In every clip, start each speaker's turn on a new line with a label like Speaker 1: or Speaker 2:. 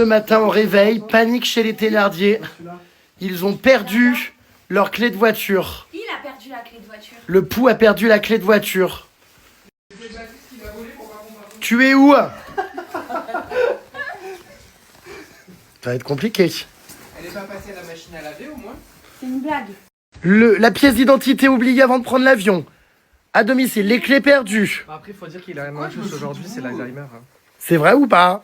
Speaker 1: Ce matin au réveil, panique chez les Thénardier. Ils ont perdu leur clé de voiture.
Speaker 2: Il a perdu la clé de voiture.
Speaker 1: Le pou a perdu la clé de voiture. Tu es où? Ça va être compliqué.
Speaker 3: Elle est pas passée à la machine à laver au moins?
Speaker 2: C'est une blague.
Speaker 1: La pièce d'identité oubliée avant de prendre l'avion. À domicile, les clés perdues.
Speaker 3: Après, faut dire qu'il a rien chose aujourd'hui, c'est l'Alzheimer.
Speaker 1: C'est vrai ou pas?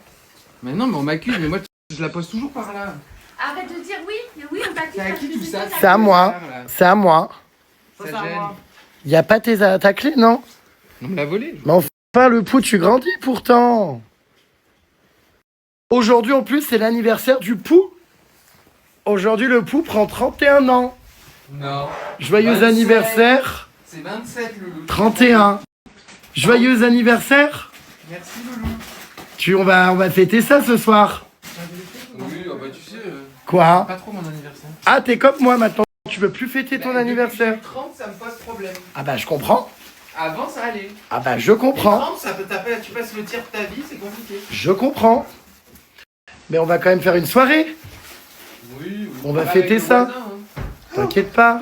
Speaker 3: Mais non, mais on m'accuse, mais moi je la pose toujours par là.
Speaker 2: Arrête de dire oui, oui, on t'accuse.
Speaker 3: C'est à qui tout ça?
Speaker 1: C'est à moi. C'est à moi.
Speaker 3: Ça gêne.
Speaker 1: Y a pas ta clé, non?
Speaker 3: On me l'a volée.
Speaker 1: Mais enfin, le pou, tu grandis pourtant. Aujourd'hui, en plus, c'est l'anniversaire du pou. Aujourd'hui, le pou prend 31 ans.
Speaker 3: Non.
Speaker 1: Joyeux
Speaker 3: 27.
Speaker 1: Anniversaire.
Speaker 3: C'est 27, Loulou.
Speaker 1: 31. Joyeux anniversaire.
Speaker 3: Merci, Loulou.
Speaker 1: On va fêter ça ce soir.
Speaker 3: Oui, bah tu sais,
Speaker 1: Quoi?
Speaker 3: pas trop mon anniversaire.
Speaker 1: Ah, t'es comme moi maintenant. Tu veux plus fêter ton anniversaire?
Speaker 3: 30, ça me pose problème.
Speaker 1: Ah bah, je comprends.
Speaker 3: Avant, ça allait.
Speaker 1: Ah bah, je comprends.
Speaker 3: 30, ça peut taper, tu passes le tiers de ta vie, c'est compliqué.
Speaker 1: Je comprends. Mais on va quand même faire une soirée.
Speaker 3: Oui,
Speaker 1: On va
Speaker 3: Avec
Speaker 1: fêter
Speaker 3: le
Speaker 1: ça.
Speaker 3: voisin, hein.
Speaker 1: T'inquiète pas.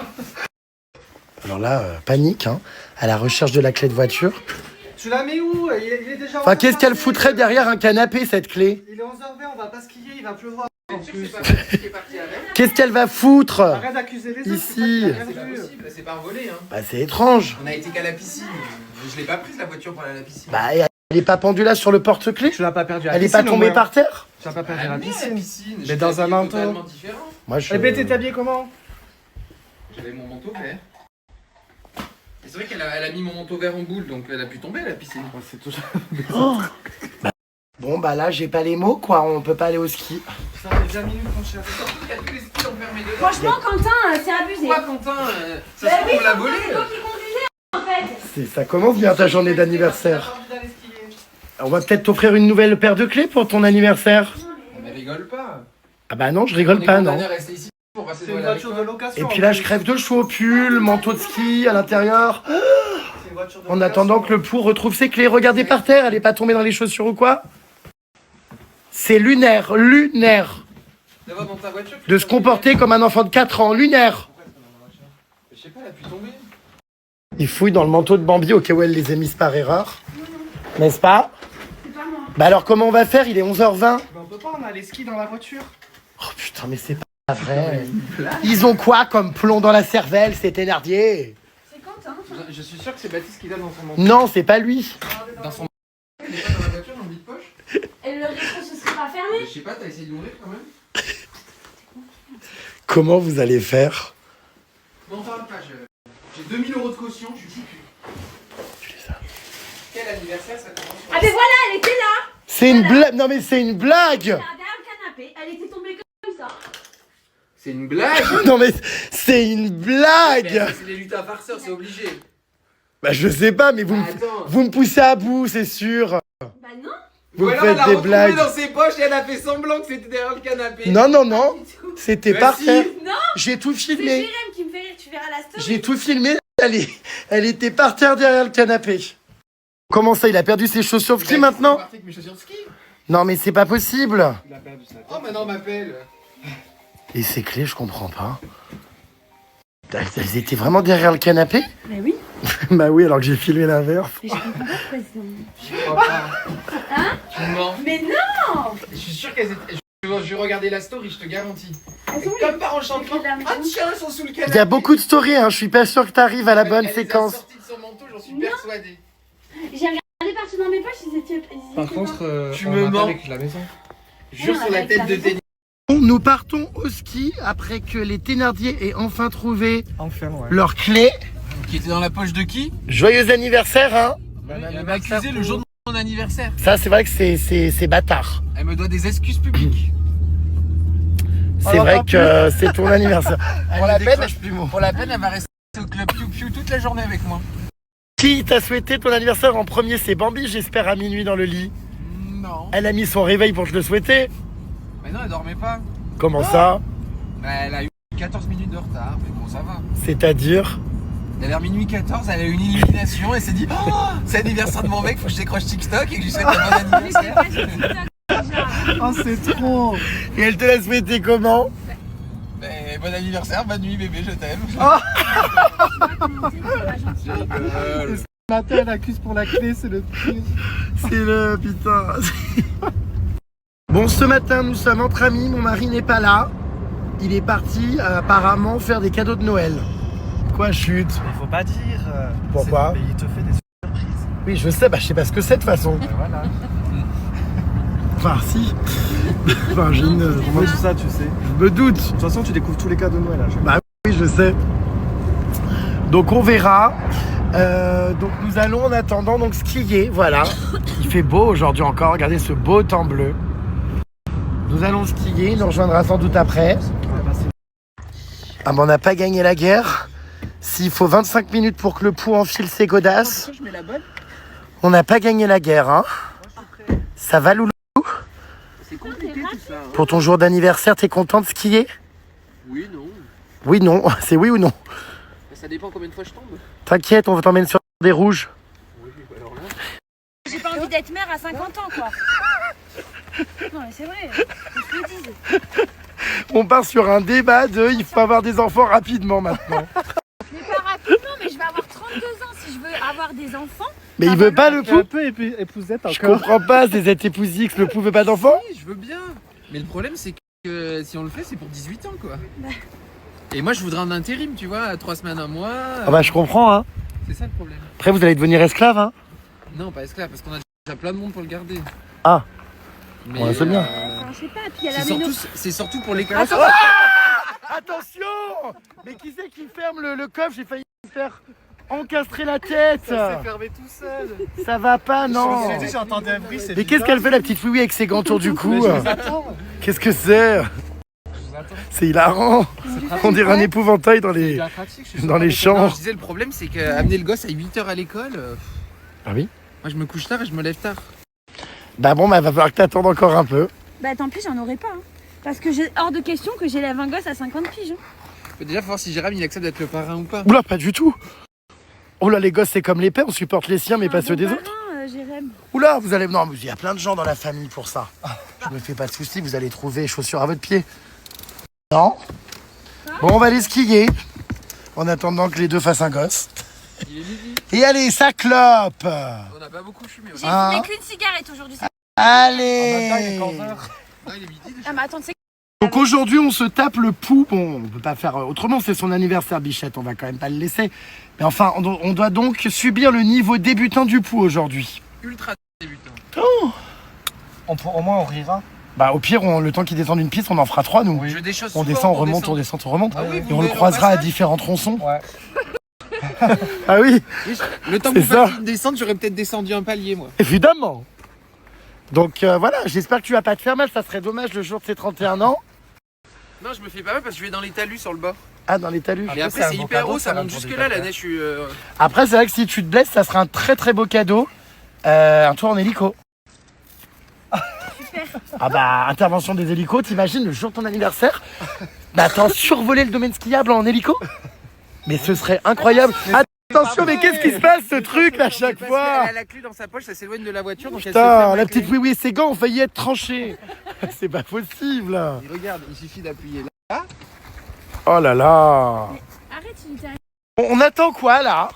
Speaker 1: Alors là, panique, hein, à la recherche de la clé de voiture.
Speaker 4: Tu la mets où? Il est déjà.
Speaker 1: Enfin, qu'est-ce qu'elle foutrait derrière un canapé, cette clé?
Speaker 4: Il est 11h20, on va pas skier, il va pleuvoir. En
Speaker 3: C'est sûr que
Speaker 4: plus.
Speaker 3: c'est pas Baptiste qui est parti avec.
Speaker 1: Qu'est-ce qu'elle va foutre?
Speaker 4: Arrête d'accuser les autres.
Speaker 1: Ici.
Speaker 3: C'est pas possible, c'est pas volé. Hein.
Speaker 1: Bah, c'est étrange.
Speaker 3: On a été qu'à la piscine. Je l'ai pas prise la voiture pour aller à la piscine.
Speaker 1: Bah, elle est pas pendue là sur le porte-clés?
Speaker 4: Tu l'as pas perdu à la
Speaker 1: Elle est
Speaker 4: piscine.
Speaker 1: pas tombée par terre?
Speaker 4: Tu l'as pas perdu à la piscine.
Speaker 3: J'étais
Speaker 4: dans un
Speaker 3: habillé
Speaker 4: manteau.
Speaker 3: totalement différent.
Speaker 1: Moi, je...
Speaker 4: Eh ben, t'es habillé comment?
Speaker 3: J'avais mon manteau vert. Et c'est vrai qu'elle a mis mon manteau vert en boule, donc elle a pu tomber à la piscine.
Speaker 4: C'est toujours.
Speaker 1: Oh. Bon, bah là, j'ai pas les mots, quoi. On peut pas aller au ski.
Speaker 4: Ça fait 20 minutes qu'on cherche.
Speaker 3: Il y a tous les skis enfermés dedans.
Speaker 2: Franchement, Quentin, c'est abusé.
Speaker 3: Pourquoi Quentin Ça
Speaker 2: Bah
Speaker 3: se trouve,
Speaker 2: oui,
Speaker 3: on l'a
Speaker 2: Quentin,
Speaker 3: volé.
Speaker 2: c'est toi qui conduisais en fait.
Speaker 1: Ça commence bien ta journée d'anniversaire. On va peut-être t'offrir une nouvelle paire de clés pour ton anniversaire.
Speaker 3: Mais rigole pas.
Speaker 1: Ah bah non, je rigole pas, non.
Speaker 3: Rester ici pour passer
Speaker 4: C'est une voiture de location.
Speaker 1: Et puis là, je crève de chaud, pull, manteau de ski à l'intérieur.
Speaker 4: C'est une voiture de
Speaker 1: En
Speaker 4: location.
Speaker 1: attendant que le pou retrouve ses clés. Regardez par terre, elle est pas tombée dans les chaussures ou quoi? C'est lunaire, lunaire.
Speaker 3: D'avoir dans ta voiture.
Speaker 1: De se comporter comme un enfant de 4 ans, lunaire.
Speaker 3: Je sais pas, elle a pu tomber.
Speaker 1: Il fouille dans le manteau de Bambi au cas où elle les a mises par erreur. N'est-ce pas?
Speaker 2: C'est pas moi.
Speaker 1: Bah alors comment on va faire? Il est 11h20.
Speaker 4: Mais on peut pas, on a les skis dans la voiture.
Speaker 1: Oh putain, mais c'est pas vrai. Ils ont quoi comme plomb dans la cervelle, ces Thénardier?
Speaker 2: C'est Quentin.
Speaker 3: Je suis sûr que c'est Baptiste qui l'a dans son manteau.
Speaker 1: Non, c'est pas lui.
Speaker 3: Dans son manteau. Il est pas dans la voiture, dans le vide-poche.
Speaker 2: Et le rétro, ce serait pas
Speaker 3: Je
Speaker 2: fermé.
Speaker 3: sais pas, t'as essayé d'ouvrir quand même?
Speaker 1: Comment vous allez faire?
Speaker 3: M'en parle pas, j'ai 2000 € de caution, je suis foutu. Quel anniversaire ça commence?
Speaker 2: Ah mais voilà, elle était là.
Speaker 1: C'est une blague. Non mais c'est une blague.
Speaker 2: Derrière le canapé, elle était tombée comme ça.
Speaker 3: C'est une blague.
Speaker 1: Non mais c'est une blague.
Speaker 3: C'est des lutins farceurs, c'est obligé.
Speaker 1: Bah je sais pas, mais
Speaker 3: Attends.
Speaker 1: vous me poussez à bout, c'est sûr.
Speaker 2: Bah non.
Speaker 1: Vous
Speaker 3: Ou
Speaker 1: me
Speaker 3: alors elle
Speaker 1: faites
Speaker 3: l'a
Speaker 1: des
Speaker 3: retrouvé
Speaker 1: blagues.
Speaker 3: dans ses poches et elle a fait semblant que c'était derrière le canapé.
Speaker 1: Non, non, non.
Speaker 2: Pas du tout.
Speaker 1: C'était
Speaker 3: Bah
Speaker 1: par
Speaker 3: si.
Speaker 1: terre.
Speaker 2: Non.
Speaker 1: J'ai tout
Speaker 2: C'est
Speaker 1: filmé.
Speaker 2: Jérém qui me fait rire. Tu verras la story.
Speaker 1: J'ai tout filmé. Elle était par terre derrière le canapé. Comment ça, il a perdu ses chaussures de ski maintenant?
Speaker 3: Parti avec mes chaussures de ski.
Speaker 1: Non mais c'est pas possible.
Speaker 4: Il a perdu sa tête.
Speaker 3: Oh maintenant on m'appelle.
Speaker 1: Et ces clés, je comprends pas. Elles étaient vraiment derrière le canapé?
Speaker 2: Mais oui.
Speaker 1: Bah oui, alors que j'ai filmé l'inverse.
Speaker 2: Mais je comprends pas pourquoi ils ont...
Speaker 3: Je crois pas.
Speaker 2: Hein?
Speaker 3: Tu mens.
Speaker 2: Mais non.
Speaker 3: Je suis sûr qu'elles étaient. Je vais regarder la story, je te garantis.
Speaker 2: Elles sont où,
Speaker 3: Comme par enchantement.
Speaker 2: les-
Speaker 3: Ah tiens, elles sont sous le canapé.
Speaker 1: Il y a beaucoup de stories, hein. Je suis pas sûr que t'arrives à la bonne
Speaker 3: Elle
Speaker 1: séquence.
Speaker 3: les a sorties de son manteau, j'en suis
Speaker 2: Non.
Speaker 3: persuadé.
Speaker 2: J'ai regardé partout dans mes poches, ils étaient
Speaker 4: Par
Speaker 2: pas.
Speaker 4: contre,
Speaker 3: Tu
Speaker 4: on
Speaker 3: me
Speaker 4: va
Speaker 3: mens.
Speaker 4: avec la maison.
Speaker 3: Jure sur la
Speaker 2: avec
Speaker 3: tête
Speaker 2: ta
Speaker 3: de
Speaker 2: maison.
Speaker 3: Denis.
Speaker 1: Nous partons au ski après que les Thénardier aient enfin trouvé
Speaker 4: Enfin, ouais.
Speaker 1: leurs clés.
Speaker 3: Qui était dans la poche de qui?
Speaker 1: Joyeux anniversaire, hein.
Speaker 3: Elle m'a accusé le jour de mon anniversaire.
Speaker 1: Ça, c'est vrai que c'est bâtard.
Speaker 3: Elle me doit des excuses publiques.
Speaker 1: C'est
Speaker 4: Alors,
Speaker 1: vrai
Speaker 4: pas
Speaker 1: que c'est ton anniversaire.
Speaker 3: Pour la peine,
Speaker 1: Décroche plus, moi.
Speaker 3: pour la peine, elle va rester au club Piu Piu toute la journée avec moi.
Speaker 1: Qui t'a souhaité ton anniversaire en premier? C'est Bambi, j'espère, à minuit dans le lit.
Speaker 3: Non.
Speaker 1: Elle a mis son réveil pour te le souhaiter.
Speaker 3: Mais non, elle dormait pas.
Speaker 1: Comment ça?
Speaker 3: Bah, elle a eu 14 minutes de retard, mais bon, ça va.
Speaker 1: C'est-à-dire?
Speaker 3: Et vers minuit 14, elle a eu une illumination et s'est dit oh, c'est l'anniversaire de mon mec, faut que je décroche TikTok et que je lui souhaite un bon anniversaire.
Speaker 4: Oh, c'est trop.
Speaker 1: Et elle te laisse fêter comment?
Speaker 3: Mais bon anniversaire, bonne nuit bébé, je t'aime.
Speaker 4: Ce matin, elle accuse pour la clé, c'est le pire.
Speaker 1: C'est le putain. Bon, ce matin, nous sommes entre amis. Mon mari n'est pas là. Il est parti apparemment faire des cadeaux de Noël. Quoi, chute?
Speaker 4: Il faut pas dire.
Speaker 1: Pourquoi?
Speaker 4: Mais il te fait des surprises.
Speaker 1: Oui, je sais, je sais pas ce que c'est de toute façon.
Speaker 4: Et voilà.
Speaker 1: Enfin, si. Enfin, j'ai une.
Speaker 4: Moi, tout ça, tu sais.
Speaker 1: Je me doute.
Speaker 4: De toute façon, tu découvres tous les cadeaux de Noël à chaque fois.
Speaker 1: Bah oui, je sais. Donc on verra. Donc nous allons en attendant donc skier, voilà. Il fait beau aujourd'hui encore, regardez ce beau temps bleu. Nous allons skier, il nous rejoindra sans doute après. Ah mais on n'a pas gagné la guerre. S'il faut 25 minutes pour que le pou enfile ses godasses,
Speaker 3: Je mets la bonne.
Speaker 1: on n'a pas gagné la guerre, hein. Ça va Loulou?
Speaker 3: C'est compliqué tout ça. Hein.
Speaker 1: Pour ton jour d'anniversaire, t'es content de skier?
Speaker 3: Oui, non.
Speaker 1: Oui, non, c'est oui ou non?
Speaker 3: Ça dépend combien de fois je tombe.
Speaker 1: T'inquiète, on t'emmène sur des rouges.
Speaker 3: Oui, alors là.
Speaker 2: J'ai pas envie d'être mère à 50 ans, quoi. Non, mais c'est vrai. Je le dise.
Speaker 1: On part sur un débat de il faut avoir des enfants rapidement maintenant.
Speaker 2: Mais pas rapidement, mais je vais avoir 32 ans si je veux avoir des enfants.
Speaker 1: Mais il veut pas le
Speaker 4: T'es un
Speaker 1: pou.
Speaker 4: peu épousette
Speaker 1: Je
Speaker 4: encore.
Speaker 1: comprends pas, c'est cette épouse X, le pou veut pas d'enfants?
Speaker 3: Oui, je veux bien. Mais le problème, c'est que si on le fait, c'est pour 18 ans, quoi. Et moi, je voudrais un intérim, tu vois, 3 semaines, un mois.
Speaker 1: Ah bah je comprends hein.
Speaker 3: C'est ça le problème.
Speaker 1: Après vous allez devenir esclave hein.
Speaker 3: Non, pas esclave, parce qu'on a déjà plein de monde pour le garder.
Speaker 1: Ah.
Speaker 3: Mais,
Speaker 1: Ouais, c'est bien.
Speaker 2: Enfin, je sais pas, puis il y a
Speaker 3: c'est
Speaker 2: la
Speaker 3: surtout,
Speaker 2: ménopause.
Speaker 3: c'est surtout pour les
Speaker 1: Attention. Attention. Mais qui c'est qui ferme le coffre? J'ai failli me faire encastrer la tête.
Speaker 4: Ça s'est fermé tout seul.
Speaker 1: Ça va pas non.
Speaker 4: J'ai dit, j'entendais un bruit, c'est
Speaker 1: Mais qu'est-ce qu'elle fait la petite Fouille avec ses gants autour du cou?
Speaker 4: Mais je vous attends.
Speaker 1: Qu'est-ce que c'est? C'est hilarant. On dirait un épouvantail dans les dans les
Speaker 3: Non,
Speaker 1: champs.
Speaker 3: je disais, le problème, c'est qu'amener le gosse à 8h à l'école,
Speaker 1: Ah oui.
Speaker 3: moi je me couche tard et je me lève tard.
Speaker 1: Bah bon, bah va falloir que t'attendes encore un peu.
Speaker 2: Bah tant pis, j'en aurais pas. Hein. Parce que j'ai hors de question que j'élève un gosse à 50 piges. Hein.
Speaker 3: Faut déjà voir si Jérôme il accepte d'être le parrain ou pas.
Speaker 1: Oula, pas du tout. Oh là, les gosses, c'est comme les pères, on supporte les siens, mais pas
Speaker 2: Un
Speaker 1: ceux
Speaker 2: bon
Speaker 1: des
Speaker 2: parrain,
Speaker 1: autres.
Speaker 2: Jérém.
Speaker 1: Oula, vous allez. Non, mais il y a plein de gens dans la famille pour ça. Je me fais pas de soucis, vous allez trouver chaussures à votre pied. Non? Bon, on va aller skier. En attendant que les deux fassent un gosse.
Speaker 3: Il est midi.
Speaker 1: Et allez, ça clope.
Speaker 3: On n'a pas beaucoup fumé aussi.
Speaker 2: J'ai
Speaker 1: Ah.
Speaker 2: fumé qu'une cigarette aujourd'hui.
Speaker 1: Allez.
Speaker 4: Maintenant, il est 15 heures.
Speaker 3: Non, il est midi déjà.
Speaker 2: Ah mais attends, c'est
Speaker 1: Donc aujourd'hui, on se tape le pouls. Bon, on peut pas faire autrement, c'est son anniversaire, Bichette, on va quand même pas le laisser. Mais enfin, on doit donc subir le niveau débutant du pouls aujourd'hui.
Speaker 3: Ultra débutant.
Speaker 4: Au moins, on rira.
Speaker 1: Bah au pire, le temps qu'il descend d'une piste, on en fera trois, nous.
Speaker 3: Je déchausse
Speaker 1: On
Speaker 3: souvent
Speaker 1: descend, on
Speaker 3: pour
Speaker 1: remonte,
Speaker 3: descendre.
Speaker 1: on descend, on remonte.
Speaker 3: Ah oui,
Speaker 1: Et
Speaker 3: vous
Speaker 1: on le
Speaker 3: verrez au
Speaker 1: croisera à
Speaker 3: passage.
Speaker 1: différents tronçons.
Speaker 4: Ouais.
Speaker 1: Ah oui,
Speaker 3: Oui, le temps
Speaker 1: C'est
Speaker 3: que vous
Speaker 1: ça.
Speaker 3: fassiez une descente, j'aurais peut-être descendu un palier, moi.
Speaker 1: évidemment. Donc voilà, j'espère que tu vas pas te faire mal, ça serait dommage le jour de ses 31 ans.
Speaker 3: Non, je me fais pas mal parce que je vais dans les talus sur le bord.
Speaker 1: Ah, dans les talus.
Speaker 3: Mais après,
Speaker 4: c'est un
Speaker 3: c'est
Speaker 4: beau
Speaker 3: hyper
Speaker 4: cadeau,
Speaker 3: haut,
Speaker 4: ça,
Speaker 3: ça
Speaker 4: là,
Speaker 3: monte
Speaker 4: pour des
Speaker 3: jusque là, la
Speaker 4: bâtards.
Speaker 3: neige. Je suis,
Speaker 1: Après, c'est vrai que si tu te blesses, ça sera un très très beau cadeau. Un tour en hélico.
Speaker 2: super.
Speaker 1: Ah bah, intervention des hélicos, t'imagines le jour de ton anniversaire? Bah, t'as survolé le domaine skiable en hélico? Mais ce serait incroyable. Attention, mais qu'est-ce qui se passe ce truc à chaque
Speaker 3: Parce
Speaker 1: fois?
Speaker 3: qu'elle a la clé dans sa poche, ça s'éloigne de la voiture, donc elle se
Speaker 1: Putain,
Speaker 3: ferme
Speaker 1: la
Speaker 3: clé.
Speaker 1: petite oui, ses gants ont failli être tranchés. C'est pas possible.
Speaker 3: Et regarde, il suffit d'appuyer là.
Speaker 1: Oh là là.
Speaker 2: Arrête, il était
Speaker 1: On attend quoi là?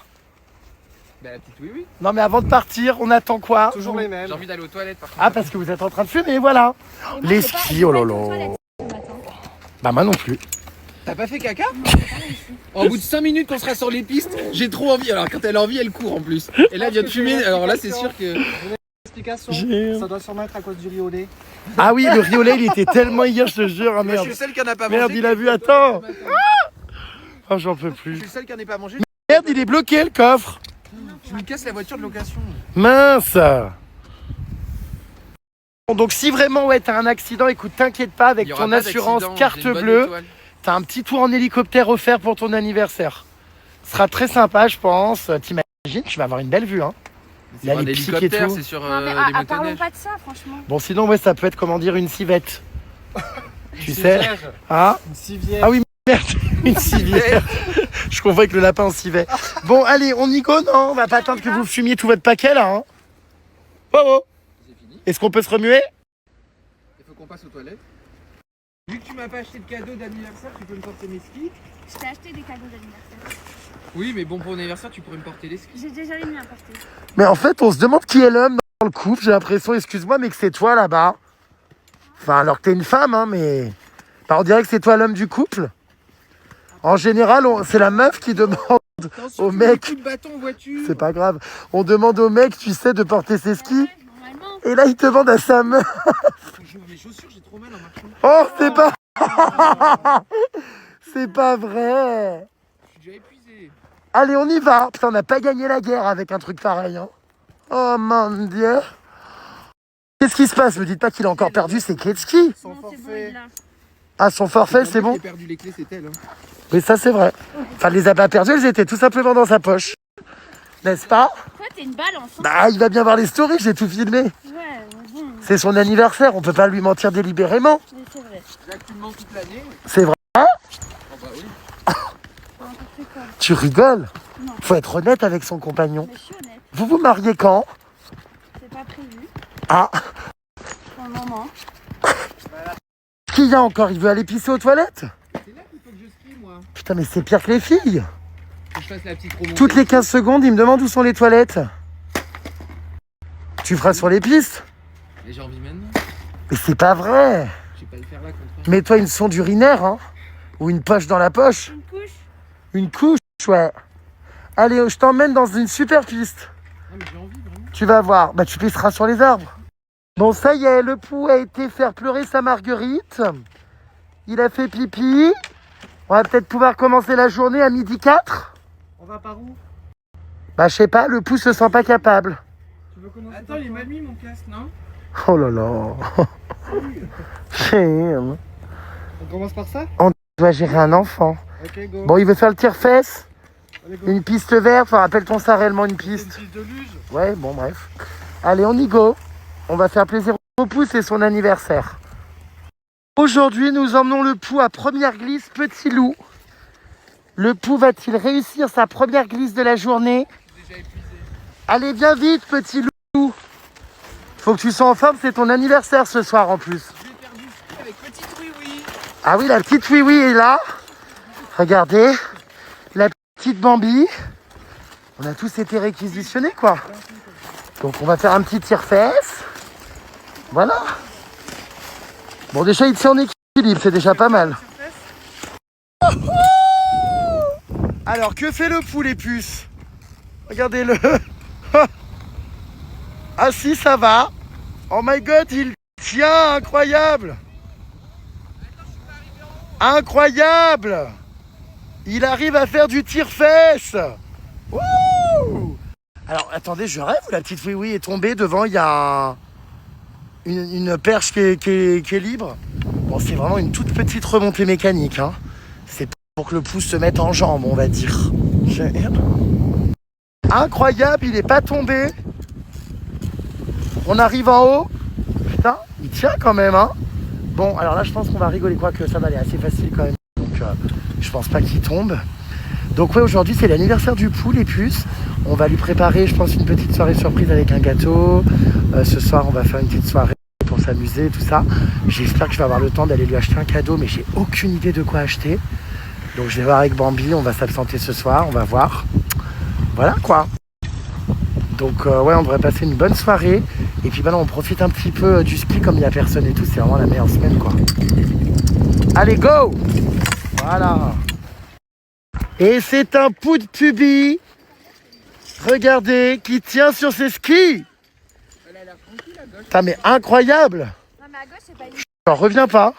Speaker 3: Bah, la petite oui, oui.
Speaker 1: Non mais avant de partir, on attend quoi?
Speaker 4: Toujours les mêmes.
Speaker 3: J'ai envie d'aller aux toilettes par contre.
Speaker 1: Ah parce que vous êtes en train de fumer, voilà. Les skis, oh là là. Bah moi non plus.
Speaker 3: T'as pas fait caca? Au bout de 5 minutes qu'on sera sur les pistes, j'ai trop envie. Alors quand elle a envie, elle court en plus. Et là, elle vient de fumer, alors là, c'est sûr que.
Speaker 4: Explication.
Speaker 1: J'ai-
Speaker 4: Ça doit sûrement être à cause du riz au lait.
Speaker 1: Ah oui, le riolet il était tellement hier, je te jure. Ah,
Speaker 3: Moi, je
Speaker 1: merde.
Speaker 3: suis le seul qui en a pas mangé.
Speaker 1: Merde, il a vu, attends. Oh j'en peux
Speaker 3: Je
Speaker 1: plus.
Speaker 3: suis le seul qui en ait pas mangé.
Speaker 1: Merde, il est bloqué le coffre.
Speaker 3: Tu me casses la voiture de location.
Speaker 1: Mince. Bon, donc si vraiment ouais t'as un accident, écoute, t'inquiète pas, avec
Speaker 3: Il y aura
Speaker 1: ton
Speaker 3: pas
Speaker 1: assurance
Speaker 3: d'accident,
Speaker 1: carte
Speaker 3: j'ai une bonne
Speaker 1: bleue,
Speaker 3: étoile.
Speaker 1: t'as un petit tour en hélicoptère offert pour ton anniversaire. Ce sera très sympa, je pense. T'imagines, tu vas avoir une belle vue, hein.
Speaker 3: C'est
Speaker 1: Là,
Speaker 3: pas un
Speaker 1: les pics et
Speaker 3: hélicoptère,
Speaker 1: tout.
Speaker 3: c'est sur
Speaker 2: Non, mais
Speaker 3: les
Speaker 2: parlons
Speaker 3: motoneiges.
Speaker 2: pas de ça, franchement.
Speaker 1: Bon, sinon, ouais, ça peut être, comment dire, une civette. Tu sais.
Speaker 4: Civière.
Speaker 1: Ah,
Speaker 4: Une civière.
Speaker 1: Ah oui, merde, une civière. Je confonds avec le lapin en civet. Bon, allez, on y go, non? On va pas attendre que vous fumiez tout votre paquet, là, hein. Oh, oh.
Speaker 3: C'est fini.
Speaker 1: Est-ce qu'on peut se remuer?
Speaker 3: passe aux toilettes. Vu que tu m'as pas acheté de cadeau d'anniversaire, tu peux me porter mes skis.
Speaker 2: Je t'ai acheté des cadeaux d'anniversaire.
Speaker 3: Oui, mais bon, pour mon anniversaire, tu pourrais me porter les skis.
Speaker 2: J'ai déjà les miens à porter.
Speaker 1: Mais en fait, on se demande qui est l'homme dans le couple. J'ai l'impression, excuse-moi, mais que c'est toi là-bas. Enfin, alors que t'es une femme, hein, mais... Enfin, on dirait que c'est toi l'homme du couple. En général, c'est la meuf qui demande
Speaker 3: Attention,
Speaker 1: au
Speaker 3: tu mets
Speaker 1: mec...
Speaker 3: un coup de bâton en voiture.
Speaker 1: C'est pas grave. On demande au mec, tu sais, de porter ses skis.
Speaker 2: Ouais, normalement.
Speaker 1: Et là, il demande à sa meuf.
Speaker 3: J'ouvre mes chaussures, j'ai trop mal en marchant.
Speaker 1: Oh, c'est pas... C'est pas vrai.
Speaker 3: Je suis déjà épuisé.
Speaker 1: Allez, on y va. Putain, on n'a pas gagné la guerre avec un truc pareil. Hein. Oh mon Dieu. Qu'est-ce qui se passe? Me dites pas qu'il a encore perdu ses clés de ski.
Speaker 4: Son
Speaker 2: Non, c'est bon,
Speaker 4: forfait.
Speaker 2: il l'a.
Speaker 1: Ah, son forfait, c'est bon?
Speaker 3: J'ai perdu les clés, c'est elle. Hein.
Speaker 1: Oui, ça c'est vrai. Enfin, elle les a pas perdues, elles étaient tout simplement dans sa poche. N'est-ce pas?
Speaker 2: Toi, t'es une balance. Hein.
Speaker 1: Bah, il va bien voir les stories, j'ai tout filmé.
Speaker 2: Ouais, bon.
Speaker 1: C'est son anniversaire, on peut pas lui mentir délibérément.
Speaker 2: Mais c'est vrai.
Speaker 3: Là, tu me mens toute l'année.
Speaker 1: C'est vrai?
Speaker 3: Oh bah oui.
Speaker 2: N'importe quoi.
Speaker 1: Tu rigoles?
Speaker 2: Non.
Speaker 1: Faut être honnête avec son compagnon.
Speaker 2: Mais je suis honnête.
Speaker 1: Vous vous mariez quand?
Speaker 2: C'est pas prévu.
Speaker 1: Ah,
Speaker 2: Pour le moment.
Speaker 1: qui y a encore? Il veut aller pisser aux toilettes?
Speaker 3: C'est là qu'il faut que je skie, moi.
Speaker 1: Putain, mais c'est pire que les filles.
Speaker 3: Faut que je fasse la petite remontée.
Speaker 1: Toutes les 15 secondes, il me demande où sont les toilettes. Tu feras sur les pistes?
Speaker 3: Et j'ai envie maintenant.
Speaker 1: Mais c'est pas vrai.
Speaker 3: Je vais pas le faire là contre
Speaker 1: Mets-toi une sonde urinaire, hein. Ou une poche dans la poche.
Speaker 2: Une couche.
Speaker 1: Une couche, ouais. Allez, je t'emmène dans une super piste.
Speaker 3: Non, mais j'ai envie vraiment.
Speaker 1: Tu vas voir. Bah, tu pisseras sur les arbres. Bon, ça y est, le pou a été faire pleurer sa Marguerite. Il a fait pipi. On va peut-être pouvoir commencer la journée à 12h04.
Speaker 4: On va par où?
Speaker 1: Bah, je sais pas, le pou se sent pas capable.
Speaker 4: Tu veux commencer
Speaker 3: Attends,
Speaker 4: par
Speaker 3: il est
Speaker 4: quoi?
Speaker 3: mal mis mon casque, non?
Speaker 1: Oh là là. Chien.
Speaker 4: On commence par ça?
Speaker 1: On doit gérer un enfant.
Speaker 4: Ok, go.
Speaker 1: Bon, il veut faire le tire-fesse.
Speaker 4: Allez, go.
Speaker 1: Une piste verte. Enfin, rappelle-t-on ça réellement une
Speaker 4: C'est une
Speaker 1: piste?
Speaker 4: piste de luge.
Speaker 1: Ouais, bon, bref. Allez, on y go. On va faire plaisir au pou, c'est son anniversaire. Aujourd'hui, nous emmenons le pou à première glisse, petit loup. Le pou va-t-il réussir sa première glisse de la journée?
Speaker 3: Je suis déjà épuisé.
Speaker 1: Allez, viens vite, petit loup. Faut que tu sois en forme, c'est ton anniversaire ce soir en plus.
Speaker 3: Je vais faire du ski avec petite oui-oui.
Speaker 1: Ah oui, la petite oui-oui est là. Regardez, la petite Bambi. On a tous été réquisitionnés, quoi. Donc, on va faire un petit tire-fesse. Voilà. Bon, déjà, il tient en équilibre, c'est déjà pas mal. Alors, que fait le pou, les puces? Regardez-le. Ah si, ça va. Oh my God, il tient, incroyable. Incroyable. Il arrive à faire du tire-fesse. Wouh! Alors, attendez, je rêve ou la petite oui-oui est tombée devant, il y a une perche qui est libre. Bon, c'est vraiment une toute petite remontée mécanique. Hein. C'est pour que le pouce se mette en jambe, on va dire. Incroyable, il n'est pas tombé. On arrive en haut. Putain, il tient quand même, hein. Bon, alors là, je pense qu'on va rigoler, quoique ça va aller assez facile quand même. Donc, je pense pas qu'il tombe. Donc, ouais, aujourd'hui, c'est l'anniversaire du pou, les puces. On va lui préparer, je pense, une petite soirée surprise avec un gâteau. Ce soir, on va faire une petite soirée pour s'amuser, tout ça. J'espère que je vais avoir le temps d'aller lui acheter un cadeau, mais j'ai aucune idée de quoi acheter. Donc, je vais voir avec Bambi. On va s'absenter ce soir, on va voir. Voilà, quoi. Donc, ouais, on devrait passer une bonne soirée. Et puis, on profite un petit peu du ski comme il n'y a personne et tout. C'est vraiment la meilleure semaine, quoi. Allez, go! Voilà. Et c'est un pou de pubis. Regardez, qui tient sur ses skis.
Speaker 3: Elle a l'air tranquille à gauche.
Speaker 1: Putain, mais incroyable.
Speaker 2: Non, mais à gauche, c'est pas une.
Speaker 1: J'en reviens pas.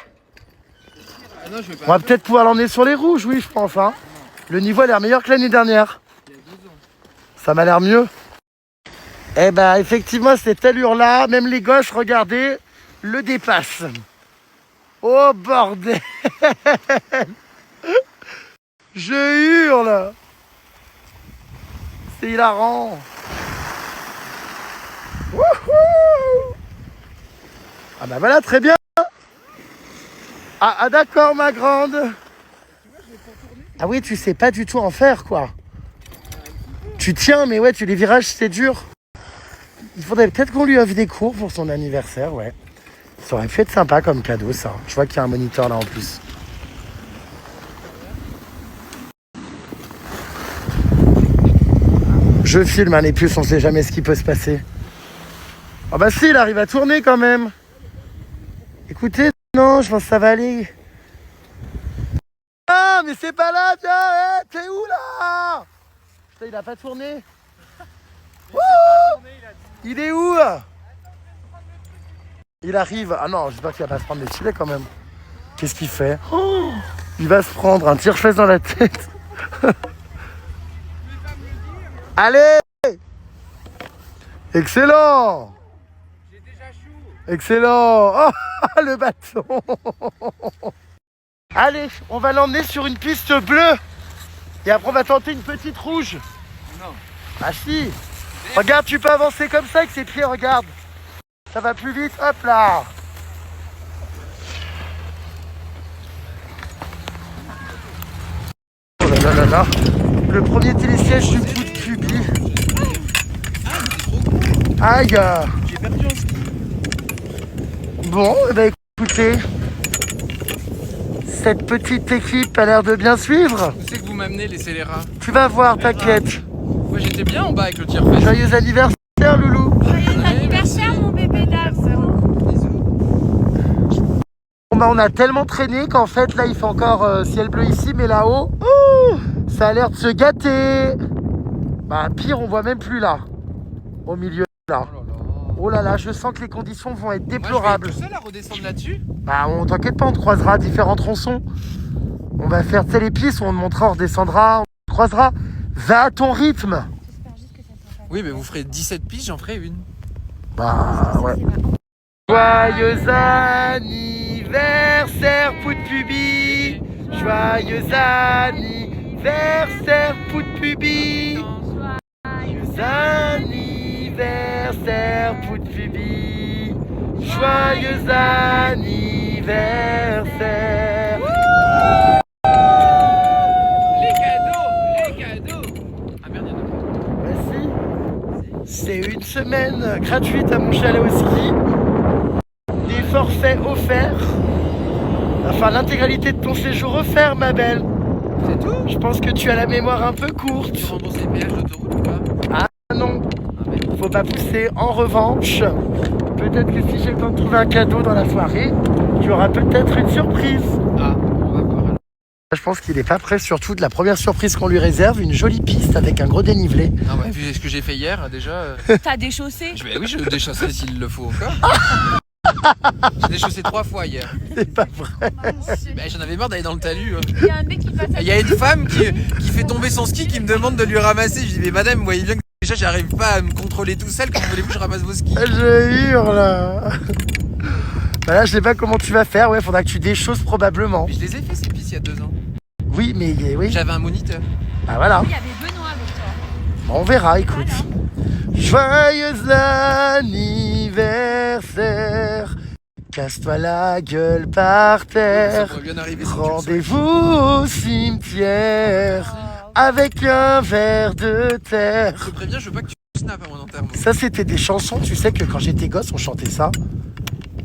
Speaker 3: Ah non, je vais pas.
Speaker 1: On va peut-être pouvoir l'emmener sur les rouges, oui, je pense. Hein. Le niveau a l'air meilleur que l'année dernière.
Speaker 3: Il y a 2 ans.
Speaker 1: Ça m'a l'air mieux. Eh ben, effectivement, cette allure-là, même les gauches, regardez, le dépassent. Oh, bordel. Je hurle. C'est hilarant. Wouhou. Ah bah voilà, très bien. Ah d'accord, ma grande. Ah oui, tu sais pas du tout en faire, quoi. Tu tiens, mais ouais, les virages, c'est dur. Il faudrait peut-être qu'on lui offre des cours pour son anniversaire, ouais. Ça aurait pu être sympa comme cadeau, ça. Je vois qu'il y a un moniteur là en plus. Je filme, hein, les puces, on sait jamais ce qui peut se passer. Ah bah si, il arrive à tourner quand même. Écoutez, non, je pense que ça va aller. Ah, mais c'est pas là, tiens, hey, t'es où là? Putain, il a pas tourné. Wouh, il est où? Il arrive. Ah non, j'espère qu'il va pas se prendre des filets quand même. Qu'est-ce qu'il fait? Oh, il va se prendre un tire-fesse dans la tête. Allez! Excellent!
Speaker 3: J'ai déjà chaud.
Speaker 1: Excellent! Oh, le bâton! Allez, on va l'emmener sur une piste bleue. Et après, on va tenter une petite rouge.
Speaker 3: Non.
Speaker 1: Ah si! Regarde, tu peux avancer comme ça avec ses pieds, regarde. Ça va plus vite, hop là! Oh là là là là! Le premier télésiège du coup de pubis. Aïe!
Speaker 3: J'ai perdu un ski.
Speaker 1: Bon, eh ben écoutez, cette petite équipe a l'air de bien suivre.
Speaker 3: Où c'est que vous m'amenez les scélérats?
Speaker 1: Tu vas voir, t'inquiète.
Speaker 3: Moi j'étais bien en bas avec le tire-fesse.
Speaker 1: Joyeux anniversaire, Loulou.
Speaker 2: Joyeux anniversaire, mon bébé d'amour.
Speaker 1: Bon, bah, on a tellement traîné qu'en fait, là, il fait encore ciel bleu ici, mais là-haut, ouh, ça a l'air de se gâter. Bah, pire, on voit même plus là, au milieu là. Oh là là, je sens que les conditions vont être déplorables.
Speaker 3: Moi, je vais être tout seul à redescendre là-dessus.
Speaker 1: Bah, on t'inquiète pas, on te croisera différents tronçons. On va faire les pistes, on te montrera, on redescendra, on te croisera. Va à ton rythme.
Speaker 2: J'espère juste que ça sera pas.
Speaker 3: Oui, mais vous ferez 17 pistes, j'en ferai une.
Speaker 1: Bah, ouais. Joyeux anniversaire, Pout Pubi. Joyeux anniversaire, Pout Pubi. Joyeux anniversaire, Pout Pubi. Joyeux anniversaire.
Speaker 3: Les cadeaux. Ah merde, il y en a pas.
Speaker 1: Merci. C'est une semaine gratuite à mon chalet au ski. Des forfaits offerts. Enfin, l'intégralité de ton séjour offert, ma belle.
Speaker 3: C'est tout?
Speaker 1: Je pense que tu as la mémoire un peu courte.
Speaker 3: Tu rembourses les péages d'autoroute ou pas?
Speaker 1: Ah non,
Speaker 3: Ah merde.
Speaker 1: faut pas pousser. En revanche, peut-être que si j'ai le temps de trouver un cadeau dans la soirée, tu auras peut-être une surprise.
Speaker 3: Ah, on va voir alors.
Speaker 1: Je pense qu'il est pas prêt, surtout de la première surprise qu'on lui réserve, une jolie piste avec un gros dénivelé.
Speaker 3: Non, bah, vu ce que j'ai fait hier, déjà.
Speaker 2: T'as déchaussé.
Speaker 3: Oui, je déchausserai s'il le faut encore. J'ai déchaussé 3 fois hier.
Speaker 1: C'est pas vrai.
Speaker 3: Bah, j'en avais marre d'aller dans le talus.
Speaker 2: Il y a un mec qui passe à
Speaker 3: Il y a une femme qui fait tomber son ski qui me demande de lui ramasser. Je dis mais madame, vous voyez bien que déjà j'arrive pas à me contrôler tout seul. Comment voulez-vous que je ramasse vos skis?
Speaker 1: Je hurle. Bah là, je sais pas comment tu vas faire. Ouais, faudra que tu déchausses probablement.
Speaker 3: Mais je les ai fait ces pistes il y a 2 ans.
Speaker 1: Oui, mais oui.
Speaker 3: J'avais un moniteur.
Speaker 1: Bah voilà.
Speaker 2: Il y avait Benoît avec toi.
Speaker 1: On verra, écoute. Joyeux anniversaire. Casse-toi la gueule par
Speaker 3: Ça
Speaker 1: terre.
Speaker 3: pourrait bien arriver si tu le
Speaker 1: Rendez-vous au cimetière avec un verre de terre.
Speaker 3: Je te préviens, je veux pas que tu snaps à mon enterrement.
Speaker 1: Ça, c'était des chansons, tu sais que quand j'étais gosse, on chantait ça.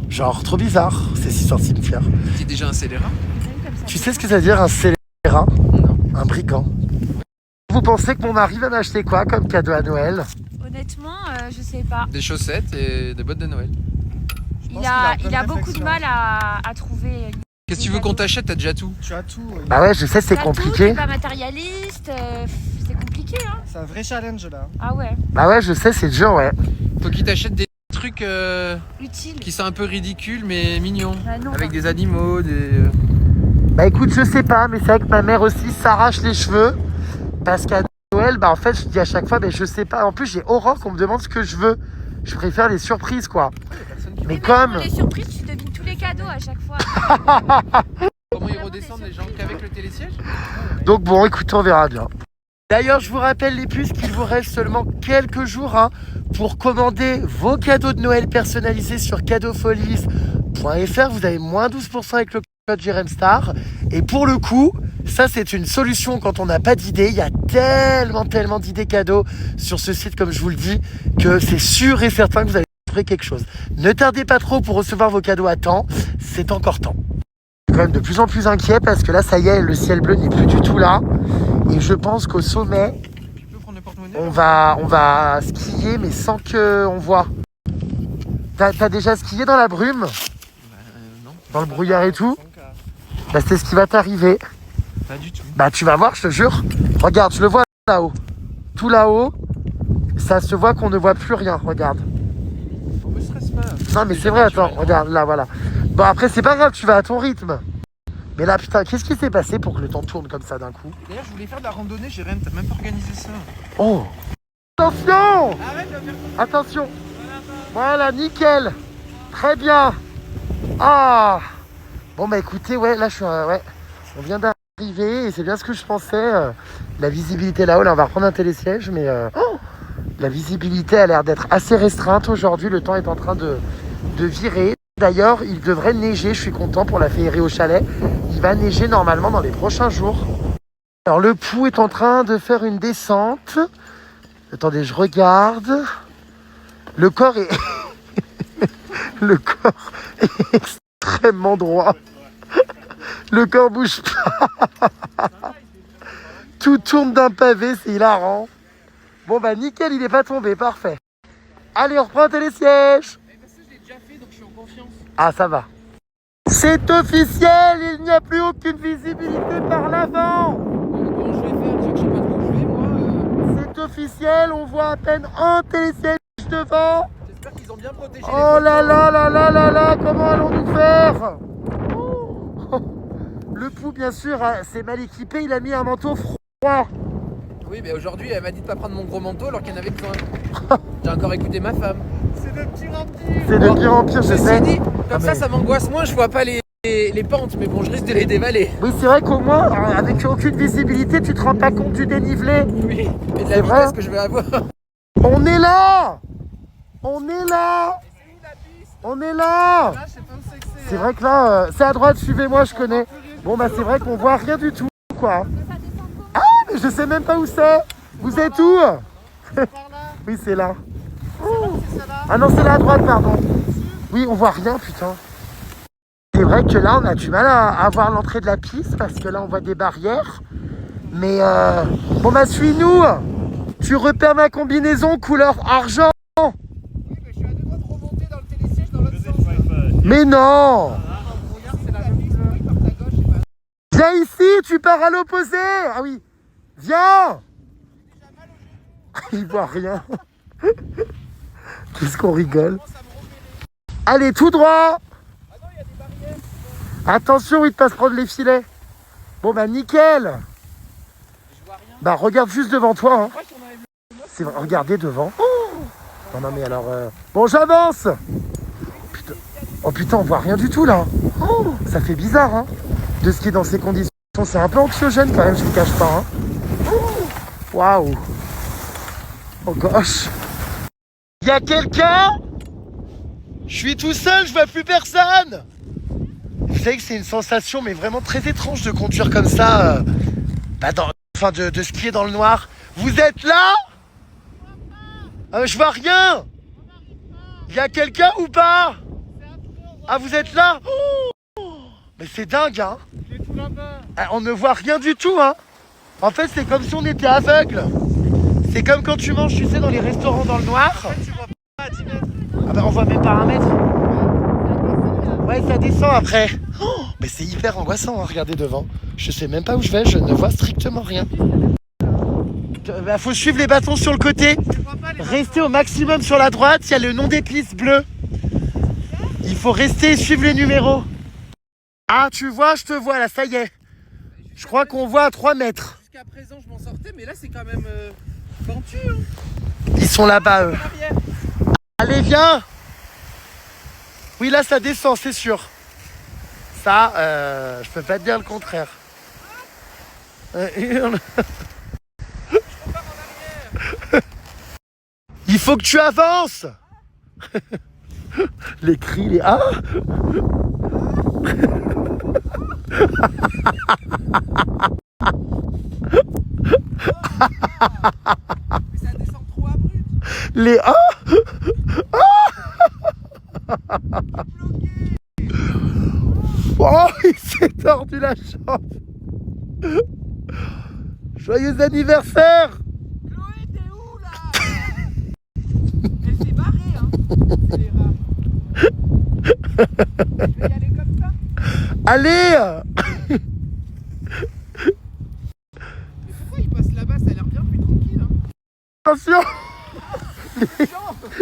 Speaker 1: Genre, trop bizarre, ces histoires de cimetière.
Speaker 3: T'es déjà un scélérat?
Speaker 1: Tu sais ce que ça veut dire un scélérat?
Speaker 3: Non.
Speaker 1: Un brigand. Vous pensez que mon mari va m'acheter quoi comme cadeau à Noël?
Speaker 2: Honnêtement, je sais pas.
Speaker 3: Des chaussettes et des bottes de Noël.
Speaker 2: Il a beaucoup de mal à trouver.
Speaker 3: Qu'est-ce que tu veux qu'on t'achète? T'as déjà tout.
Speaker 4: Tu as tout.
Speaker 1: Bah ouais, je sais, c'est
Speaker 2: T'as tout,
Speaker 1: compliqué.
Speaker 2: t'es pas matérialiste, c'est compliqué, hein.
Speaker 4: C'est un vrai challenge là.
Speaker 2: Ah ouais,
Speaker 1: Bah ouais, je sais, c'est dur, ouais.
Speaker 3: Faut qu'il t'achète des trucs
Speaker 2: utile.
Speaker 3: qui sont un peu ridicules mais mignons.
Speaker 2: Bah non,
Speaker 3: Avec
Speaker 2: bah.
Speaker 3: des animaux, des.
Speaker 1: Bah écoute, je sais pas, mais c'est vrai que ma mère aussi s'arrache les cheveux. Parce qu'à Noël, bah en fait, je dis à chaque fois, mais je sais pas. En plus, j'ai horreur qu'on me demande ce que je veux. Je préfère les surprises, quoi. Mais
Speaker 2: Oui,
Speaker 1: comme...
Speaker 2: pour les surprises, tu devines tous les cadeaux à chaque fois.
Speaker 3: Comment ils redescendent les gens qu'avec le télésiège?
Speaker 1: Donc bon, écoutez, on verra bien. D'ailleurs, je vous rappelle les puces qu'il vous reste seulement quelques jours pour commander vos cadeaux de Noël personnalisés sur cadeaufolies.fr. Vous avez moins 12% avec le code JREMSTAR. Et pour le coup, ça c'est une solution quand on n'a pas d'idée. Il y a tellement d'idées cadeaux sur ce site, comme je vous le dis, que c'est sûr et certain que vous allez ferai quelque chose. Ne tardez pas trop pour recevoir vos cadeaux à temps, c'est encore temps. Je suis quand même de plus en plus inquiet parce que là, ça y est, le ciel bleu n'est plus du tout là. Et je pense qu'au sommet, on va skier, mais sans qu'on voit. T'as déjà skié dans la brume?
Speaker 3: Non.
Speaker 1: Dans le brouillard et tout? Bah, c'est ce qui va t'arriver.
Speaker 3: Pas du tout.
Speaker 1: Bah, tu vas voir, je te jure. Regarde, je le vois là-haut. Tout là-haut, ça se voit qu'on ne voit plus rien. Regarde.
Speaker 3: On me stresse pas.
Speaker 1: Non, mais c'est vrai, attends, regarde, là, voilà. Bon, après, c'est pas grave, tu vas à ton rythme. Mais là, putain, qu'est-ce qui s'est passé pour que le temps tourne comme ça d'un coup?
Speaker 3: D'ailleurs, je voulais faire de la randonnée, j'ai rien, t'as même pas organisé ça.
Speaker 1: Oh! Attention!
Speaker 3: Arrête de faire
Speaker 1: Attention! Voilà, nickel! Très bien! Ah! Bon, bah écoutez, ouais, là, je suis... ouais, on vient d'arriver et c'est bien ce que je pensais. La visibilité là-haut, là, on va reprendre un télésiège, mais... la visibilité a l'air d'être assez restreinte aujourd'hui. Le temps est en train de virer. D'ailleurs, il devrait neiger. Je suis content pour la féerie au chalet. Il va neiger normalement dans les prochains jours. Alors, le Pou est en train de faire une descente. Attendez, je regarde. Le corps est... Le corps est extrêmement droit. Le corps bouge pas. Tout tourne d'un pavé, c'est hilarant. Bon bah nickel, il est pas tombé, parfait. Allez, on reprend un télésiège.
Speaker 3: Parce que je l'ai déjà fait, donc je suis en confiance.
Speaker 1: Ah, ça va. C'est officiel, il n'y a plus aucune visibilité par l'avant.
Speaker 3: Comment je vais faire? Déjà que je sais pas trop où je vais, moi.
Speaker 1: C'est officiel, on voit à peine un télésiège devant.
Speaker 3: J'espère qu'ils ont bien protégé
Speaker 1: Oh là là là là là là, comment allons-nous faire? Le Pou, bien sûr, c'est mal équipé, il a mis un manteau froid.
Speaker 3: Oui, mais aujourd'hui, elle m'a dit de pas prendre mon gros manteau alors qu'il y en avait besoin. J'ai encore écouté ma femme.
Speaker 4: C'est de pire en pire.
Speaker 1: C'est de pire en pire, je sais.
Speaker 3: Dit, comme
Speaker 1: Ah, mais-
Speaker 3: ça m'angoisse moins, je vois pas les pentes, mais bon, je risque de les dévaler.
Speaker 1: Oui, c'est vrai qu'au moins, avec aucune visibilité, tu te rends pas compte du dénivelé.
Speaker 3: Oui, et de
Speaker 1: C'est
Speaker 3: la
Speaker 1: vrai.
Speaker 3: vitesse que je vais avoir.
Speaker 1: On est là! On est là! On est là!
Speaker 4: Là, je sais pas où c'est que c'est.
Speaker 1: C'est vrai que là, c'est à droite, suivez-moi, je connais. Bon, bah, c'est vrai qu'on voit rien du tout, quoi. Ah, mais je sais même pas où c'est. Vous êtes où?
Speaker 4: Par là.
Speaker 1: Oui, c'est là.
Speaker 4: C'est ça là.
Speaker 1: Ah non, c'est là à droite, pardon. Oui, on voit rien, putain. C'est vrai que là, on a du mal à voir l'entrée de la piste parce que là, on voit des barrières. Mais bon, bah, suis-nous. Tu repères ma combinaison couleur argent.
Speaker 3: Oui, mais je suis à deux doigts de remonter dans le télésiège dans l'autre sens.
Speaker 1: Mais non.
Speaker 3: Regarde, c'est la même couleur. Oui, par ta gauche, je sais pas.
Speaker 1: Viens ici, tu pars à l'opposé. Ah oui. Viens. Il voit rien. Qu'est-ce qu'on rigole. Allez, tout droit. Attention, il te passe prendre les filets. Bon, bah, nickel. Bah, regarde juste devant toi. Hein. C'est vrai, regardez devant. Non, non, mais alors... Bon, j'avance. Putain. Oh, putain, on voit rien du tout, là. Oh, ça fait bizarre, hein, de skier dans ces conditions. C'est un peu anxiogène, quand même, je ne vous cache pas. Hein. Waouh. Oh, gosh. Il y a quelqu'un? Je suis tout seul, je vois plus personne. Vous savez que c'est une sensation, mais vraiment très étrange de conduire comme ça, de skier dans le noir. Vous êtes là? Je vois rien. Il y a quelqu'un ou pas? Ah, vous êtes là? Mais c'est dingue, hein.
Speaker 4: Il est tout là-bas.
Speaker 1: On ne voit rien du tout, hein. En fait, c'est comme si on était aveugle. C'est comme quand tu manges, tu sais, dans les restaurants dans le noir.
Speaker 4: Tu vois pas à 10 mètres.
Speaker 1: Ah bah on voit même pas un mètre. Ouais, ça descend après. Mais c'est hyper angoissant, hein, regardez devant. Je sais même pas où je vais, je ne vois strictement rien. Bah, faut suivre les bâtons sur le côté. Restez au maximum sur la droite, il y a le nom des pistes bleues. Il faut rester et suivre les numéros. Ah, tu vois, je te vois là, ça y est. Je crois qu'on voit à 3 mètres.
Speaker 3: Jusqu'à présent, je m'en sortais, mais là, c'est quand même pentu. Hein.
Speaker 1: Ils sont là-bas, eux.
Speaker 3: Arrière.
Speaker 1: Allez, viens. Oui, là, ça descend, c'est sûr. Ça, je peux pas te dire le contraire. Il faut que tu avances. Les cris, les... Ah.
Speaker 3: Mais ça descend trop abrupt.
Speaker 1: Les... Ah. Oh, il s'est tordu la jambe. Joyeux anniversaire.
Speaker 3: Chloé, t'es où là? Elle s'est barrée, hein. C'est les rats. Je vais y aller comme ça.
Speaker 1: Allez.
Speaker 3: Mais pourquoi il passe là-bas? Ça a l'air bien plus tranquille. Hein.
Speaker 1: Attention.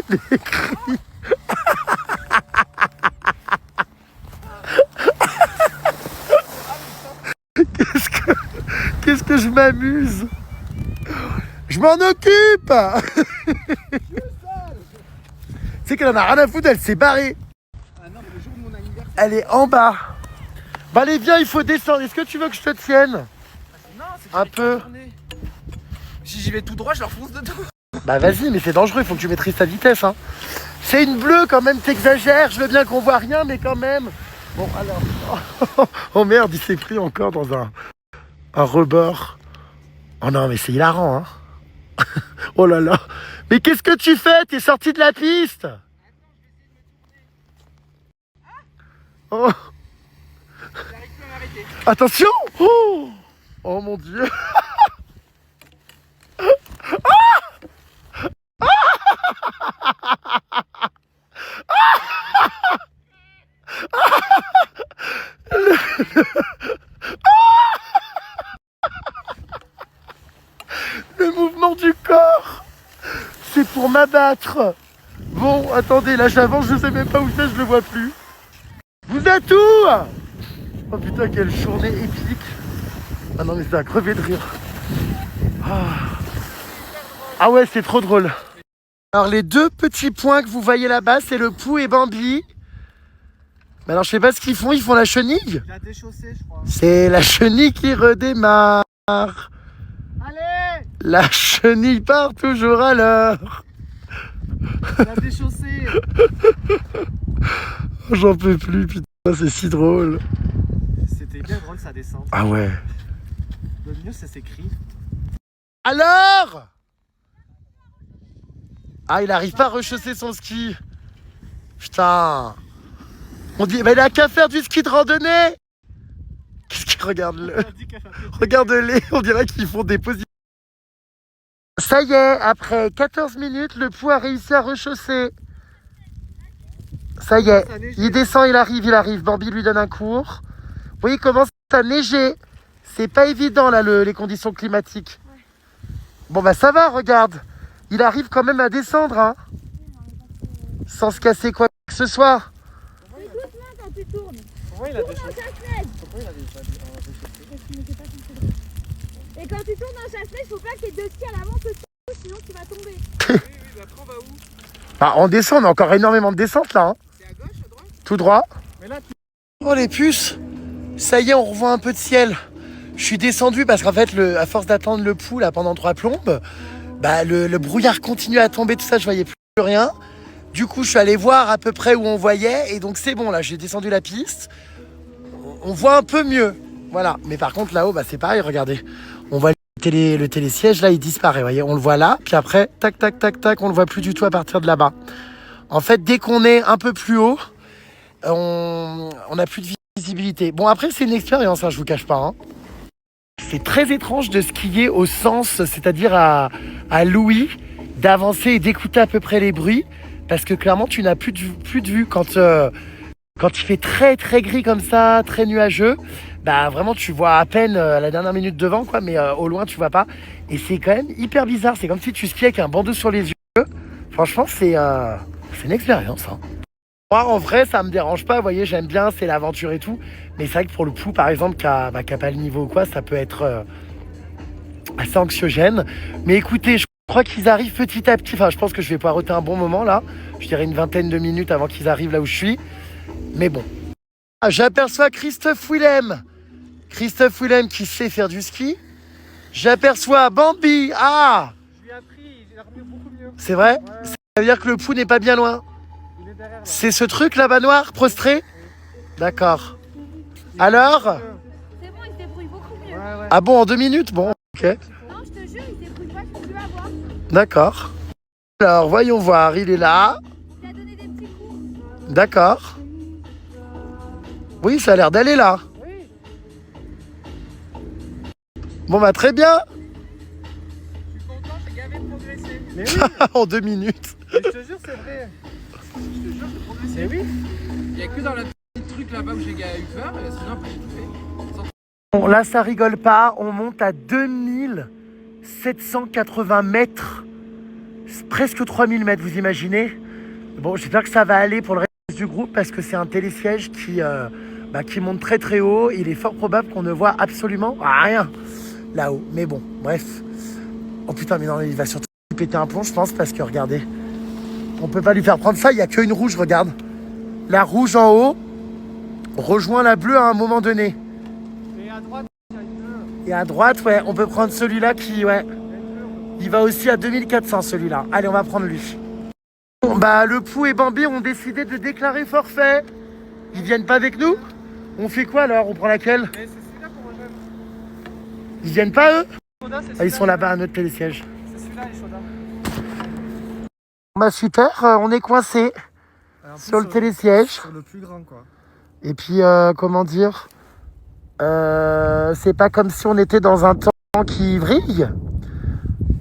Speaker 3: Les
Speaker 1: cris. Qu'est-ce que je m'amuse. Je m'en occupe. Tu sais qu'elle en a rien à foutre, elle s'est barrée.
Speaker 3: Ah non, mais le jour de mon anniversaire.
Speaker 1: Elle est en bas. Bah allez, viens, il faut descendre. Est-ce que tu veux que je te tienne?
Speaker 3: Non, c'est
Speaker 1: un peu.
Speaker 3: Si j'y vais tout droit, je leur fonce dedans.
Speaker 1: Bah vas-y, mais c'est dangereux, il faut que tu maîtrises ta vitesse. Hein. C'est une bleue quand même, t'exagères. Je veux bien qu'on voit rien, mais quand même. Bon, alors. Oh merde, il s'est pris encore dans un rebord. Oh non, mais c'est hilarant, hein. Oh là là. Mais qu'est-ce que tu fais? T'es sorti de la piste. Oh.
Speaker 3: J'arrive plus à m'arrêter.
Speaker 1: Attention. Oh mon Dieu. Le mouvement du corps, c'est pour m'abattre. Bon, attendez, là j'avance, je sais même pas où c'est, je le vois plus. Vous êtes où? Oh putain, quelle journée épique. Ah non mais ça a crevé de rire. Ah ouais, c'est trop drôle. Alors les deux petits points que vous voyez là-bas, c'est le Pou et Bambi. Mais alors je sais pas ce qu'ils font la chenille.
Speaker 3: Il a déchaussé, je crois.
Speaker 1: C'est la chenille qui redémarre.
Speaker 3: Allez!
Speaker 1: La chenille part toujours à l'heure.
Speaker 3: Il a déchaussé.
Speaker 1: J'en peux plus, putain, c'est si drôle.
Speaker 3: C'était bien drôle sa descente.
Speaker 1: Ah ouais.
Speaker 3: Le mieux, ça s'écrit.
Speaker 1: Alors? Ah, il arrive pas à rechausser son ski. Putain. On dit, mais il a qu'à faire du ski de randonnée. Qu'est-ce qu'il regarde-le? Regarde-les, on dirait qu'ils font des positions. Ça y est, après 14 minutes, le Pou a réussi à rechausser. Ça y est, il descend, il arrive. Bambi lui donne un cours. Oui, il commence à neiger. C'est pas évident là, les conditions climatiques. Bon bah ça va, regarde. Il arrive quand même à descendre, hein. Sans se casser quoi que ce soit.
Speaker 2: Mais doucement quand tu tournes.
Speaker 3: Pourquoi il a déchaussé?
Speaker 2: Pourquoi il a déchaussé? Et quand tu tournes dans le chasse-neige, il faut pas que tes deux skis à l'avant te touchent, sinon tu vas tomber.
Speaker 3: Oui, bah après on va où?
Speaker 1: Bah on descend, on a encore énormément de descente là. Hein.
Speaker 3: C'est à gauche, à droite?
Speaker 1: Tout droit.
Speaker 3: Mais là,
Speaker 1: Oh les puces. Ça y est, on revoit un peu de ciel. Je suis descendu parce qu'en fait, à force d'attendre le Pou là pendant 3 plombes, bah le brouillard continue à tomber, tout ça, je voyais plus rien. Du coup, je suis allé voir à peu près où on voyait et donc c'est bon là, j'ai descendu la piste. On voit un peu mieux. Voilà, mais par contre là-haut, bah c'est pareil, regardez. On voit le télésiège, là il disparaît, vous voyez, on le voit là, puis après, tac, tac, tac, tac, on le voit plus du tout à partir de là-bas. En fait, dès qu'on est un peu plus haut, on n'a plus de visibilité. Bon, après, c'est une expérience, hein, je vous cache pas. Hein. C'est très étrange de skier au sens, c'est-à-dire à l'ouïe, d'avancer et d'écouter à peu près les bruits, parce que clairement, tu n'as plus de vue quand il fait très très gris comme ça, très nuageux. Bah vraiment tu vois à peine à la dernière minute devant quoi, mais au loin tu vois pas. Et c'est quand même hyper bizarre, c'est comme si tu skiais avec un bandeau sur les yeux. Franchement c'est une expérience. Hein. Moi en vrai ça me dérange pas, vous voyez j'aime bien, c'est l'aventure et tout. Mais c'est vrai que pour le Pou par exemple qui a pas le niveau ou quoi, ça peut être assez anxiogène. Mais écoutez, je crois qu'ils arrivent petit à petit, enfin je pense que je vais pouvoir ôter un bon moment là. Je dirais une vingtaine de minutes avant qu'ils arrivent là où je suis. Mais bon. Ah, j'aperçois Christophe Willem. Christophe Willem qui sait faire du ski. J'aperçois Bambi. Ah,
Speaker 3: je lui ai appris, il a remis beaucoup mieux.
Speaker 1: c'est vrai?
Speaker 3: Ouais.
Speaker 1: Ça veut dire que le Pou n'est pas bien loin.
Speaker 3: Il est derrière là.
Speaker 1: C'est ce truc là-bas noir, prostré? D'accord. Alors?
Speaker 2: C'est bon, il se débrouille beaucoup mieux.
Speaker 3: Ouais.
Speaker 1: Ah bon, en 2 minutes? Bon, ok.
Speaker 2: Non, je te jure, il se débrouille vachement mieux à voir.
Speaker 1: D'accord. Alors, voyons voir, il est là.
Speaker 2: Il a donné des petits coups.
Speaker 1: D'accord. Oui, ça a l'air d'aller là.
Speaker 4: Oui.
Speaker 1: Bon bah très bien.
Speaker 4: Je suis content, j'ai gavé de progresser. Mais oui,
Speaker 1: En 2 minutes.
Speaker 4: mais je te jure, c'est vrai. Je te jure, j'ai progressé. Mais oui.
Speaker 3: Il y a que dans le petit truc là-bas où j'ai eu peur, et sinon après j'ai tout fait.
Speaker 1: Bon, là, ça rigole pas. On monte à 2780 mètres. C'est presque 3000 mètres, vous imaginez? Bon, j'espère que ça va aller pour le reste du groupe parce que c'est un télésiège qui monte très très haut. Il est fort probable qu'on ne voit absolument rien là-haut. Mais bon, bref. Oh putain, mais non, il va surtout péter un plomb, je pense, parce que regardez. On peut pas lui faire prendre ça, il n'y a qu'une rouge, regarde. La rouge en haut rejoint la bleue à un moment donné.
Speaker 4: Et à droite, il y a une bleue.
Speaker 1: Et à droite, ouais, on peut prendre celui-là qui, ouais, il va aussi à 2400 celui-là. Allez, on va prendre lui. Bon, bah, le Pou et Bambi ont décidé de déclarer forfait. Ils viennent pas avec nous? On fait quoi alors? On prend laquelle?
Speaker 4: Mais c'est celui-là qu'on rejoint.
Speaker 1: Ils viennent pas eux?
Speaker 4: Soda, c'est
Speaker 1: Ah, ils
Speaker 4: celui-là.
Speaker 1: sont là-bas à notre télésiège.
Speaker 4: C'est celui-là, les sodas.
Speaker 1: Bah super, on est coincé sur le télésiège.
Speaker 4: Sur le plus grand, quoi.
Speaker 1: Et puis, comment dire, c'est pas comme si on était dans un temps qui vrille,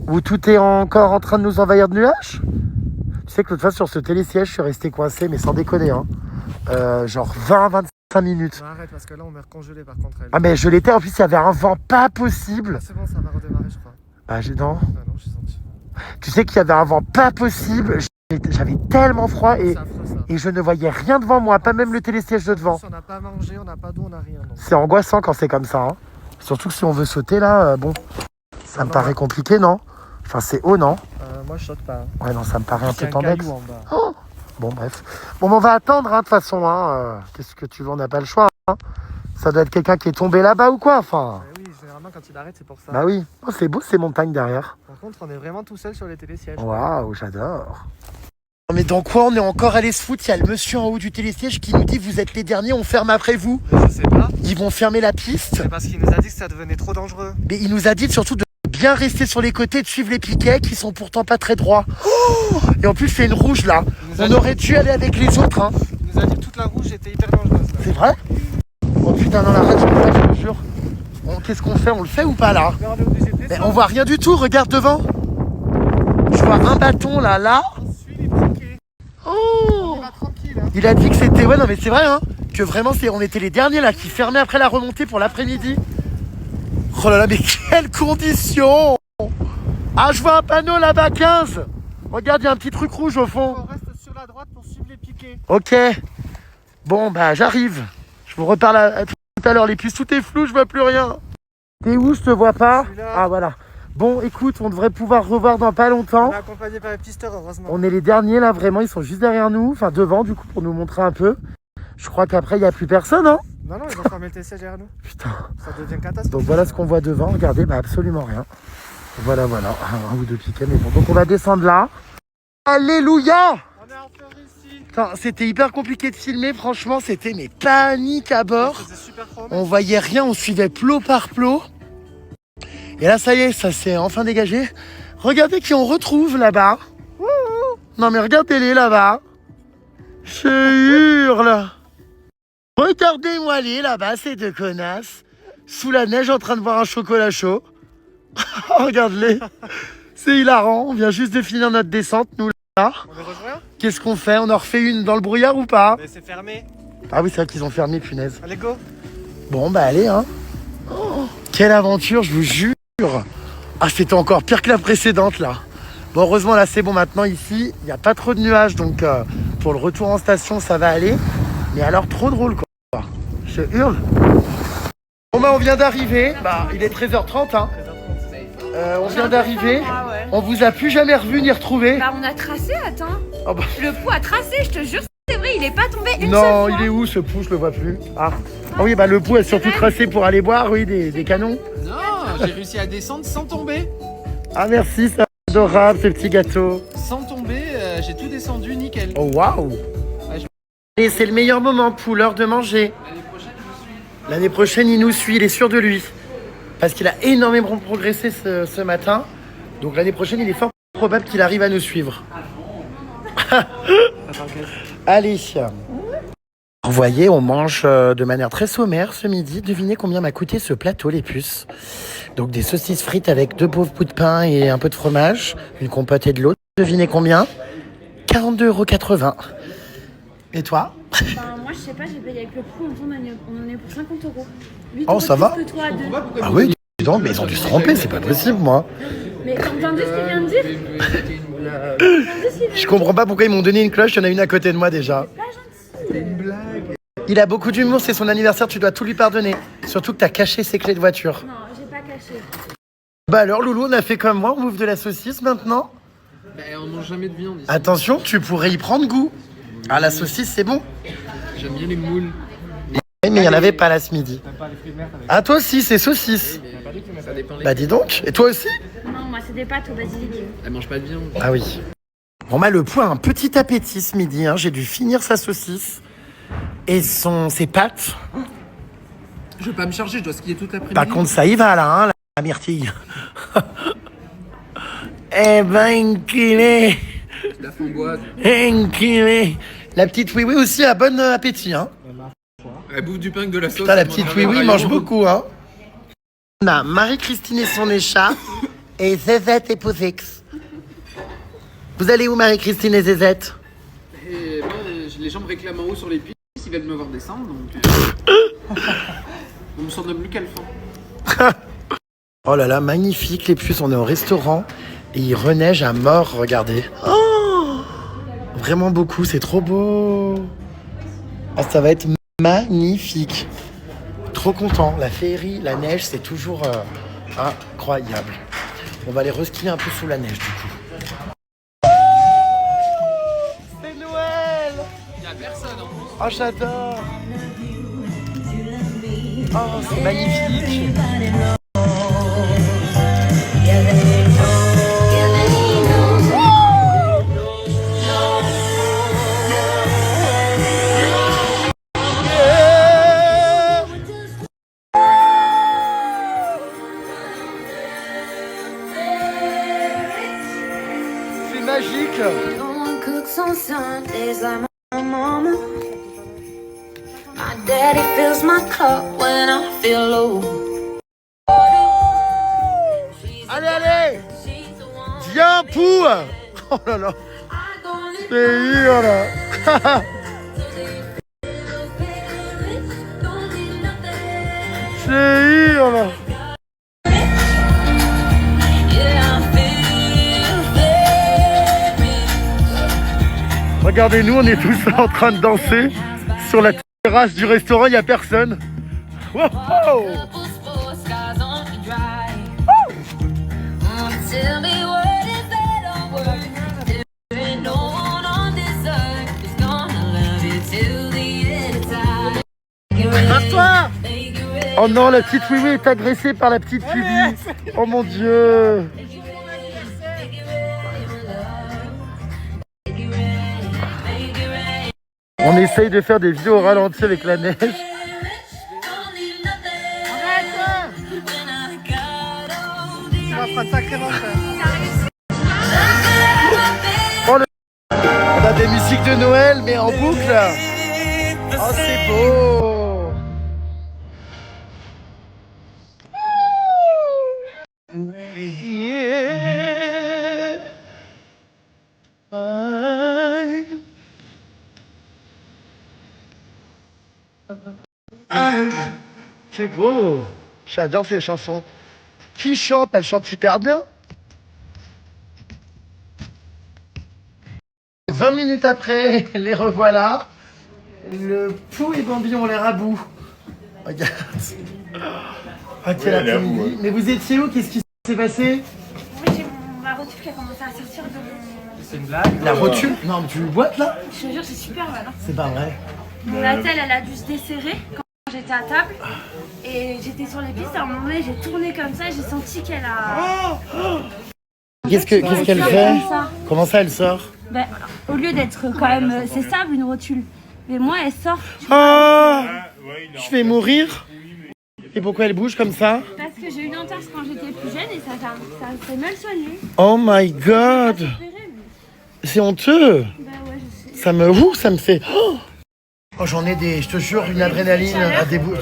Speaker 1: où tout est encore en train de nous envahir de nuages. Tu sais que l'autre fois sur ce télésiège, je suis resté coincé, mais sans déconner, hein. Genre 20-25 minutes.
Speaker 4: Non, arrête, parce que là, on est recongelé par contre. Elle.
Speaker 1: Ah mais je l'étais, en plus il y avait un vent pas possible.
Speaker 4: Ah, c'est bon, ça va redémarrer, je crois.
Speaker 1: Ah non.
Speaker 4: Ah non, j'ai senti.
Speaker 1: Tu sais qu'il y avait un vent pas possible, j'avais tellement froid
Speaker 4: C'est affreux, ça.
Speaker 1: et je ne voyais rien devant moi, pas même le télésiège de devant.
Speaker 4: En plus, on n'a pas mangé, on n'a pas d'eau, on n'a rien. Donc.
Speaker 1: C'est angoissant quand c'est comme ça, hein. Surtout que si on veut sauter là, bon, ça me paraît compliqué, non? Enfin c'est haut, non?
Speaker 4: Moi, je saute pas. Hein.
Speaker 1: Ouais non, ça me paraît un
Speaker 4: C'est
Speaker 1: peu
Speaker 4: un
Speaker 1: tendex.
Speaker 4: caillou en bas.
Speaker 1: Oh, bon bref. Bon mais on va attendre hein, de toute façon, hein. Qu'est-ce que tu veux, on n'a pas le choix, hein. Ça doit être quelqu'un qui est tombé là-bas ou quoi, enfin.
Speaker 4: Oui, généralement, quand il arrête, c'est pour ça.
Speaker 1: Bah oui, oh, c'est beau ces montagnes derrière.
Speaker 4: Par contre, on est vraiment tout seul sur les télésièges.
Speaker 1: Waouh, j'adore. Mais dans quoi on est encore allé se foutre? Il y a le monsieur en haut du télésiège qui nous dit vous êtes les derniers, on ferme après vous.
Speaker 4: Mais je sais pas.
Speaker 1: Ils vont fermer la piste.
Speaker 4: C'est parce qu'il nous a dit que ça devenait trop dangereux.
Speaker 1: Mais il nous a dit surtout de bien rester sur les côtés, de suivre les piquets qui sont pourtant pas très droits. Oh, et en plus c'est une rouge là. On aurait dû aller avec les autres, hein.
Speaker 4: Il nous a dit que toute la rouge était hyper dangereuse. Là.
Speaker 1: C'est vrai? Oh putain, non, arrête, je te jure. Bon, qu'est-ce qu'on fait? On le fait ou pas là?
Speaker 4: Mais on est obligé de
Speaker 1: Mais
Speaker 4: descendre.
Speaker 1: on voit rien du tout, regarde devant. Je vois un bâton là.
Speaker 4: On suit les piquets.
Speaker 1: Oh,
Speaker 4: On va tranquille. Hein.
Speaker 1: il a dit que c'était... Ouais, non mais c'est vrai, hein. Que vraiment, on était les derniers là qui fermaient après la remontée pour l'après-midi. Oh là là, mais quelles conditions! Ah, je vois un panneau là-bas, 15. Regarde, il y a un petit truc rouge au fond.
Speaker 4: On reste sur la droite pour suivre les piquets.
Speaker 1: Ok. Bon, bah j'arrive. Je vous reparle à tout à l'heure. Les pistes, tout est flou, je vois plus rien. T'es où? Je te vois pas.
Speaker 4: Celui-là.
Speaker 1: Ah, voilà. Bon, écoute, on devrait pouvoir revoir dans pas longtemps.
Speaker 4: On est accompagné par les pisteurs, heureusement.
Speaker 1: On est les derniers là, vraiment. Ils sont juste derrière nous. Enfin, devant, du coup, pour nous montrer un peu. Je crois qu'après, il n'y a plus personne, hein.
Speaker 4: Non, ils ont fermé le télésiège derrière nous.
Speaker 1: Putain.
Speaker 4: Ça devient catastrophique.
Speaker 1: Donc voilà ce qu'on voit devant. Regardez, bah absolument rien. Voilà. Un ou deux piquets, mais bon. Donc on va descendre là. Alléluia!
Speaker 4: On est en feu ici.
Speaker 1: Putain, c'était hyper compliqué de filmer. Franchement, c'était mais panique à bord.
Speaker 4: C'est super chrome.
Speaker 1: On voyait rien, on suivait plot par plot. Et là, ça y est, ça s'est enfin dégagé. Regardez qui on retrouve là-bas. Non mais regardez-les là-bas. Je hurle. Regardez-moi les là-bas, ces deux connasses. Sous la neige en train de boire un chocolat chaud. Regarde-les. C'est hilarant. On vient juste de finir notre descente, nous là.
Speaker 4: On les rejoint.
Speaker 1: Qu'est-ce qu'on fait? On en refait une dans le brouillard ou pas?
Speaker 4: Mais c'est fermé.
Speaker 1: Ah oui, c'est vrai qu'ils ont fermé, punaise.
Speaker 4: Allez, go.
Speaker 1: Bon, bah allez, hein. Oh, quelle aventure, je vous jure. Ah, c'était encore pire que la précédente, là. Bon, heureusement, là, c'est bon. Maintenant, ici, il n'y a pas trop de nuages. Donc, pour le retour en station, ça va aller. Mais alors, trop drôle, quoi. Je hurle. Bon, bah, on vient d'arriver. Bah, il est 13h30, hein. On vient d'arriver.
Speaker 2: Ah ouais.
Speaker 1: On vous a plus jamais revu ni retrouvé.
Speaker 2: Bah on a tracé, attends.
Speaker 1: Oh, bah,
Speaker 2: Le Pou a tracé, je te jure, c'est vrai, il est pas tombé une seule
Speaker 1: non,
Speaker 2: fois.
Speaker 1: il est où ce Pou? Je le vois plus. Ah oui, bah le Pou est surtout tracé pour aller boire, oui, des canons.
Speaker 3: Non, j'ai réussi à descendre sans tomber.
Speaker 1: Ah merci, c'est adorable ces petits gâteaux.
Speaker 3: Sans tomber, j'ai tout descendu nickel.
Speaker 1: Oh waouh.
Speaker 3: Ouais,
Speaker 1: Et c'est le meilleur moment pour l'heure de manger.
Speaker 3: L'année prochaine, je vous suis.
Speaker 1: L'année prochaine, il nous suit, il est sûr de lui. Parce qu'il a énormément progressé ce matin. Donc l'année prochaine, il est fort probable qu'il arrive à nous suivre. Allez. Vous voyez, on mange de manière très sommaire ce midi. Devinez combien m'a coûté ce plateau, les puces. Donc des saucisses frites avec 2 pauvres bouts de pain et un peu de fromage, une compote et de l'eau. Devinez combien? 42,80 €. Et toi?
Speaker 2: Moi, je sais pas, j'ai payé avec le coup. On en est pour 50 €. 8
Speaker 1: Oh, ça va
Speaker 2: que toi à deux.
Speaker 1: Ah oui, dis donc, mais ils ont dû se tromper, c'est pas possible, moi.
Speaker 2: Mais t'as entendu ce qu'il vient de dire?
Speaker 1: Je comprends pas pourquoi ils m'ont donné une cloche, il y en a une à côté de moi déjà.
Speaker 4: C'est une blague.
Speaker 1: Il a beaucoup d'humour, c'est son anniversaire, tu dois tout lui pardonner. Surtout que t'as caché ses clés de voiture.
Speaker 2: Non, j'ai pas caché.
Speaker 1: Bah alors, Loulou, on a fait comme moi, on bouffe de la saucisse maintenant.
Speaker 3: Bah, on mange jamais de viande ici.
Speaker 1: Attention, tu pourrais y prendre goût. Ah, la saucisse, c'est bon.
Speaker 3: J'aime bien les moules.
Speaker 1: Oui, mais il n'y en avait pas là ce midi. Ah, toi aussi, c'est saucisse.
Speaker 3: Ça dépend les...
Speaker 1: Bah dis donc, et toi aussi?
Speaker 2: Non, moi, c'est des pâtes au basilic.
Speaker 3: Elle mange pas de viande.
Speaker 1: Ah oui. On m'a le point un petit appétit ce midi, hein. J'ai dû finir sa saucisse et ses pâtes.
Speaker 3: Je vais pas me charger, je dois skier toute l'après-midi.
Speaker 1: Par contre, ça y va là, hein, la myrtille. Eh ben, enculé.
Speaker 3: La framboise.
Speaker 1: Enculé. La petite oui-oui aussi a bon appétit, hein.
Speaker 3: Elle bouffe du pain avec de la sauce.
Speaker 1: Putain, la
Speaker 3: elle
Speaker 1: petite
Speaker 3: mange
Speaker 1: oui-oui
Speaker 3: un
Speaker 1: mange
Speaker 3: rayon.
Speaker 1: beaucoup, hein. On a Marie-Christine et son échat et Zézette et Pouzix. Vous allez où, Marie-Christine et Zézette?
Speaker 3: Et moi, les gens me réclament en haut sur les pistes, ils veulent me voir descendre, donc... on me sent de plus qu'elle fin.
Speaker 1: Oh là là, magnifique les puces, on est au restaurant et il reneige à mort, regardez. Oh, vraiment beaucoup, c'est trop beau. Oh, ça va être magnifique. Trop content, la féerie, la neige, c'est toujours incroyable. On va aller reskier un peu sous la neige du coup. C'est Noël.
Speaker 3: Y'a personne en plus.
Speaker 1: Oh, j'adore. Oh, c'est magnifique. C'est magique.
Speaker 5: No one cooks on Sundays like my mama. My daddy fills my cup when I feel low.
Speaker 1: Allez, allez. Viens, Pou. Oh là là. C'est dur là. C'est dur là. Regardez-nous, on est tous en train de danser sur la terrasse du restaurant, il n'y a personne. Wow.
Speaker 5: Tell me what is that on word? There ain't no one on this earth who's gonna love you till the end of time.
Speaker 1: Assois. Oh non, la petite Wiwi est agressée par la petite Phoebe. Oh mon Dieu. On essaye de faire des vidéos au ralenti avec la neige.
Speaker 4: Tu vas prendre sacrément cher.
Speaker 1: On a des musiques de Noël, mais en boucle. Oh, c'est beau. C'est beau. J'adore ces chansons. Qui chante? Elle chante super bien. 20 minutes après, les revoilà. Le Pou et Bambi ont l'air à bout. Regarde. Ah, quel après-midi. Mais vous étiez où? Qu'est-ce qui s'est passé?
Speaker 2: Oui, j'ai ma rotule qui a commencé à sortir de mon...
Speaker 4: C'est une blague.
Speaker 1: La rotule? Non, mais tu boites là?
Speaker 2: Je te jure, c'est super mal. Hein.
Speaker 1: C'est pas vrai.
Speaker 2: Mon attelle, elle a dû se desserrer quand j'étais à table. Et j'étais sur les pistes, à un moment donné, j'ai tourné comme ça et j'ai senti qu'elle a...
Speaker 1: Qu'est-ce qu'elle fait? Comment ça, elle sort?
Speaker 2: Ben, au lieu d'être quand même... C'est stable, une rotule. Mais moi, elle sort.
Speaker 1: Ah, je vais mourir. Et pourquoi elle bouge comme ça?
Speaker 2: Parce que j'ai eu une entorse quand j'étais plus jeune et ça s'est mal soigné.
Speaker 1: Oh my god.
Speaker 2: Opéré, mais-
Speaker 1: C'est honteux.
Speaker 2: Ben
Speaker 1: Ça me fait... Oh, j'en ai des... Je te jure, une adrénaline à des bouts.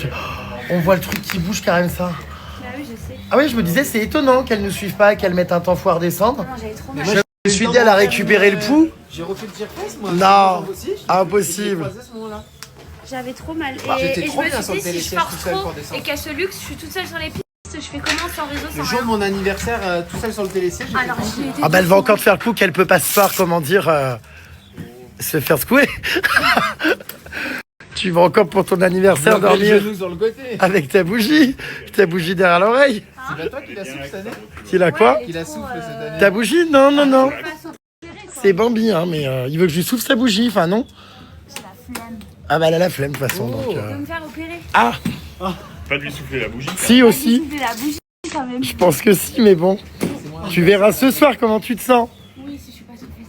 Speaker 1: On voit le truc qui bouge quand même, ça.
Speaker 2: Bah oui, je sais.
Speaker 1: Ah oui, je me disais, c'est étonnant qu'elles ne suivent pas, qu'elles mettent un temps fou à redescendre.
Speaker 2: Non, j'avais trop mal.
Speaker 1: Je me suis dit, elle a récupéré le pouls.
Speaker 3: J'ai refait le tire-fesse, moi.
Speaker 1: Non,
Speaker 3: Aussi,
Speaker 1: impossible.
Speaker 3: à ce moment-là.
Speaker 2: J'avais trop mal.
Speaker 3: J'étais
Speaker 2: Et je
Speaker 3: trop
Speaker 2: me
Speaker 3: bien sur
Speaker 2: suis
Speaker 3: le
Speaker 2: dit, si je
Speaker 3: télésiège
Speaker 2: force
Speaker 3: tout seul
Speaker 2: trop
Speaker 3: pour descendre.
Speaker 2: et qu'à ce luxe, je suis toute seule sur les pistes, je fais comment sans réseau,
Speaker 3: Le
Speaker 2: sans
Speaker 3: jour de
Speaker 2: rien.
Speaker 3: mon anniversaire, tout seul sur le télésiège, j'ai
Speaker 2: Alors,
Speaker 3: fait
Speaker 2: j'ai été
Speaker 1: Ah bah elle va encore te faire le coup qu'elle peut pas se faire, comment dire, se faire secouer. Tu vas encore pour ton anniversaire
Speaker 3: le
Speaker 1: dormir
Speaker 3: genou sur le côté.
Speaker 1: avec ta bougie derrière l'oreille.
Speaker 3: C'est pas toi qui la souffle cette année?
Speaker 1: Tu l'as quoi?
Speaker 3: Qui la souffle cette année?
Speaker 1: Ta bougie? Non, non, non. C'est Bambi, hein, mais il veut que je lui souffle sa bougie, enfin non.
Speaker 2: J'ai la flemme
Speaker 1: Ah bah elle a la flemme de toute façon, donc...
Speaker 2: de me faire opérer.
Speaker 1: Ah,
Speaker 6: Pas de lui souffler la bougie.
Speaker 1: si aussi.
Speaker 2: J'ai la bougie quand même.
Speaker 1: Je pense que si, mais bon. Tu verras ce soir comment tu te sens.
Speaker 2: Oui, si je suis pas trop fatiguée.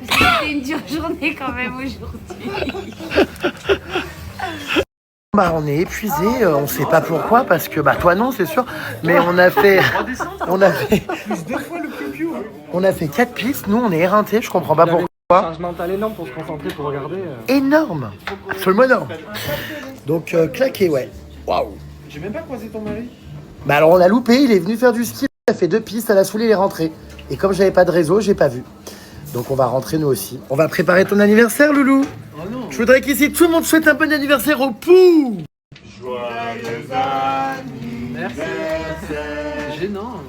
Speaker 2: Parce que c'était une dure journée quand même aujourd'hui.
Speaker 1: Bah on est épuisé, on sait pas pourquoi, parce que bah toi non c'est sûr, mais on a fait 4 pistes, nous on est éreintés, je comprends pas pourquoi.
Speaker 4: Charge mentale énorme pour se concentrer, pour regarder.
Speaker 1: Énorme, absolument énorme. Donc claqué, ouais. Waouh.
Speaker 3: J'ai même pas croisé ton mari.
Speaker 1: Bah alors on l'a loupé, il est venu faire du ski, il a fait 2 pistes, à la saoulée il est rentré. Et comme j'avais pas de réseau, j'ai pas vu. Donc on va rentrer nous aussi. On va préparer ton anniversaire, Loulou.
Speaker 3: Oh non.
Speaker 1: Je voudrais qu'ici tout le monde souhaite un bon anniversaire au Pou.
Speaker 6: Joyeux
Speaker 3: Merci. C'est gênant.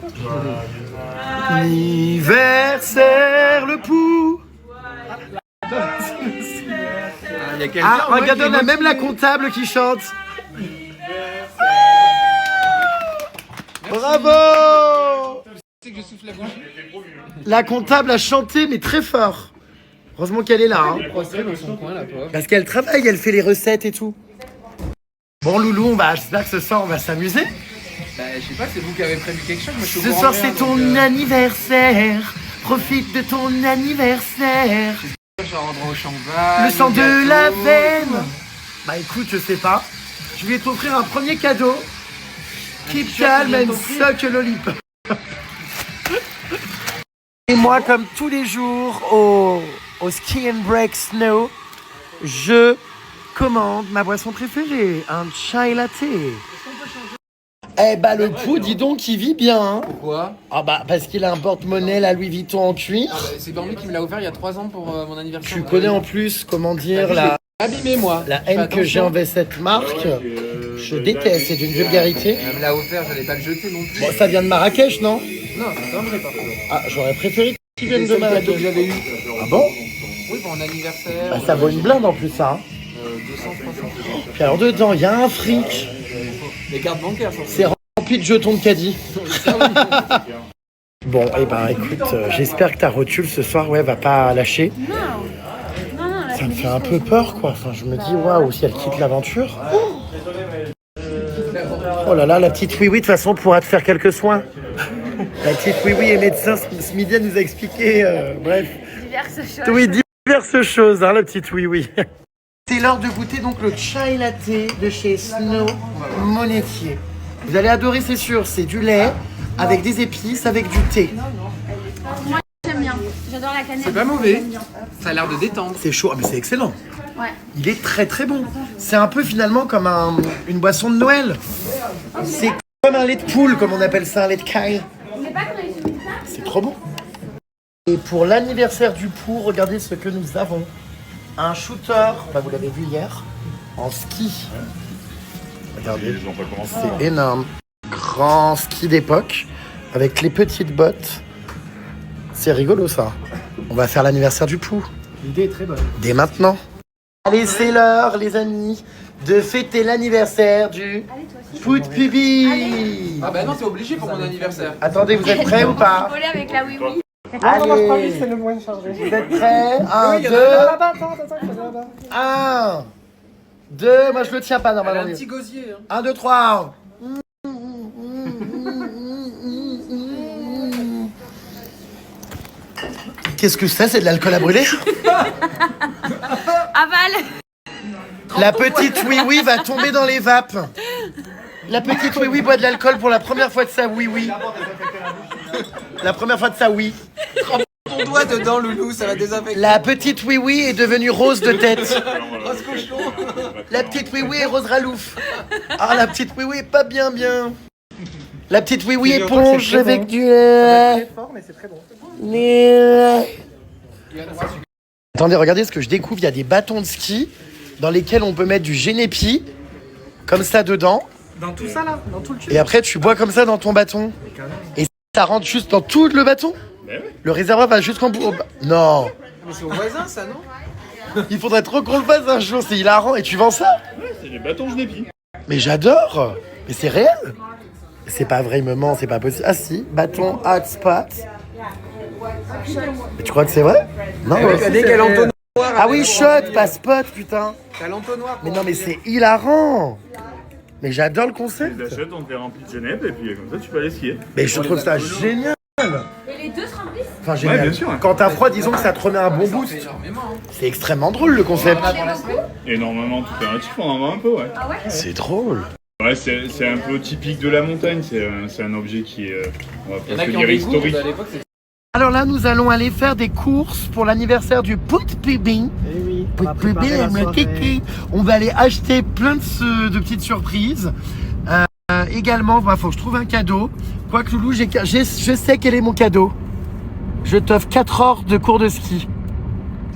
Speaker 1: Anniversaire le Pou.
Speaker 3: Il y a quelqu'un.
Speaker 1: Ah,
Speaker 3: moi,
Speaker 1: regarde,
Speaker 3: qui
Speaker 1: on a
Speaker 3: est
Speaker 1: même la
Speaker 3: motivé.
Speaker 1: comptable qui chante. Bravo.
Speaker 3: Tu sais que je souffle la bougie.
Speaker 1: La comptable a chanté, mais très fort. Heureusement qu'elle est là, hein.
Speaker 3: Procès dans son coin, la pauvre.
Speaker 1: Parce qu'elle travaille, elle fait les recettes et tout. Bon, Loulou, j'espère que ce soir, on va s'amuser.
Speaker 3: Bah, je sais pas, c'est vous qui avez prévu quelque chose. Moi, je suis au
Speaker 1: Ce
Speaker 3: courant
Speaker 1: soir,
Speaker 3: de rien,
Speaker 1: c'est ton
Speaker 3: donc,
Speaker 1: anniversaire. Profite de ton anniversaire.
Speaker 3: Je rentre au champagne.
Speaker 1: Le sang de
Speaker 3: gâteau.
Speaker 1: la veine. Bah écoute, je sais pas. Je vais t'offrir un premier cadeau. Keep calm and suck a lollipop. Et moi, comme tous les jours au Ski and Break Snow, je commande ma boisson préférée, un chai latte. Eh bah le Pou, dis donc, il vit bien, hein.
Speaker 3: Pourquoi?
Speaker 1: Ah bah parce qu'il a un porte-monnaie, la Louis Vuitton en cuir.
Speaker 3: Ah, bah, c'est Bambi qui me l'a offert il y a 3 ans pour mon anniversaire.
Speaker 1: Tu connais en plus, comment dire,
Speaker 3: Abîmé, moi.
Speaker 1: la
Speaker 3: Fais
Speaker 1: haine que j'ai
Speaker 3: attention.
Speaker 1: envers cette marque. Je déteste, c'est d'une vulgarité.
Speaker 3: Elle me l'a offert, j'allais pas le jeter non plus.
Speaker 1: Bon, ça vient de Marrakech, non?
Speaker 3: Non, c'est un vrai par contre.
Speaker 1: Ah, j'aurais préféré que tu viennes de
Speaker 3: C'est le cadeau que
Speaker 1: Marrakech.
Speaker 3: j'avais eu.
Speaker 1: Ah bon?
Speaker 3: Oui, pour mon anniversaire.
Speaker 1: Bah, ça vaut une blinde en plus, ça. Hein.
Speaker 3: 200, 300.
Speaker 1: Puis alors dedans, il y a un fric.
Speaker 3: Les cartes bancaires, surtout.
Speaker 1: C'est rempli de jetons de caddie. Bon, et ben écoute, j'espère que ta rotule ce soir, ouais, va pas lâcher.
Speaker 2: Non, là,
Speaker 1: Ça me fait un peu peur, quoi. Enfin, je me dis, waouh, si elle quitte l'aventure. Oh là là, la petite oui-oui, de toute façon, pourra te faire quelques soins. La petite oui-oui est médecin, ce midi, elle nous a expliqué, bref.
Speaker 2: diverses choses.
Speaker 1: Oui, diverses choses, hein, la petite oui-oui. C'est l'heure de goûter donc le chai latte de chez Snow Monetier. Vous allez adorer, c'est sûr, c'est du lait avec des épices, avec du thé.
Speaker 2: Moi, j'aime bien. J'adore la cannelle.
Speaker 3: C'est pas mauvais.
Speaker 2: J'aime bien.
Speaker 3: Ça a l'air de détendre.
Speaker 1: C'est chaud, ah, mais c'est excellent.
Speaker 2: Ouais.
Speaker 1: Il est très très bon. C'est un peu finalement comme une boisson de Noël. C'est comme un lait de poule, comme on appelle ça, un lait de caille.
Speaker 2: C'est pas qu'on a utilisé ça.
Speaker 1: C'est trop bon. Et pour l'anniversaire du Pou, regardez ce que nous avons. Un shooter, bah, vous l'avez vu hier, en ski. Regardez,
Speaker 6: Ils ont pas commencé.
Speaker 1: c'est énorme. Grand ski d'époque, avec les petites bottes. C'est rigolo ça. On va faire l'anniversaire du Pou.
Speaker 4: L'idée est très bonne.
Speaker 1: Dès maintenant. Allez, c'est l'heure, les amis, de fêter l'anniversaire du
Speaker 2: Allez, toi aussi.
Speaker 1: Pou de Pubi.
Speaker 3: Ah bah non, c'est obligé pour mon anniversaire.
Speaker 1: Attendez, vous êtes prêts ou pas?
Speaker 2: Voler avec la oui-oui.
Speaker 1: Allez,
Speaker 4: C'est le moins chargé.
Speaker 1: vous êtes prêts? 1, 2,
Speaker 4: Attends.
Speaker 1: 1, 2, moi je le tiens pas
Speaker 3: Elle a
Speaker 1: normalement.
Speaker 3: un petit gosier. Hein.
Speaker 1: 1, 2, 3. Qu'est-ce que c'est? C'est de l'alcool à brûler?
Speaker 2: Aval.
Speaker 1: La petite oui-oui va tomber dans les vapes. La petite oui-oui boit de l'alcool pour la première fois de sa oui-oui. La première fois de sa oui.
Speaker 3: ton doigt dedans, Loulou, ça va désinfecter.
Speaker 1: La petite oui-oui est devenue rose de tête.
Speaker 3: Rose cochon.
Speaker 1: La petite oui-oui est rose ralouf. Ah, la petite oui-oui est pas bien. La petite oui-oui
Speaker 4: Je crois que
Speaker 1: éponge
Speaker 4: c'est très
Speaker 1: avec
Speaker 4: bon.
Speaker 1: du...
Speaker 4: Très fort, mais c'est très bon.
Speaker 1: Attendez, regardez ce que je découvre. Il y a des bâtons de ski dans lesquels on peut mettre du génépi, comme ça dedans.
Speaker 4: Dans tout ça là, dans tout le tube.
Speaker 1: Et après, tu bois comme ça dans ton bâton. Et ça rentre juste dans tout le bâton.
Speaker 6: Ben oui.
Speaker 1: Le réservoir va jusqu'en bout. Non.
Speaker 3: Mais c'est au voisin, ça, non?
Speaker 1: Il faudrait trop qu'on le fasse un jour. C'est hilarant. Et tu vends ça?
Speaker 6: C'est des bâtons Genépi.
Speaker 1: Mais j'adore. Mais c'est réel. C'est pas vrai, il me ment, c'est pas possible. Ah si, bâton hotspot. Mais tu crois que c'est vrai? Non.
Speaker 3: Eh oui, t'as dit qu'elle entonnoir.
Speaker 1: Ah oui, shot, pas spot, putain.
Speaker 3: T'as l'entonnoir.
Speaker 1: Mais non, mais c'est hilarant. Mais j'adore le concept.
Speaker 6: Tu les achètes, on te les remplit de Genève et puis comme ça tu peux aller skier.
Speaker 1: Mais je trouve ça génial.
Speaker 2: Et les deux se remplissent?
Speaker 1: Enfin, génial.
Speaker 6: Ouais, bien sûr.
Speaker 1: Quand t'as froid, disons que ça te remet un bon boost.
Speaker 3: Énormément.
Speaker 1: C'est extrêmement drôle le concept.
Speaker 6: Énormément tout relatif, on en vend un peu, ouais.
Speaker 2: Ah ouais?
Speaker 1: C'est drôle.
Speaker 6: Ouais, c'est un peu typique de la montagne, c'est un objet qui est, on va
Speaker 3: Il y en a
Speaker 6: presque
Speaker 3: qui ont
Speaker 6: dire
Speaker 3: des goûts,
Speaker 6: historique.
Speaker 3: à l'époque, c'était
Speaker 1: Alors là, nous allons aller faire des courses pour l'anniversaire du Pout Pubing.
Speaker 4: Eh oui, on
Speaker 1: Pout
Speaker 4: va préparer la
Speaker 1: Pubing, le
Speaker 4: soirée.
Speaker 1: kiki. On va aller acheter plein de petites surprises. Également, il faut que je trouve un cadeau. Quoique Loulou, je sais quel est mon cadeau. Je t'offre 4 heures de cours de ski.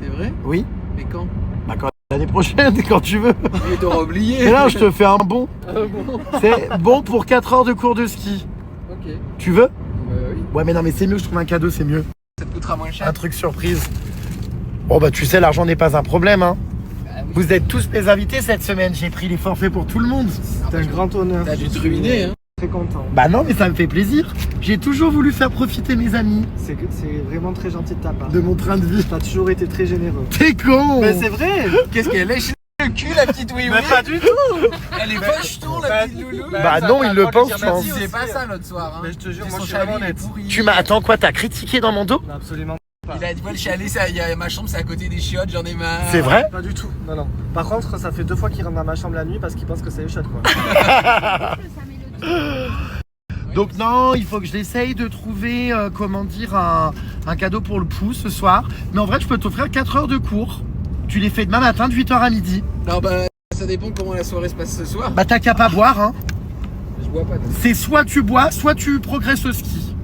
Speaker 3: C'est vrai?
Speaker 1: Oui.
Speaker 3: Mais quand?
Speaker 1: Bah l'année prochaine, quand tu veux.
Speaker 3: Mais t'auras oublié.
Speaker 1: Et là, je te fais un bon.
Speaker 3: Ah bon?
Speaker 1: C'est bon pour 4 heures de cours de ski.
Speaker 3: Ok.
Speaker 1: Tu veux?
Speaker 3: Oui.
Speaker 1: Ouais, mais non, mais c'est mieux, je trouve un cadeau, c'est mieux.
Speaker 3: Ça te coûtera moins cher.
Speaker 1: Un truc surprise. Bon, bah, tu sais, l'argent n'est pas un problème, hein.
Speaker 3: Ah oui.
Speaker 1: Vous êtes tous mes invités cette semaine. J'ai pris les forfaits pour tout le monde.
Speaker 4: C'est un grand honneur.
Speaker 3: T'as dû te ruiner, hein.
Speaker 4: Très content.
Speaker 1: Bah non, mais ça me fait plaisir. J'ai toujours voulu faire profiter mes amis
Speaker 4: C'est vraiment très gentil de ta part.
Speaker 1: de mon train de vie.
Speaker 4: T'as toujours été très généreux.
Speaker 1: T'es con.
Speaker 4: Mais c'est vrai.
Speaker 3: Qu'est-ce qu'elle lèche le cul, la petite oui.
Speaker 4: Mais pas du tout.
Speaker 3: Elle est pocheton, la petite Loulou.
Speaker 1: Bah non, il le pense, je pense.
Speaker 3: C'est pas ça l'autre soir. Hein.
Speaker 4: Mais je te jure,
Speaker 3: C'est
Speaker 4: moi
Speaker 3: son
Speaker 4: je suis vraiment
Speaker 3: chalet, il est
Speaker 4: honnête.
Speaker 3: pourri.
Speaker 1: Tu m'as... Attends, quoi, t'as critiqué dans mon dos?
Speaker 4: Non, absolument
Speaker 3: Il a dit, ouais, le chalet, il y a ma chambre, c'est à côté des chiottes, j'en ai marre.
Speaker 1: C'est vrai?
Speaker 4: pas du tout. Non, non. Par contre, ça fait 2 fois qu'il rentre dans ma chambre la nuit parce qu'il pense que c'est les chiottes quoi.
Speaker 1: Donc non, il faut que j'essaye de trouver, comment dire, un cadeau pour le pouls ce soir. Mais en vrai, je peux t'offrir 4 heures de cours. Tu les fais demain matin de 8h à midi.
Speaker 3: Non, bah, ça dépend comment la soirée se passe ce soir.
Speaker 1: Bah t'as qu'à pas boire, hein.
Speaker 3: Je bois pas.
Speaker 1: C'est soit tu bois, soit tu progresses au ski.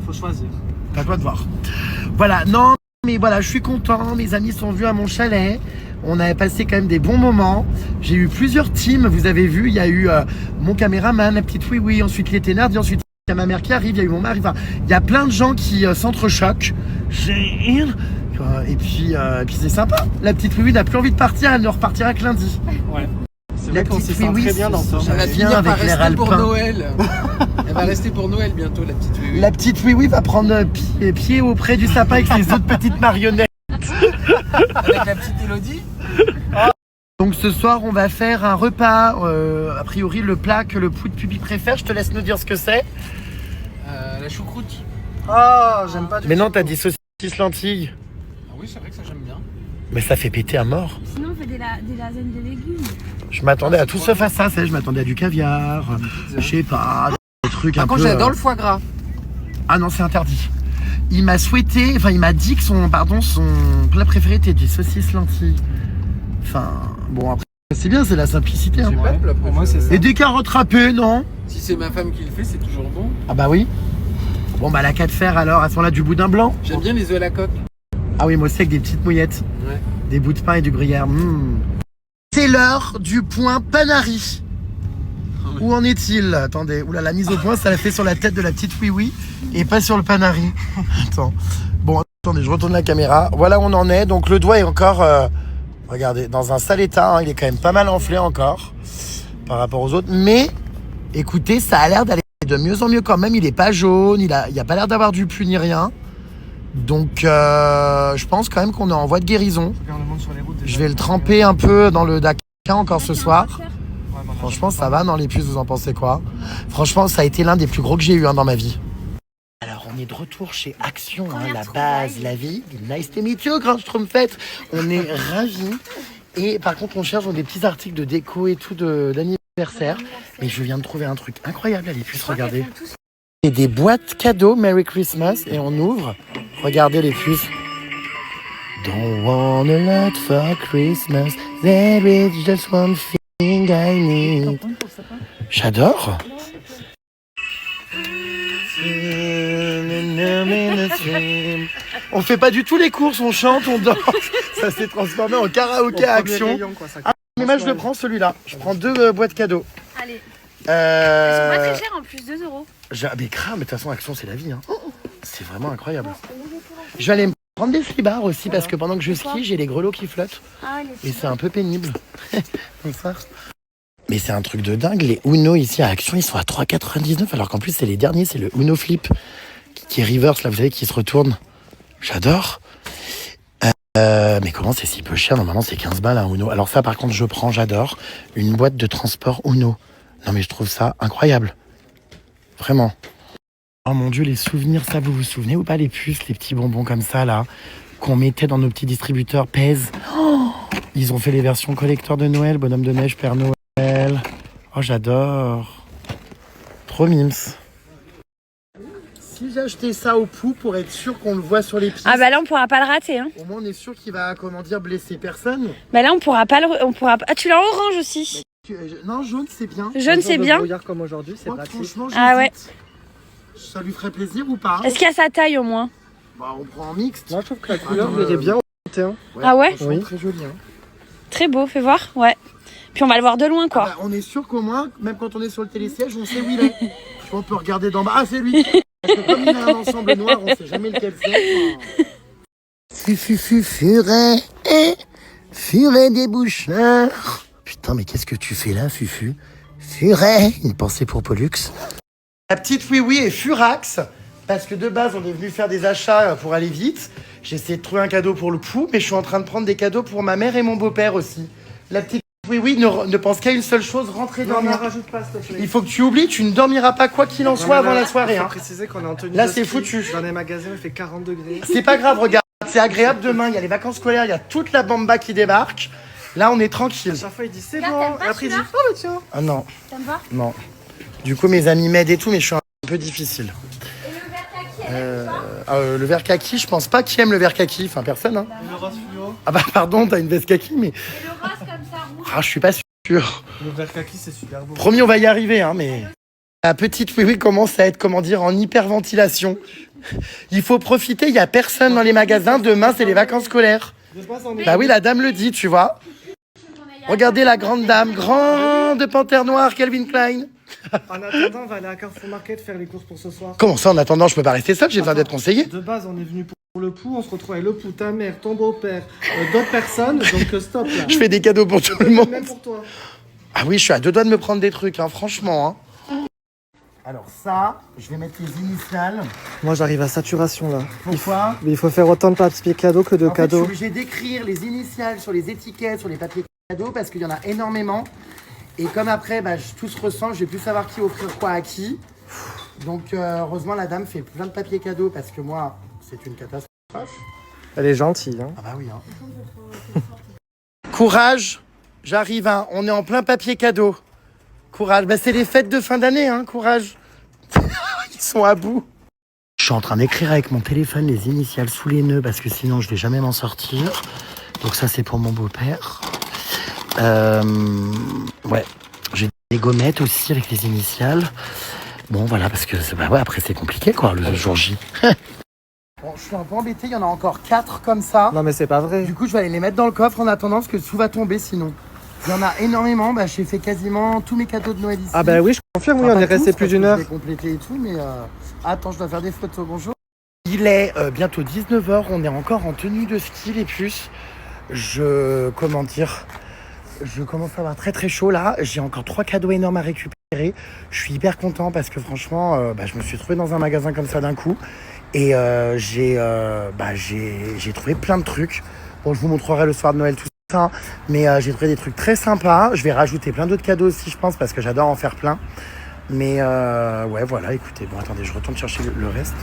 Speaker 4: Faut choisir.
Speaker 1: T'as le droit de voir. Voilà, non, mais voilà, je suis content. Mes amis sont venus à mon chalet. On a passé quand même des bons moments. J'ai eu plusieurs teams, vous avez vu. Il y a eu mon caméraman, la petite oui-oui. Ensuite, les Thénardier. Ensuite, il y a ma mère qui arrive. Il y a eu mon mari. Enfin, il y a plein de gens qui s'entrechoquent. Et puis c'est sympa. La petite oui-oui n'a plus envie de partir. Elle ne repartira que lundi.
Speaker 4: Ouais. C'est
Speaker 1: La
Speaker 4: vrai qu'on
Speaker 1: petite
Speaker 4: s'y sent
Speaker 1: oui-oui,
Speaker 4: très bien dans ce
Speaker 1: ça
Speaker 3: Elle va
Speaker 1: vient
Speaker 3: finir par
Speaker 1: avec l'air
Speaker 3: rester pour
Speaker 1: alpin.
Speaker 3: Noël. Elle va rester pour Noël bientôt, la petite oui.
Speaker 1: La petite oui-oui va prendre pied auprès du sapin avec ses autres petites marionnettes.
Speaker 3: Avec la petite Élodie.
Speaker 1: Donc ce soir, on va faire un repas. A priori, le plat que le Pout Pubi préfère. Je te laisse nous dire ce que c'est.
Speaker 3: La choucroute.
Speaker 4: Oh, j'aime pas du
Speaker 1: Mais
Speaker 4: tout.
Speaker 1: non, t'as dit saucisse lentilles.
Speaker 3: Ah oui, c'est vrai que ça j'aime bien.
Speaker 1: Mais ça fait péter à mort.
Speaker 2: Sinon, on fait des lasagnes de légumes.
Speaker 1: Je m'attendais à tout sauf à ça. Je m'attendais à du caviar. Je sais pas, des trucs
Speaker 3: Par
Speaker 1: un
Speaker 3: contre,
Speaker 1: peu.
Speaker 3: j'adore le foie gras.
Speaker 1: Ah non, c'est interdit. Il m'a il m'a dit que son plat préféré était des saucisses lentilles. Enfin, bon après, c'est bien, c'est la simplicité. Hein.
Speaker 3: J'ai pas de plat
Speaker 4: Pour moi, c'est
Speaker 3: préféré.
Speaker 4: ça.
Speaker 1: Et des carottes râpées, non?
Speaker 3: Si c'est ma femme qui le fait, c'est toujours bon.
Speaker 1: Ah bah oui. Bon bah la 4 fer alors, à ce moment-là du boudin blanc.
Speaker 3: J'aime bien les œufs à la coque.
Speaker 1: Ah oui, moi aussi avec des petites mouillettes.
Speaker 3: Ouais.
Speaker 1: Des bouts de pain et du gruyère. C'est l'heure du point Panari. Où en est-il? Attendez, oula, la mise au point, ça l'a fait sur la tête de la petite oui-oui et pas sur le Panari. Attends. Bon, attendez, je retourne la caméra. Voilà où on en est. Donc le doigt est encore, regardez, dans un sale état. Hein. Il est quand même pas mal enflé encore par rapport aux autres. Mais écoutez, ça a l'air d'aller de mieux en mieux quand même. Il est pas jaune, il a pas l'air d'avoir du pus ni rien. Donc je pense quand même qu'on est en voie de guérison.
Speaker 4: Regarde le monde sur les routes, déjà.
Speaker 1: Je vais le tremper un peu dans le Dakar encore ce soir.
Speaker 4: Ouais, mais on a-
Speaker 1: Franchement, ça va dans les puces, vous en pensez quoi? Franchement, ça a été l'un des plus gros que j'ai eu dans ma vie. Alors, on est de retour chez Action, la base, la vie. Nice to meet you, grand Schtroumpfette. On est ravis. Et par contre, on cherche des petits articles de déco et tout d'anniversaire. Mais je viens de trouver un truc incroyable, les puces, regardez. Et des boîtes cadeaux Merry Christmas. Et on ouvre. Regardez les puces. Don't want a lot for Christmas. There is just one thing I need. J'adore. On fait pas du tout les courses, on chante, on danse. Ça s'est transformé en karaoké à action.
Speaker 4: Rayon, quoi, ça
Speaker 1: Mais moi je le prends celui-là. Je prends 2 boîtes cadeaux.
Speaker 2: Allez. Elles sont pas très chères en plus, 2 €.
Speaker 1: Mais crame, de toute façon, Action, c'est la vie. Hein. C'est vraiment incroyable. Je vais aller me prendre des slibards aussi parce que pendant que je skie, j'ai les grelots qui flottent.
Speaker 2: Ah,
Speaker 1: Et c'est un peu pénible. Comme ça. Mais c'est un truc de dingue. Les Uno ici à Action, ils sont à 3,99 alors qu'en plus, c'est les derniers. C'est le Uno Flip qui est reverse, là, vous savez, qui se retourne. J'adore. Mais comment c'est si peu cher? Normalement, c'est 15 balles un Uno. Alors ça, par contre, je prends, j'adore. Une boîte de transport Uno. Non, mais je trouve ça incroyable. Vraiment. Oh mon Dieu, les souvenirs, ça, vous vous souvenez ou pas, les puces, les petits bonbons comme ça, là, qu'on mettait dans nos petits distributeurs Pèse. Oh, ils ont fait les versions collector de Noël, bonhomme de neige, Père Noël. Oh, j'adore. Trop mimes. Si j'ai acheté ça au Pou pour être sûr qu'on le voit sur les pistes,
Speaker 2: Ah bah là on pourra pas le rater hein.
Speaker 1: au moins on est sûr qu'il va, comment dire, blesser personne.
Speaker 2: Bah là on pourra pas Ah tu l'as en orange aussi.
Speaker 1: Non, jaune, c'est bien.
Speaker 2: Jaune c'est bien.
Speaker 4: Brouillard comme aujourd'hui, c'est
Speaker 1: Moi,
Speaker 4: pratique.
Speaker 1: franchement,
Speaker 2: Ah ouais.
Speaker 1: ça lui ferait plaisir ou pas?
Speaker 2: Est-ce qu'il y a sa taille au moins?
Speaker 1: Bah, on prend en mixte.
Speaker 4: Moi je trouve que la couleur irait bien au 21.
Speaker 2: Ah ouais?
Speaker 1: Franchement,
Speaker 4: Oui.
Speaker 1: très joli. Hein.
Speaker 2: Très beau, fais voir. Ouais. Puis on va le voir de loin quoi.
Speaker 1: Ah bah, on est sûr qu'au moins, même quand on est sur le télésiège, on sait où il est. Tu vois, on peut regarder d'en bas. Ah, c'est lui. Parce que comme il a un ensemble noir, on sait jamais lequel c'est. Furet, furet des boucheurs. Putain, mais qu'est-ce que tu fais là, Fufu? Furet, une pensée pour Pollux. La petite oui est Furax, parce que de base, on est venu faire des achats pour aller vite. J'ai essayé de trouver un cadeau pour le Pou, mais je suis en train de prendre des cadeaux pour ma mère et mon beau-père aussi. La petite oui ne pense qu'à une seule chose, rentrer
Speaker 4: Non, mais
Speaker 1: dormir.
Speaker 4: rajoute pas, s'il te plaît.
Speaker 1: Il faut que tu oublies, tu ne dormiras pas quoi qu'il en soit avant la soirée.
Speaker 4: Il faut
Speaker 1: Hein.
Speaker 4: préciser qu'on est en tenue
Speaker 1: Là,
Speaker 4: de
Speaker 1: c'est
Speaker 4: ski.
Speaker 1: foutu.
Speaker 4: Dans les magasins, il fait 40 degrés.
Speaker 1: C'est pas grave, regarde, c'est agréable demain, il y a les vacances scolaires, il y a toute la bamba qui débarque. Là, on est tranquille.
Speaker 4: Chaque fois, il dit c'est
Speaker 2: Regarde,
Speaker 4: bon.
Speaker 2: t'aimes pas
Speaker 4: Et après, il dit
Speaker 2: celui-là
Speaker 4: oh, bah tiens.
Speaker 1: Ah non,
Speaker 2: Ça me va?
Speaker 1: non. Du coup, mes amis m'aident et tout, mais je suis un peu difficile.
Speaker 2: Et le vert kaki,
Speaker 1: Le vert kaki, je pense pas qui aime le vert kaki, enfin personne. Hein.
Speaker 4: Le rose fluo.
Speaker 1: Ah bah pardon, t'as une veste kaki, mais
Speaker 2: Et le rose comme ça rouge.
Speaker 1: ah, je suis pas sûr.
Speaker 4: Le vert kaki, c'est super beau.
Speaker 1: Promis, on va y arriver, hein, mais... La petite oui commence à être, comment dire, en hyperventilation. Il faut profiter, il y a personne dans les magasins, demain c'est les vacances scolaires. Bah oui, la dame le dit, tu vois. Regardez la grande dame, grande panthère noire, Calvin Klein.
Speaker 4: En attendant, on va aller à Carrefour Market faire les courses pour ce soir.
Speaker 1: Comment ça, en attendant, je peux pas rester seul, j'ai besoin d'être conseillé.
Speaker 4: De base, on est venu pour le Pou, on se retrouve avec le Pou, ta mère, ton beau-père, d'autres personnes, donc stop là.
Speaker 1: Je fais des cadeaux pour tout le monde.
Speaker 4: Même pour toi.
Speaker 1: Ah oui, je suis à 2 doigts de me prendre des trucs, hein, franchement. Hein. Alors ça, je vais mettre les initiales.
Speaker 4: Moi, j'arrive à saturation là.
Speaker 1: Pourquoi?
Speaker 4: Mais il faut faire autant de papier cadeau que de
Speaker 1: En fait, je suis
Speaker 4: cadeaux.
Speaker 1: obligé d'écrire les initiales sur les étiquettes, sur les papiers cadeaux, parce qu'il y en a énormément. Et comme après, bah, tout se ressent, je vais plus savoir qui offrir quoi à qui. Donc heureusement, la dame fait plein de papiers cadeaux, parce que moi, c'est une catastrophe.
Speaker 4: Elle est gentille. Hein.
Speaker 1: Ah bah oui. Hein. Courage, j'arrive, hein. On est en plein papier cadeau. Courage, bah, c'est les fêtes de fin d'année, hein. Courage. Ils sont à bout. Je suis en train d'écrire avec mon téléphone les initiales sous les nœuds parce que sinon je vais jamais m'en sortir. Donc ça c'est pour mon beau-père. Ouais, j'ai des gommettes aussi avec les initiales. Bon voilà parce que bah ouais, après c'est compliqué quoi le jour J. Bon, je suis un peu embêté, il y en a encore 4 comme ça.
Speaker 4: Non, mais c'est pas vrai.
Speaker 1: Du coup je vais aller les mettre dans le coffre en attendant parce que tout va tomber sinon. Il y en a énormément, bah, j'ai fait quasiment tous mes cadeaux de Noël ici.
Speaker 4: Ah, bah oui, je confirme, oui,
Speaker 1: Enfin,
Speaker 4: on est
Speaker 1: pas
Speaker 4: resté
Speaker 1: tous,
Speaker 4: plus
Speaker 1: parce
Speaker 4: d'une
Speaker 1: que
Speaker 4: heure.
Speaker 1: Je vais compléter et tout, mais attends, je dois faire des photos, bonjour. Il est bientôt 19h, on est encore en tenue de ski les puces. Je commence à avoir très très chaud là, j'ai encore 3 cadeaux énormes à récupérer. Je suis hyper content parce que franchement, je me suis trouvé dans un magasin comme ça d'un coup. Et j'ai trouvé plein de trucs. Bon, je vous montrerai le soir de Noël tout ça, mais j'ai trouvé des trucs très sympas. Je vais rajouter plein d'autres cadeaux aussi, je pense, parce que j'adore en faire plein. Mais ouais, voilà, écoutez, bon, attendez, je retourne chercher le reste.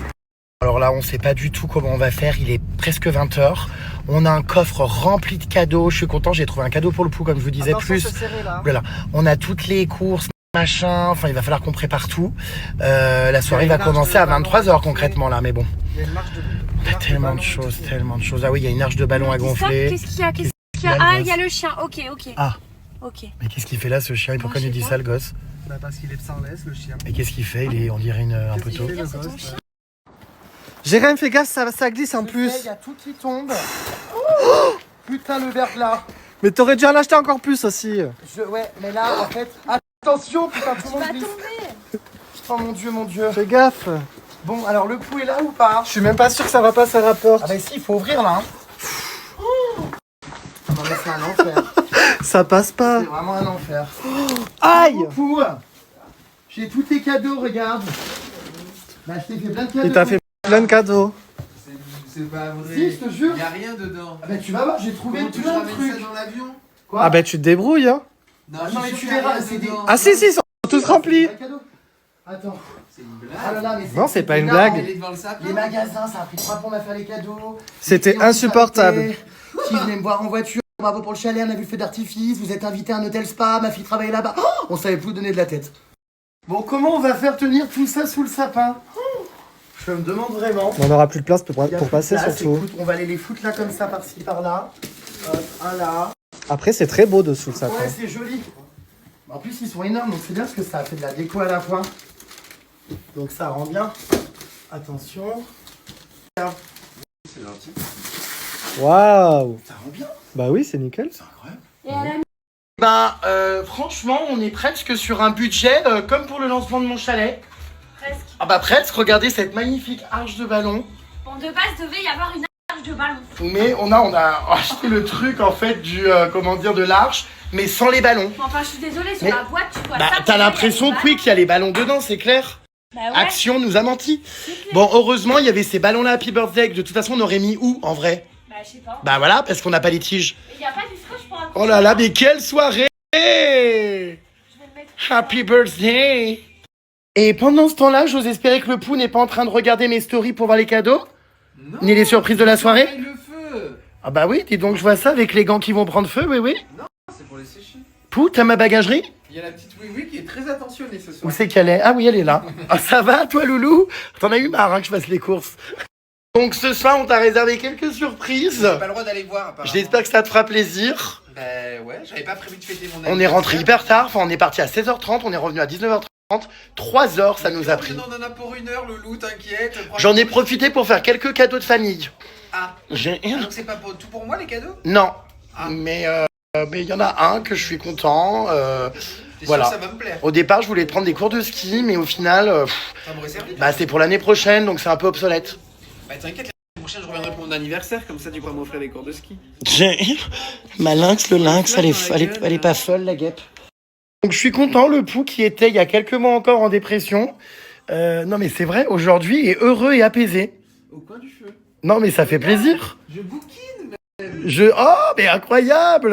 Speaker 1: Alors là, on ne sait pas du tout comment on va faire. Il est presque 20h. On a un coffre rempli de cadeaux. Je suis content, j'ai trouvé un cadeau pour le Pou, comme je vous disais,
Speaker 4: Attention,
Speaker 1: plus.
Speaker 4: c'est serré, là.
Speaker 1: Voilà, on a toutes les courses, machin. Enfin, il va falloir qu'on prépare tout. La soirée va commencer à 23h concrètement là, mais bon.
Speaker 4: Il y a une marche de...
Speaker 1: T'as tellement de choses, tellement de choses. Ah oui, il y a une arche de ballon à gonfler.
Speaker 2: Qu'est-ce qu'il y a? Qu'est-ce qu'il y a? Ah, il y a le chien. Ok, ok.
Speaker 1: Ah.
Speaker 2: Ok.
Speaker 1: Mais qu'est-ce qu'il fait là, ce chien? Et pourquoi
Speaker 2: je
Speaker 1: il
Speaker 2: sais
Speaker 1: dit
Speaker 2: pas.
Speaker 1: ça, le gosse?
Speaker 4: Bah parce qu'il est sans laisse, le chien.
Speaker 1: Et qu'est-ce qu'il fait? On dirait un
Speaker 4: Qu'est-ce
Speaker 1: poteau.
Speaker 4: qu'il fait, le
Speaker 2: C'est ton
Speaker 4: gosse,
Speaker 2: chien.
Speaker 4: Jérém, fais gaffe, ça glisse en
Speaker 1: Il
Speaker 4: plus.
Speaker 1: y a tout qui tombe. Oh putain, le verre là.
Speaker 4: Mais t'aurais dû en acheter encore plus aussi.
Speaker 1: Ouais, mais là, en fait... Attention, putain, tout le monde
Speaker 2: Va
Speaker 1: glisse.
Speaker 2: tomber.
Speaker 1: Oh mon dieu, mon dieu.
Speaker 4: Fais gaffe.
Speaker 1: Bon, alors le pouls est là ou pas?
Speaker 4: Je suis même pas sûr que ça va passer à la porte.
Speaker 1: Ah bah si, il faut ouvrir là. Non mais c'est un enfer.
Speaker 4: Ça passe pas.
Speaker 1: C'est vraiment un enfer.
Speaker 4: Aïe.
Speaker 1: Pouls, j'ai tous tes cadeaux, regarde. Bah je t'ai fait plein de cadeaux.
Speaker 4: Il t'a fait plein de cadeaux.
Speaker 3: C'est pas vrai.
Speaker 1: Si, je te jure.
Speaker 3: Y a rien dedans.
Speaker 1: Ah bah tu vas voir, j'ai trouvé
Speaker 3: Comment tu
Speaker 1: plein de
Speaker 3: ramènes ça
Speaker 1: trucs.
Speaker 3: dans l'avion?
Speaker 1: Quoi?
Speaker 4: Ah bah tu te débrouilles hein.
Speaker 3: Non,
Speaker 1: Ah, non,
Speaker 3: je suis
Speaker 1: mais
Speaker 3: sûr
Speaker 1: tu
Speaker 3: qu'il y a
Speaker 1: verras,
Speaker 3: rien
Speaker 1: c'est des-
Speaker 3: dedans.
Speaker 4: Ah si, ils sont tous remplis.
Speaker 1: Un cadeau. Attends.
Speaker 3: C'est une
Speaker 1: Ah là
Speaker 3: blague.
Speaker 1: là, mais
Speaker 4: Non, c'est pas une
Speaker 1: énorme.
Speaker 4: blague.
Speaker 3: Elle est devant le sapin.
Speaker 1: Les magasins, ça a pris 3 plombs à faire les cadeaux.
Speaker 4: C'était
Speaker 1: Les clients qui
Speaker 4: insupportable.
Speaker 1: s'arrêtaient, Qui venaient me voir en voiture. Bravo pour le chalet, on a vu le feu d'artifice. Vous êtes invité à un hôtel spa. Ma fille travaillait là-bas. Oh, on savait plus où donner de la tête. Bon, comment on va faire tenir tout ça sous le sapin? Je me demande vraiment.
Speaker 4: On n'aura plus de place pour
Speaker 1: Il y a plus de
Speaker 4: passer
Speaker 1: place,
Speaker 4: surtout.
Speaker 1: écoute, on va aller les foutre là comme ça, par-ci, par-là. Hop, un là.
Speaker 4: Après c'est très beau dessous le sapin.
Speaker 1: Ouais, c'est joli. En plus, ils sont énormes, donc c'est bien parce que ça fait de la déco à la fois. Donc ça rend bien. Attention.
Speaker 3: C'est gentil.
Speaker 4: Waouh.
Speaker 1: Ça rend bien.
Speaker 4: Bah oui, c'est nickel.
Speaker 1: C'est incroyable.
Speaker 2: Et elle a mis
Speaker 1: Bah, franchement, on est presque sur un budget comme pour le lancement de mon chalet.
Speaker 2: presque.
Speaker 1: Ah bah presque, regardez cette magnifique arche de ballon.
Speaker 2: Bon, de base, devait y avoir une arche de ballon.
Speaker 1: Mais on a acheté le truc en fait du, comment dire, de l'arche, mais sans les ballons.
Speaker 2: Bon, enfin, je suis désolée, sur
Speaker 1: Mais-
Speaker 2: la boîte, tu vois
Speaker 1: Bah
Speaker 2: ça.
Speaker 1: t'as l'impression que oui, qu'il y a les ballons dedans, c'est clair.
Speaker 2: Bah ouais.
Speaker 1: Action nous a menti.
Speaker 2: c'est clair.
Speaker 1: Bon, heureusement, il y avait ces ballons-là Happy Birthday que de toute façon on aurait mis où en vrai?
Speaker 2: Bah, je sais pas.
Speaker 1: Bah voilà, parce qu'on n'a pas les tiges.
Speaker 2: Il y a pas du scotch pour accrocher.
Speaker 1: Oh là là, mais quelle soirée!
Speaker 2: Je vais le mettre.
Speaker 1: Happy birthday! Et pendant ce temps-là, j'ose espérer que le pou n'est pas en train de regarder mes stories pour voir les cadeaux,
Speaker 3: Non.
Speaker 1: ni les surprises de la soirée.
Speaker 3: Paye le feu.
Speaker 1: Ah bah oui, dis donc, je vois ça avec les gants qui vont prendre feu, oui, oui.
Speaker 3: C'est pour les sécher.
Speaker 1: Pou, t'as ma bagagerie?
Speaker 3: Il y a la petite oui qui est très attentionnée ce soir.
Speaker 1: Où c'est qu'elle est? Ah oui, elle est là. Ah ça va, toi, loulou? T'en as eu marre hein, que je fasse les courses. Donc ce soir, on t'a réservé quelques surprises.
Speaker 3: J'ai pas le droit d'aller voir apparemment.
Speaker 1: J'espère que ça te fera plaisir.
Speaker 3: Bah ouais, j'avais pas prévu de fêter mon
Speaker 1: On
Speaker 3: anniversaire.
Speaker 1: est rentré hyper tard, enfin on est parti à 16h30, on est revenu à 19h30. 3 heures, ça nous a pris.
Speaker 3: Non, on en a pour 1 heure, Loulou, t'inquiète.
Speaker 1: J'en ai profité pour faire quelques cadeaux de famille.
Speaker 3: Ah,
Speaker 1: J'ai...
Speaker 3: donc c'est pas tout pour moi les cadeaux?
Speaker 1: Non,
Speaker 3: Ah.
Speaker 1: mais il y en a un que je suis content.
Speaker 3: T'es
Speaker 1: Voilà.
Speaker 3: sûr que ça va me plaire?
Speaker 1: Au départ, je voulais prendre des cours de ski, mais au final,
Speaker 3: Ça m'aurait servi.
Speaker 1: bah, c'est pour l'année prochaine, donc c'est un peu obsolète.
Speaker 3: Bah t'inquiète, l'année prochaine je reviendrai pour mon anniversaire, comme ça tu pourras m'offrir des cours de ski.
Speaker 1: Ma lynx, le lynx, elle est pas folle, la guêpe. Donc je suis content, le pou qui était il y a quelques mois encore en dépression. Non mais c'est vrai, aujourd'hui est heureux et apaisé.
Speaker 3: Au coin du feu.
Speaker 1: Non mais ça fait plaisir.
Speaker 3: Je bouquine
Speaker 1: Oh, mais incroyable!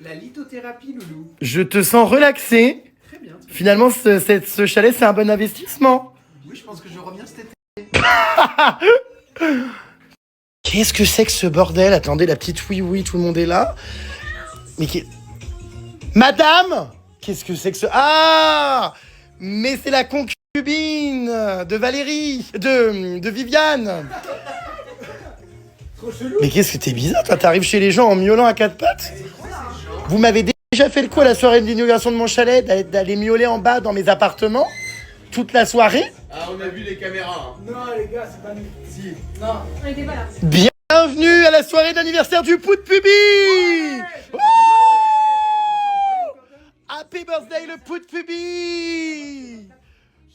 Speaker 3: la lithothérapie, Loulou.
Speaker 1: Je te sens relaxé.
Speaker 3: Très bien.
Speaker 1: Finalement, ce chalet, c'est un bon investissement.
Speaker 3: Oui, je pense que je reviens cet été.
Speaker 1: Qu'est-ce que c'est que ce bordel? Attendez, la petite oui, tout le monde est là. Mais Madame! Qu'est-ce que c'est que ce... Ah! Mais c'est la concubine de Valérie, de Viviane. Mais qu'est-ce que t'es bizarre, toi, t'arrives chez les gens en miaulant à 4 pattes? Vous m'avez déjà fait le coup à la soirée d'inauguration de mon chalet, d'aller miauler en bas dans mes appartements, toute la soirée?
Speaker 3: Ah, on a vu les caméras. Hein.
Speaker 2: On était pas là.
Speaker 1: Bienvenue à la soirée d'anniversaire du Pou de Pubi! Wouh! Happy birthday le Pou de Pubi!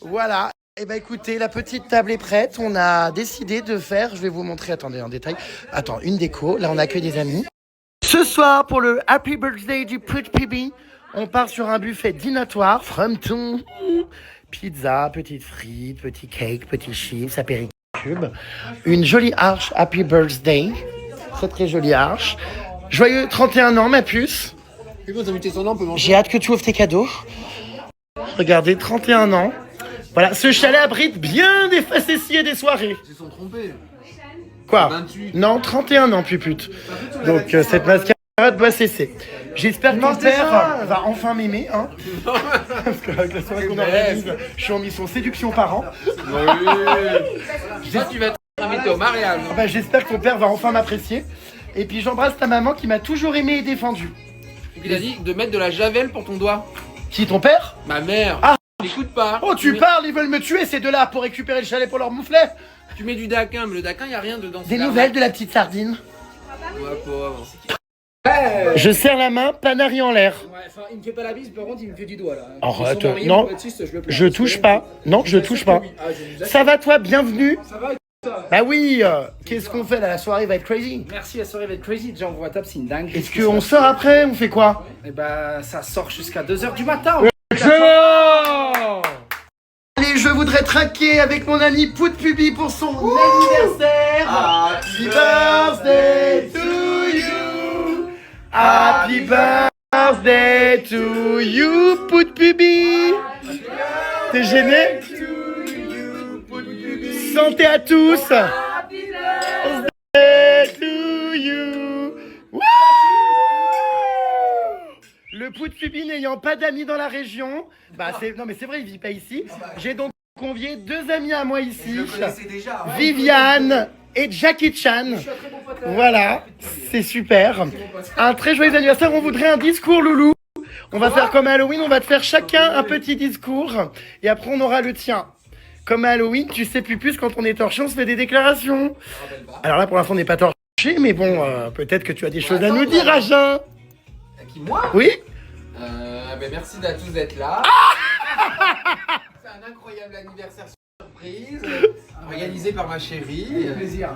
Speaker 1: Voilà. Eh ben écoutez, la petite table est prête. On a décidé de faire, je vais vous montrer, attendez en détail. Attends, une déco. Là, on accueille des amis. Ce soir, pour le Happy Birthday du Pou de Pubi, on part sur un buffet dînatoire. Fronton. Pizza, petites frites, petit cake, petit chips, apéricube. Une jolie arche Happy Birthday. Très très jolie arche. Joyeux 31 ans, ma puce.
Speaker 3: Et bon, t'as invité son nom, on peut manger.
Speaker 1: J'ai hâte que tu ouvres tes cadeaux. Regardez, 31 ans. Voilà, ce chalet abrite bien des facéties et des soirées.
Speaker 3: Ils se sont trompés.
Speaker 1: Quoi?
Speaker 3: 28.
Speaker 1: Non, 31 ans, pupute. Donc, cette mascarade doit cesser. J'espère que ton père va enfin m'aimer, hein. Parce qu'avec la soirée qu'on organise, je suis en mission séduction parent.
Speaker 3: J'espère que tu vas être t'inviter au mariage.
Speaker 1: Ah bah, j'espère que ton père va enfin m'apprécier. Et puis j'embrasse ta maman qui m'a toujours aimé et défendu.
Speaker 3: Il a dit de mettre de la javel pour ton doigt.
Speaker 1: Qui, ton père?
Speaker 3: Ma mère.
Speaker 1: Ah.
Speaker 3: T'écoutes pas.
Speaker 1: Oh, tu parles, ils veulent me tuer ces deux-là pour récupérer le chalet pour leur mouflet.
Speaker 3: Tu mets du daquin, mais le daquin, y a rien dedans.
Speaker 1: Des nouvelles de la petite sardine?
Speaker 3: Ouais, pauvre.
Speaker 1: Je serre la main, Panari en l'air.
Speaker 7: Ouais, enfin, il me fait pas la bise, par contre, il me fait du doigt là.
Speaker 1: Arrête,
Speaker 7: Son mari,
Speaker 1: non,
Speaker 7: Baptiste, le plains.
Speaker 1: je touche pas. Non, je touche pas.
Speaker 7: Ah, je vous assure.
Speaker 1: Ça va toi, bienvenue.
Speaker 7: Ça va.
Speaker 1: Ah oui, qu'est-ce qu'on fait là? La soirée va être crazy.
Speaker 7: Merci, la soirée va être crazy. Déjà, on voit top, c'est une dingue.
Speaker 1: Est-ce qu'on sort après? On fait quoi?
Speaker 7: Et bah, ça sort jusqu'à 2h du matin.
Speaker 1: Excellent! Allez, je voudrais traquer avec mon ami Pout Pubi pour son anniversaire. Happy birthday to you. Happy birthday to you, Pout Pubi. T'es gêné? Santé à tous. Happy birthday to you. Wouh! Le Pout Pubi n'ayant pas d'amis dans la région, bah c'est non mais c'est vrai, il vit pas ici. J'ai donc convié deux amis à moi ici, Viviane et Jackie Chan. Voilà, c'est super. Un très joyeux anniversaire. On voudrait un discours, Loulou. On va faire comme à Halloween, on va te faire chacun un petit discours et après on aura le tien. Comme à Halloween, tu sais plus quand on est torché, on se fait des déclarations. Alors là pour l'instant on n'est pas torché, mais bon, peut-être que tu as des choses à nous dire, Agen.
Speaker 3: Qui, moi?
Speaker 1: Oui?
Speaker 3: Ben merci à tous d'être là. C'est un incroyable anniversaire surprise organisé par ma chérie.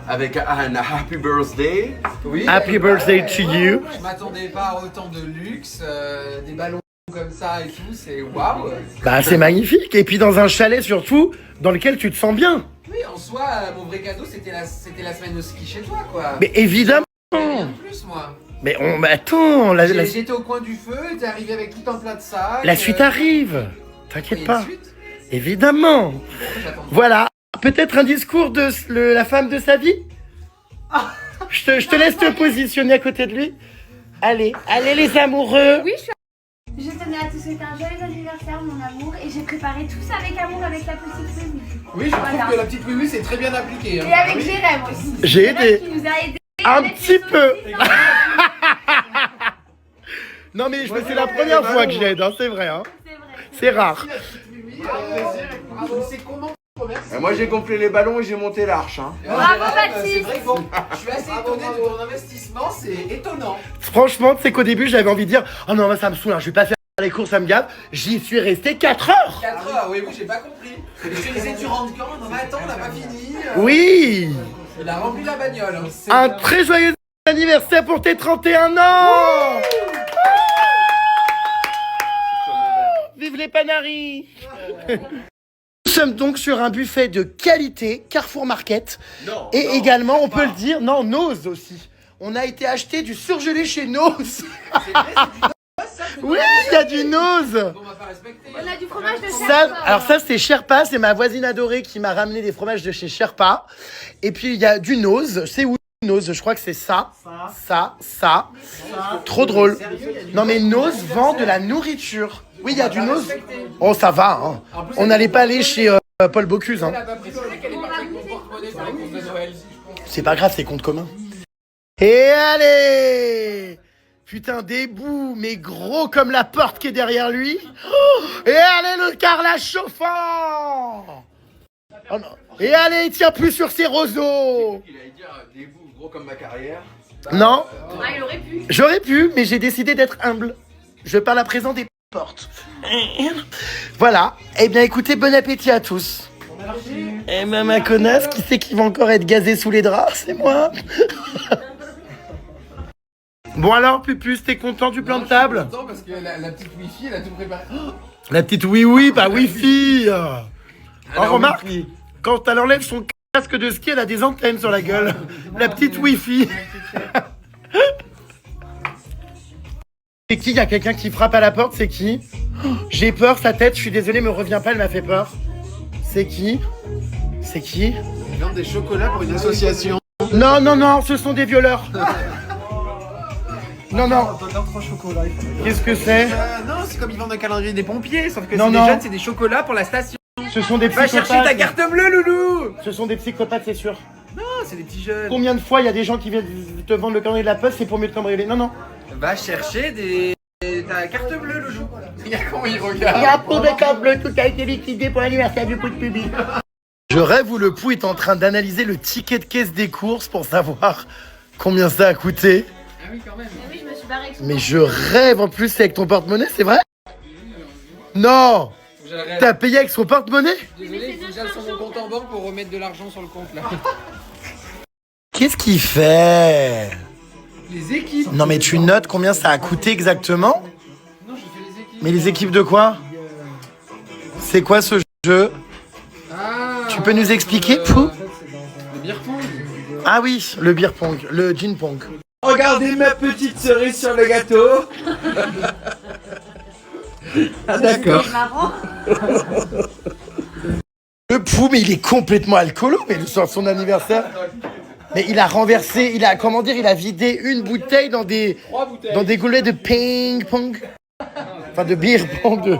Speaker 8: Avec un happy birthday.
Speaker 3: Oui.
Speaker 1: Happy birthday to you.
Speaker 3: Je m'attendais pas à autant de luxe, des ballons comme ça et tout, c'est waouh.
Speaker 1: Bah c'est magnifique. Et puis dans un chalet surtout, dans lequel tu te sens bien.
Speaker 3: Oui, en soi, mon vrai cadeau c'était la semaine de ski chez toi quoi.
Speaker 1: Mais évidemment.
Speaker 3: Rien de plus moi.
Speaker 1: Mais attends,
Speaker 3: J'étais au coin du feu, t'es arrivé avec tout un plat de sac.
Speaker 1: la suite arrive. T'inquiète pas.
Speaker 3: Suite.
Speaker 1: Évidemment. Voilà. Peut-être un discours de la femme de sa vie. Je te laisse te positionner à côté de lui. Allez les amoureux.
Speaker 2: Oui, je tenais à te souhaiter un joyeux anniversaire, mon amour, et j'ai préparé tout ça avec amour avec la petite Mimi.
Speaker 3: Oui, je trouve que la petite Mimi c'est très bien appliqué.
Speaker 2: Et avec Jérém aussi.
Speaker 1: J'ai
Speaker 2: Jérém
Speaker 1: aidé.
Speaker 2: qui nous a aidés.
Speaker 1: Un petit peu. Non mais c'est la première fois que j'aide, hein, c'est vrai. Hein.
Speaker 2: C'est vrai.
Speaker 1: C'est rare.
Speaker 3: C'est comment?
Speaker 8: Et moi j'ai gonflé les ballons et j'ai monté l'arche. Hein.
Speaker 2: Bravo,
Speaker 3: C'est
Speaker 2: Baptiste.
Speaker 3: vrai que bon, je suis assez étonné de ton investissement, c'est étonnant.
Speaker 1: Franchement, tu sais qu'au début j'avais envie de dire oh non ça me saoule, hein, je vais pas faire les courses, ça me gave. J'y suis resté 4 heures.
Speaker 3: 4 heures, oui, j'ai pas compris. Je disais, tu rentres quand? Non, mais attends, on n'a pas fini.
Speaker 1: Oui.
Speaker 3: Il a rempli la bagnole. Hein.
Speaker 1: Un très joyeux anniversaire pour tes 31 ans. Vive les Panaris. Nous sommes donc sur un buffet de qualité, Carrefour Market. Et également, on peut le dire, non, Nose aussi. On a été acheter du surgelé chez Nose. Oui, il y a du Nose.
Speaker 3: On m'a pas respecté.
Speaker 2: On a du fromage de
Speaker 1: Ça,
Speaker 2: Sherpa.
Speaker 1: alors ça, c'est Sherpa, c'est ma voisine adorée qui m'a ramené des fromages de chez Sherpa. Et puis, il y a du Nose. C'est où Nose? Je crois que c'est ça. Trop drôle. Non, mais Nose vend de la nourriture. Oui, il y a du Nose. Oh, ça va. Hein. On n'allait pas aller chez Paul Bocuse. Hein.
Speaker 3: Elle a pas précisé qu'elle est pas avec mon porte-monnaie pour les courses de Noël.
Speaker 1: C'est pas grave, c'est compte commun. Et allez! Putain, des bouts, mais gros comme la porte qui est derrière lui. Oh, et allez, le carrelage chauffant! Oh non. Et allez, il tient plus sur ses roseaux!
Speaker 8: Il allait dire des bouts gros comme ma carrière.
Speaker 1: Non,
Speaker 2: Ah, il aurait pu.
Speaker 1: j'aurais pu, mais j'ai décidé d'être humble. Je parle à présent des portes. Voilà. Eh bien, écoutez, bon appétit à tous. Et ben, ma connasse, qui sait qui va encore être gazée sous les draps? C'est moi. Bon alors, Pupus, t'es content du plan de table?
Speaker 3: Content parce que la petite Wi-Fi, elle a tout préparé. Oh,
Speaker 1: La petite oui, pas Wi-Fi. Oh, remarque,
Speaker 8: Wi-Fi.
Speaker 1: quand elle enlève son casque de ski, elle a des antennes sur la gueule. La petite Wi-Fi. C'est qui? Il y a quelqu'un qui frappe à la porte, c'est qui? Oh, j'ai peur, sa tête, je suis désolé, me revient pas, elle m'a fait peur. C'est qui? C'est qui?
Speaker 3: ils vendent des chocolats pour une association.
Speaker 1: Non, non, non, ce sont des violeurs. Non, non,
Speaker 4: D'autres chocolats.
Speaker 1: qu'est-ce que c'est?
Speaker 3: Non, c'est comme ils vendent un calendrier des pompiers, sauf que
Speaker 1: Non,
Speaker 3: c'est
Speaker 1: non.
Speaker 3: des jeunes, c'est des chocolats pour la station.
Speaker 1: Ce sont des
Speaker 3: Va
Speaker 1: psychopathes.
Speaker 3: chercher ta carte bleue, loulou.
Speaker 1: Ce sont des psychopathes, c'est sûr.
Speaker 3: Non, c'est des petits jeunes.
Speaker 1: Combien de fois il y a des gens qui viennent te vendre le calendrier de la poste, c'est pour mieux te cambrioler? Non, non.
Speaker 3: Va chercher ta carte bleue, le jour. Regarde comment il
Speaker 1: Il y
Speaker 3: regarde.
Speaker 1: a pour de carte bleue, tout a été liquidé pour l'anniversaire du coup de public. Je rêve où le Pou est en train d'analyser le ticket de caisse des courses pour savoir combien ça a coûté.
Speaker 3: Ah oui, quand même.
Speaker 2: Mais oui, je me suis barrée avec son
Speaker 1: Mais je rêve en plus, c'est avec ton porte-monnaie, c'est vrai? Non! T'as payé avec son porte-monnaie?
Speaker 3: Désolé, il faut que j'aille sur mon compte en banque pour remettre de l'argent sur le compte là.
Speaker 1: Qu'est-ce qu'il fait?
Speaker 3: Les équipes.
Speaker 1: Non mais tu notes combien ça a coûté exactement?
Speaker 3: Non, je fais les équipes.
Speaker 1: Mais les équipes de quoi? C'est quoi ce jeu?
Speaker 3: Ah,
Speaker 1: Tu peux nous expliquer, Pou?
Speaker 3: Le beer pong.
Speaker 1: Ah oui, le beer pong, le gin pong.
Speaker 8: Regardez ma petite cerise sur le gâteau.
Speaker 3: Ah d'accord.
Speaker 2: C'est marrant.
Speaker 1: Le Pou, mais il est complètement alcoolo, mais le soir de son anniversaire. Mais il a renversé, il a, comment dire, il a vidé une bouteille dans des goulots de ping-pong. Enfin, de beer pong, de...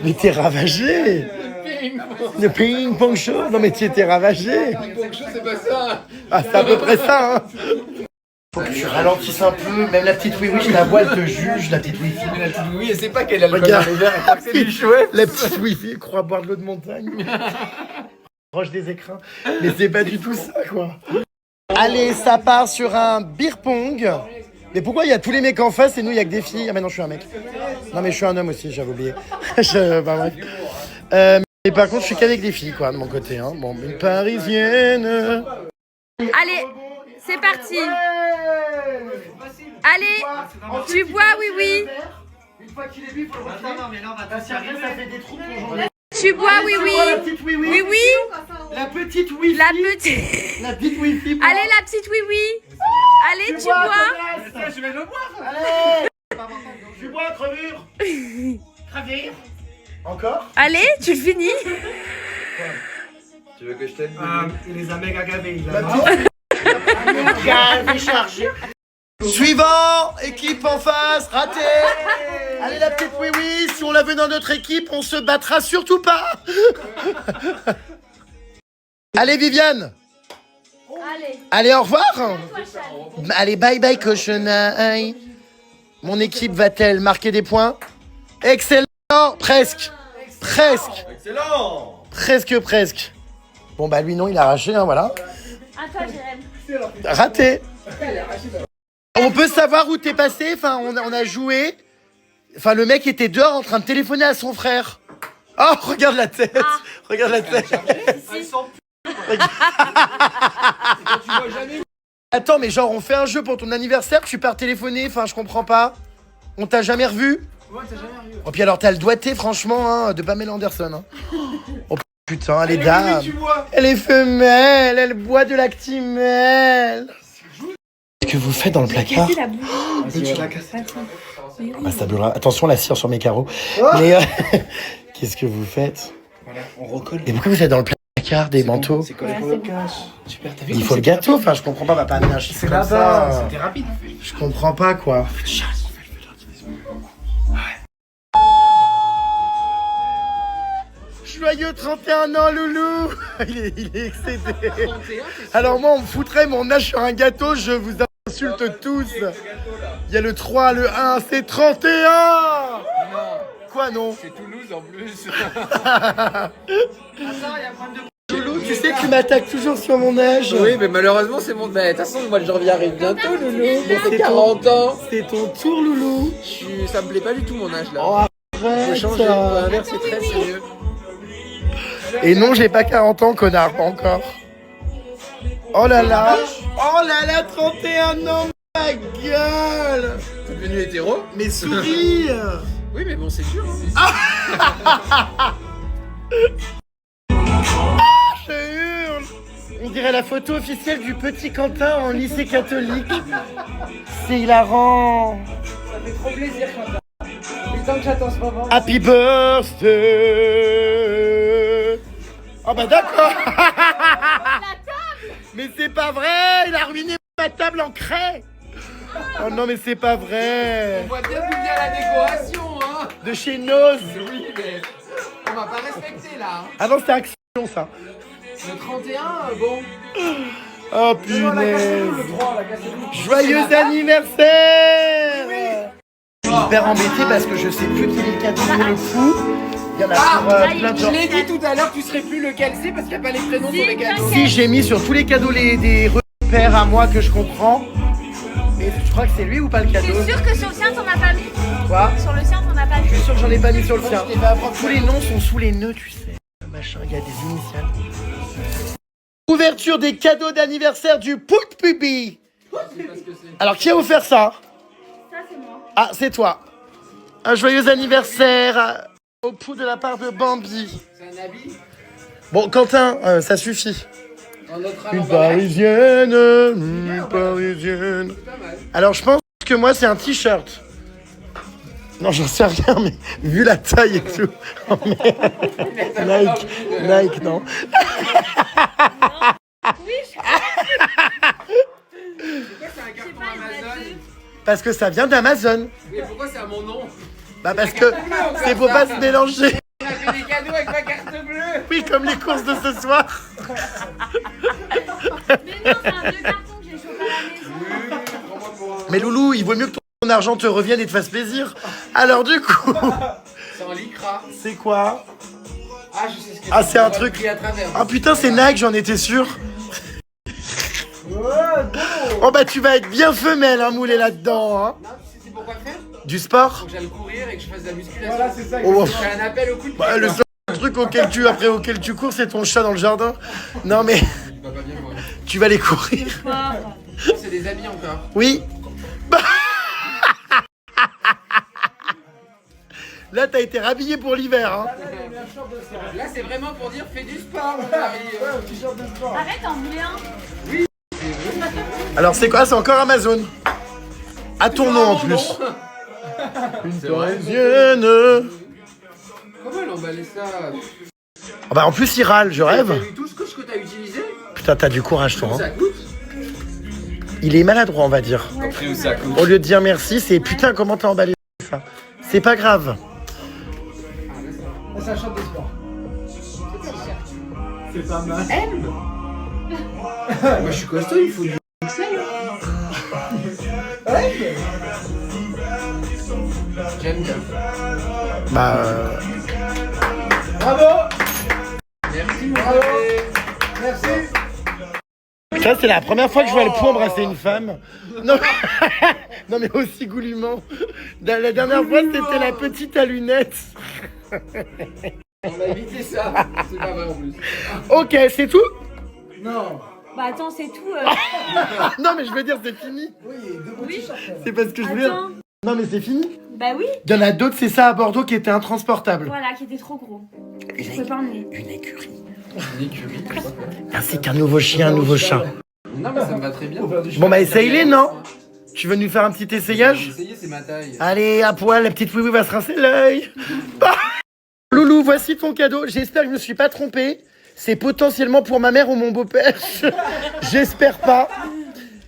Speaker 1: Mais t'es ravagé. De ping-pong show. Non mais tu étais ravagé.
Speaker 3: Ping-pong show, c'est pas ça.
Speaker 1: Ah, c'est à peu près ça, hein. Faut que tu ralentisses un peu, même la petite oui-oui, je la vois, elle te juge, la petite oui-fi.
Speaker 3: Mais la petite oui, elle sait pas qu'elle a le
Speaker 1: Regarde.
Speaker 3: dans les verres, elle croit que c'est du chouette.
Speaker 1: La petite oui-fi croit boire de l'eau de montagne. Proche des écrins. Mais c'est pas du tout ça, quoi. Allez, ça part sur un beer pong. Mais pourquoi il y a tous les mecs en face et nous, il y a que des filles? Ah, mais non, je suis un mec. Non, mais je suis un homme aussi, j'avais oublié. Bah, bref. Mais par contre, je suis qu'avec des filles, quoi, de mon côté. Hein. Bon, une parisienne.
Speaker 2: Allez, c'est parti. Allez, tu bois, oui, oui.
Speaker 1: Une fois qu'il est bu, il faut le retirer. Non, mais là, on va passer après, ça fait des trous pour journée.
Speaker 2: Tu bois, oui, oui.
Speaker 1: La petite oui-oui.
Speaker 2: Oui, oui.
Speaker 1: La petite oui-fi.
Speaker 2: La petite.
Speaker 1: La petite oui-fi.
Speaker 2: Allez, la petite, oui, oui. Allez, tu bois.
Speaker 1: Je vais le boire. Allez. Tu bois, crevure. Crevure. Encore?
Speaker 2: Allez, tu le finis.
Speaker 8: Tu veux que je t'aide?
Speaker 4: Il les a méga gavés.
Speaker 1: Gavé chargé. Suivant, équipe en face, raté. Allez la petite oui-oui, si on la veut dans notre équipe, on se battra surtout pas. Allez Viviane.
Speaker 2: Allez.
Speaker 1: Allez, au revoir. Allez, bye bye cochonaille. Mon équipe va-t-elle marquer des points? Excellent. Presque. Presque.
Speaker 8: Excellent.
Speaker 1: Presque. Bon bah lui non, il a arraché, hein, voilà.
Speaker 2: À toi, Jérém.
Speaker 1: Raté. On peut savoir où t'es passé? Enfin, on a joué. Enfin, le mec était dehors en train de téléphoner à son frère. Oh, regarde la tête. Regarde la tête. Attends, mais genre, on fait un jeu pour ton anniversaire, tu pars téléphoner. Enfin, je comprends pas. On t'a jamais revu?
Speaker 3: Ouais, t'as jamais revu.
Speaker 1: Oh, puis alors, t'as le doigté, franchement, hein, de Pamela Anderson. Hein. Oh putain, les dames. Elle est femelle, elle boit de l'actimel. Qu'est-ce que vous faites dans le placard? Ah, ça brûlera. Attention, la cire sur mes carreaux. Mais qu'est-ce que vous faites?
Speaker 3: Voilà, on recolle.
Speaker 1: Et pourquoi vous êtes dans le placard des manteaux?
Speaker 3: C'est collé. Super, t'as vu?
Speaker 1: Il faut le gâteau. Enfin, je comprends pas. On va pas amener un chiffre
Speaker 4: C'est
Speaker 1: comme
Speaker 4: là-bas,
Speaker 1: ça.
Speaker 3: C'était rapide.
Speaker 1: Je comprends pas, quoi. Joyeux 31 ans, loulou. Il est excédé. Alors moi, on me foutrait mon âge sur un gâteau, je vous insulte tous. Il y a le 3, le 1, c'est 31. Quoi, non?
Speaker 3: C'est Toulouse en plus.
Speaker 1: Loulou, tu sais que tu m'attaques toujours sur mon âge.
Speaker 3: Oui, mais malheureusement, c'est mon. Mais de toute façon, le mois de janvier arrive bientôt, Loulou. J'ai
Speaker 1: C'est
Speaker 3: 40 ans.
Speaker 1: C'est ton tour, loulou.
Speaker 3: Ça me plaît pas du tout mon âge là.
Speaker 1: Oh,
Speaker 3: Faut
Speaker 1: arrête.
Speaker 3: changer. L'inverse, c'est très sérieux.
Speaker 1: Et non, j'ai pas 40 ans, connard, pas encore. Oh là là. Oh là là, 31 ans, ma gueule.
Speaker 3: T'es devenu hétéro?
Speaker 1: Mais souris.
Speaker 3: Oui, mais bon, c'est dur. Hein.
Speaker 1: Je hurle. On dirait la photo officielle du petit Quentin en lycée catholique. C'est hilarant.
Speaker 7: Ça fait trop plaisir, Quentin. C'est le temps que j'attends ce moment.
Speaker 1: Happy birthday. Oh bah d'accord. Mais c'est pas vrai. Il a ruiné ma table en craie. Oh non mais c'est pas vrai.
Speaker 3: On voit bien d'où vient la décoration, hein.
Speaker 1: De chez Noz.
Speaker 3: Oui, mais on va pas respecter là. Hein.
Speaker 1: Ah non, c'était Action ça.
Speaker 3: Le 31, bon.
Speaker 1: Oh punaise. Joyeux anniversaire. Je suis hyper embêté parce que je sais plus quel est le cadeau pour le coup. Il y en a pour plein de
Speaker 3: Je
Speaker 1: gens.
Speaker 3: l'ai dit tout à l'heure, tu serais plus lequel c'est parce qu'il n'y a pas les prénoms sur les cadeaux.
Speaker 1: Si j'ai mis sur tous les cadeaux des repères à moi que je comprends. Et je crois que c'est lui ou pas le cadeau?
Speaker 2: T'es sûr que sur le sien t'en as pas mis?
Speaker 1: Quoi?
Speaker 2: Sur le sien t'en as pas mis?
Speaker 1: Je suis sûr que j'en ai pas mis sur le sien. Tous les noms sont sous les nœuds, tu sais. Machin, il y a des initiales. Ouverture des cadeaux d'anniversaire du Poulpe Pubi. Alors, qui a offert ça?
Speaker 2: Ça c'est moi.
Speaker 1: Ah, c'est toi. Un joyeux anniversaire au Pou de la part de Bambi.
Speaker 3: C'est un habit.
Speaker 1: Bon, Quentin, ça suffit.
Speaker 3: On notera
Speaker 1: Une
Speaker 3: l'emballage.
Speaker 1: parisienne, une parisienne.
Speaker 3: C'est pas mal.
Speaker 1: Alors, je pense que moi, c'est un t-shirt. Non, j'en sais rien, mais vu la taille et tout. Oh, merde. Nike, non.
Speaker 3: Pourquoi c'est un carton Amazon?
Speaker 1: Parce que ça vient d'Amazon.
Speaker 3: Oui, pourquoi c'est à mon nom?
Speaker 1: Bah, parce que c'est pour pas se mélanger.
Speaker 3: On a fait des cadeaux avec ma carte bleue.
Speaker 1: Oui, comme les courses de ce soir.
Speaker 2: Mais non, c'est un vieux carton que j'ai chopé à la maison.
Speaker 1: Mais Loulou, il vaut mieux que ton argent te revienne et te fasse plaisir. Alors, du coup,
Speaker 3: C'est en lycra.
Speaker 1: c'est quoi?
Speaker 3: Ah, je sais ce que
Speaker 1: Ah, c'est un truc.
Speaker 3: pris à travers.
Speaker 1: Ah putain, c'est Nike, j'en étais sûr. Oh bah tu vas être bien femelle, hein, moulé là-dedans. Hein.
Speaker 3: Non, tu sais c'est pourquoi faire?
Speaker 1: Du sport?
Speaker 3: Faut que j'aille courir et que je fasse de la musculation.
Speaker 7: Voilà, c'est ça.
Speaker 1: Oh,
Speaker 3: J'ai un appel au coup de pied.
Speaker 1: bah, le
Speaker 3: quoi.
Speaker 1: seul truc auquel tu cours, c'est ton chat dans le jardin. Non mais
Speaker 3: Il va pas bien moi.
Speaker 1: tu vas aller courir.
Speaker 3: C'est des habits encore.
Speaker 1: Oui. Bah. Là, t'as été rhabillé pour l'hiver. Hein.
Speaker 3: Là, c'est vraiment pour dire fais du sport, mon mari.
Speaker 2: Arrête d'en voulais un.
Speaker 1: Alors c'est quoi? C'est encore Amazon. À ton nom en plus. Une parisienne.
Speaker 3: Comment elle emballait ça?
Speaker 1: Ah bah en plus il râle, je
Speaker 3: T'as
Speaker 1: rêve.
Speaker 3: vu tout ce que t'as utilisé?
Speaker 1: Putain, t'as du courage toi. Hein.
Speaker 3: Ça coûte?
Speaker 1: Il est maladroit, on va dire.
Speaker 8: Après où ça coûte.
Speaker 1: Au lieu de dire merci, c'est putain comment t'as emballé ça. C'est pas grave.
Speaker 7: C'est un short de sport.
Speaker 4: C'est pas mal.
Speaker 3: Moi, je suis costaud, il faut du XL. J'aime bien.
Speaker 1: Bah
Speaker 7: Bravo.
Speaker 3: Merci, mon bébé.
Speaker 7: Merci.
Speaker 1: ça c'est la première fois que je vois le Pou embrasser une femme. Non, non mais aussi goulûment. La dernière fois c'était la petite à lunettes.
Speaker 3: On a évité ça. C'est pas vrai en plus.
Speaker 1: Ok, c'est tout?
Speaker 7: Non.
Speaker 2: Bah attends, c'est tout.
Speaker 1: Non mais je veux dire c'est fini.
Speaker 7: Oui, deux beaux
Speaker 2: Oui.
Speaker 7: t-shirts.
Speaker 1: C'est parce que je voulais.
Speaker 2: Attends.
Speaker 1: Non mais c'est fini.
Speaker 2: Bah oui.
Speaker 1: Il y en a d'autres, c'est ça à Bordeaux qui était intransportable.
Speaker 2: Voilà, qui était trop gros. Je peux pas emmener.
Speaker 1: Une écurie.
Speaker 3: Une écurie, tu vois.
Speaker 1: Ainsi qu'un nouveau chien, un nouveau chat.
Speaker 3: Non, mais ça me va très bien.
Speaker 1: Bon bah essaye-les, non? Tu veux nous faire un petit
Speaker 3: J'ai
Speaker 1: essayage?
Speaker 3: essayé, c'est ma taille.
Speaker 1: Allez, à poil, la petite Wiwi va se rincer l'œil. Ah Loulou, voici ton cadeau. J'espère que je me suis pas trompé. C'est potentiellement pour ma mère ou mon beau-père. J'espère pas.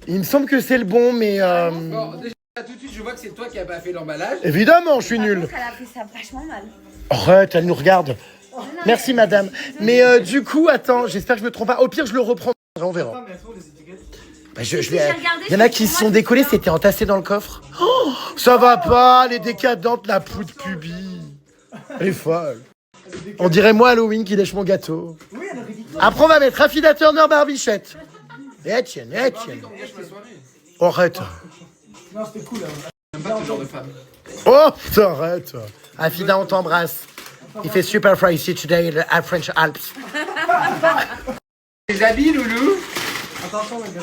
Speaker 1: Il me semble que c'est le bon, mais...
Speaker 3: Bon, déjà, tout de suite, je vois que c'est toi qui as pas fait l'emballage.
Speaker 1: Évidemment, je suis nul.
Speaker 2: Elle a fait ça vachement mal.
Speaker 1: Arrête, elle nous regarde. Merci, madame. Mais du coup, attends, j'espère que je me trompe pas. Au pire, je le reprends. On verra.
Speaker 4: Ah, mais elles sont où, les étiquettes?
Speaker 1: Bah,
Speaker 2: j'ai regardé,
Speaker 1: Il y en a
Speaker 2: je
Speaker 1: qui
Speaker 2: suis
Speaker 1: se sont décollés, c'était entassé dans le coffre. Oh, ça va pas, les décadentes, la poudre pubie. Elle est folle. On dirait moi Halloween qui lèche mon gâteau.
Speaker 7: Oui, elle est ridicule.
Speaker 1: Après, on va mettre Rafida Turner Barbichette. Etienne, Etienne.
Speaker 3: On gâche ma soirée.
Speaker 1: Arrête.
Speaker 7: Non, c'était cool. Hein.
Speaker 3: J'aime pas ce genre de femme.
Speaker 1: Oh, arrête. Rafida, on t'embrasse. Il fait super fry ici today at French Alps.
Speaker 3: Les habits, Loulou.
Speaker 7: Attention, les gars.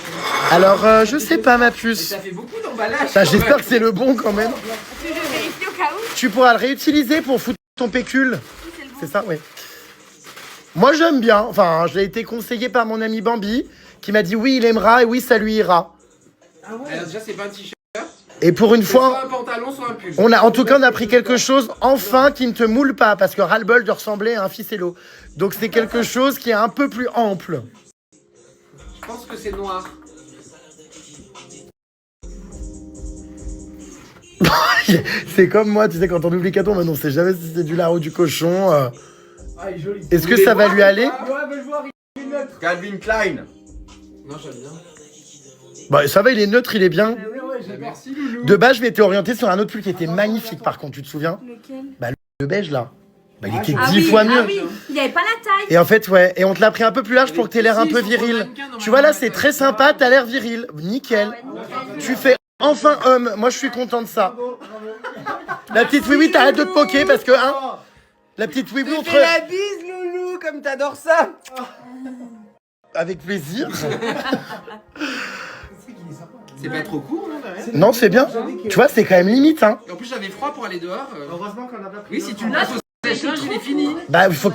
Speaker 1: Alors, je sais pas, ma
Speaker 3: Mais
Speaker 1: puce.
Speaker 3: ça fait beaucoup d'emballage.
Speaker 1: Bah, j'espère que c'est le bon quand même.
Speaker 2: Je vérifie au cas où.
Speaker 1: Tu pourras le réutiliser pour foutre ton pécule. C'est ça, oui. Moi, j'aime bien. Enfin, j'ai été conseillé par mon ami Bambi, qui m'a dit oui, il aimera et oui, ça lui ira.
Speaker 3: Alors, déjà, c'est pas un t-shirt.
Speaker 1: Et pour une
Speaker 3: C'est soit
Speaker 1: fois,
Speaker 3: un pantalon, soit un pull.
Speaker 1: en tout cas, on a pris quelque chose, enfin, qui ne te moule pas, parce que ras-le-bol de ressembler à un ficello. Donc, c'est quelque chose qui est un peu plus ample.
Speaker 3: Je pense que c'est noir.
Speaker 1: C'est comme moi, tu sais, quand on oublie cadeau, mais on sait jamais si c'est du lard ou du cochon.
Speaker 7: Ah, il est joli.
Speaker 1: Est-ce que ça va lui aller?
Speaker 7: Ouais, mais je vois, il est neutre.
Speaker 8: Calvin Klein.
Speaker 3: Non, j'aime bien.
Speaker 1: Bah ça va, il est neutre, il est bien.
Speaker 3: Merci Loulou.
Speaker 1: De base, je m'étais orienté sur un autre pull qui était magnifique par contre, tu te souviens?
Speaker 2: Lequel?
Speaker 1: Le beige là. Bah, il était
Speaker 2: Ah
Speaker 1: 10
Speaker 2: oui,
Speaker 1: fois mieux.
Speaker 2: ah oui, il avait pas la taille.
Speaker 1: Et en fait, ouais, et on te l'a pris un peu plus large pour que t'aies l'air un peu viril. Tu vois là, c'est très sympa, t'as l'air viril. Nickel. Tu fais enfin homme. Moi, je suis content de ça. La petite oui-oui, t'arrêtes de te poquer parce que, hein, la petite oui-oui, on te...
Speaker 8: Fais la bise, Loulou, comme t'adores ça.
Speaker 1: Avec plaisir.
Speaker 3: C'est pas trop court, non, derrière?
Speaker 1: Non, c'est bien. Tu vois, c'est quand même limite, hein.
Speaker 3: Et en plus, j'avais froid pour aller dehors.
Speaker 4: Heureusement qu'on a pas pris.
Speaker 3: Oui, si tu me passes au sèche-linge, il est fini.
Speaker 1: Bah, faut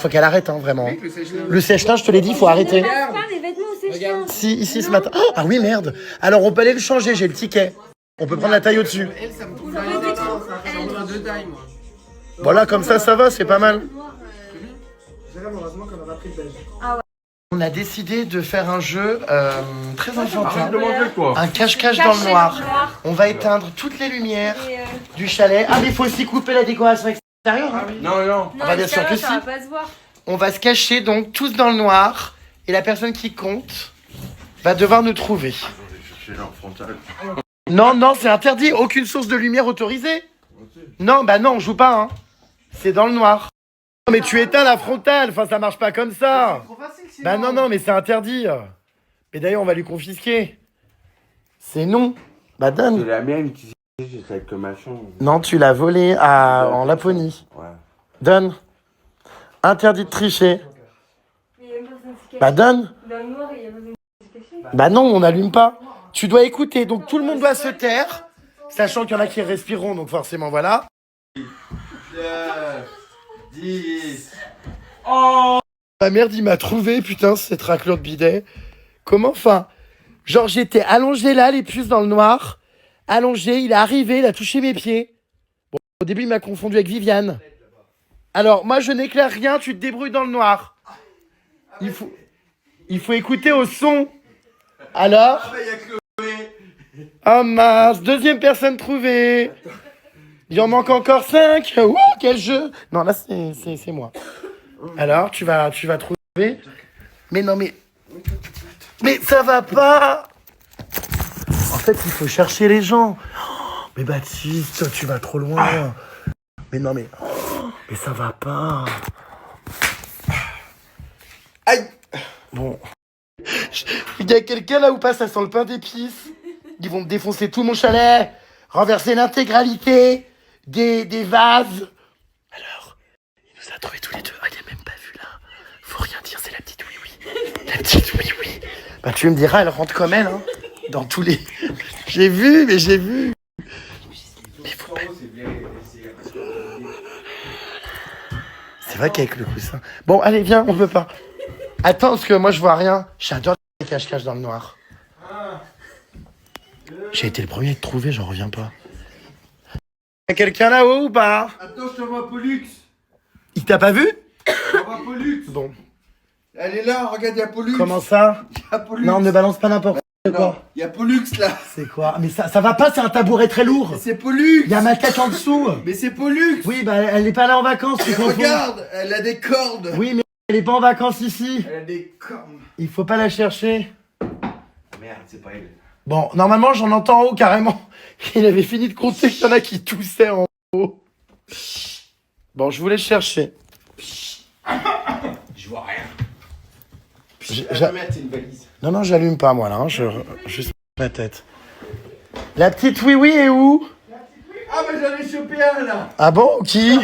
Speaker 1: qu'elle arrête, hein, vraiment.
Speaker 3: Avec le sèche-linge.
Speaker 1: Le sèche-linge, je te l'ai dit, il faut arrêter.
Speaker 2: Pas les vêtements au sèche-linge.
Speaker 1: Si, ici, ce matin. Oh, ah oui, merde. Alors, on peut aller le changer, j'ai le ticket. On peut prendre la taille au-dessus.
Speaker 3: Elle, ça me trouve pas. Non, ça me trouve deux tailles, moi.
Speaker 1: Voilà, comme ça va, c'est pas mal.
Speaker 4: Jérôme, heureusement qu'on a pas pris le beige.
Speaker 1: On a décidé de faire un jeu très enfantin.
Speaker 6: manger quoi.
Speaker 1: Un cache-cache dans le noir. On va éteindre toutes les lumières du chalet. Ah, mais il faut aussi couper la décoration extérieure. Hein.
Speaker 6: Non, non.
Speaker 2: Non,
Speaker 1: bah, bien sûr que
Speaker 2: ça
Speaker 1: si.
Speaker 2: va pas se voir.
Speaker 1: On va se cacher donc tous dans le noir. Et la personne qui compte va devoir nous trouver. Non, non, c'est interdit. Aucune source de lumière autorisée. Non, bah non, on joue pas. Hein. C'est dans le noir. Non, mais tu éteins la frontale. Enfin, ça marche pas comme ça.
Speaker 4: Trop facile sinon.
Speaker 1: Bah non, non, mais c'est interdit. Mais d'ailleurs, on va lui confisquer. C'est non. Bah donne.
Speaker 8: C'est la mienne qui j'ai avec machin.
Speaker 1: Non, tu l'as volé en Laponie.
Speaker 8: Ouais.
Speaker 1: Donne. Interdit de tricher. Bah donne.
Speaker 2: Dans le noir, il y a besoin de se cacher.
Speaker 1: Bah non, on n'allume pas. Tu dois écouter. Donc tout le monde doit se taire. Sachant qu'il y en a qui respireront, donc forcément, voilà.
Speaker 8: 10.
Speaker 1: Ma merde, il m'a trouvé, putain, cette raclure de bidet. Comment, enfin, genre j'étais allongé là, les puces dans le noir. Allongé, il est arrivé, il a touché mes pieds. Bon, au début, il m'a confondu avec Viviane. Alors, moi, je n'éclaire rien, tu te débrouilles dans le noir. Il faut écouter au son. Alors? Ah mince, deuxième personne trouvée. Il en manque encore 5. Ouh, quel jeu. Non, là, c'est moi. Alors, tu vas trouver. Mais non, mais ça va pas. En fait, il faut chercher les gens. Oh, mais Baptiste, tu vas trop loin. Mais non, mais ça va pas.
Speaker 8: Aïe.
Speaker 1: Bon. Il y a quelqu'un là ou pas? Ça sent le pain d'épices. Ils vont me défoncer tout mon chalet. Renverser l'intégralité des vases. Alors, il nous a trouvés tous les deux. Ah, il est même pas vu là. Faut rien dire, c'est la petite oui-oui. La petite oui-oui. Bah, tu me diras, elle rentre comme elle, hein. Dans tous les. J'ai vu. Mais faut pas. C'est vrai qu'avec le coussin. Bon, allez, viens, on peut pas. Attends, parce que moi je vois rien. J'adore les cache-cache dans le noir. J'ai été le premier à te trouver, j'en reviens pas. Y'a quelqu'un là-haut ou pas?
Speaker 8: Attends, je te vois Pollux.
Speaker 1: Il t'a pas vu?
Speaker 8: Je vois Pollux.
Speaker 1: Bon.
Speaker 8: Elle est là, regarde, il y a Pollux.
Speaker 1: Comment ça?
Speaker 8: Y a Pollux.
Speaker 1: Non, ne balance pas n'importe quoi.
Speaker 8: Il y a Pollux là.
Speaker 1: C'est quoi? Mais ça va pas, c'est un tabouret très lourd.
Speaker 8: C'est Pollux.
Speaker 1: Il y a ma tête en dessous.
Speaker 8: Mais c'est Pollux.
Speaker 1: Oui, bah elle est pas là en vacances, tu
Speaker 8: Et
Speaker 1: confonds.
Speaker 8: regarde, elle a des cordes.
Speaker 1: Oui, mais elle est pas en vacances ici.
Speaker 8: Elle a des cornes.
Speaker 1: Il faut pas la chercher.
Speaker 8: Merde, c'est pas elle.
Speaker 1: Bon, normalement, j'en entends en haut carrément. Il avait fini de compter qu'il y en a qui toussaient en haut. Bon, je voulais chercher.
Speaker 8: Je vois rien.
Speaker 1: J'a-
Speaker 8: C'est une valise.
Speaker 1: Non, j'allume pas, moi, là. Hein. Juste ma tête. La petite oui-oui est où?
Speaker 8: Ah, mais j'en ai chopé un là.
Speaker 1: Ah bon? Qui?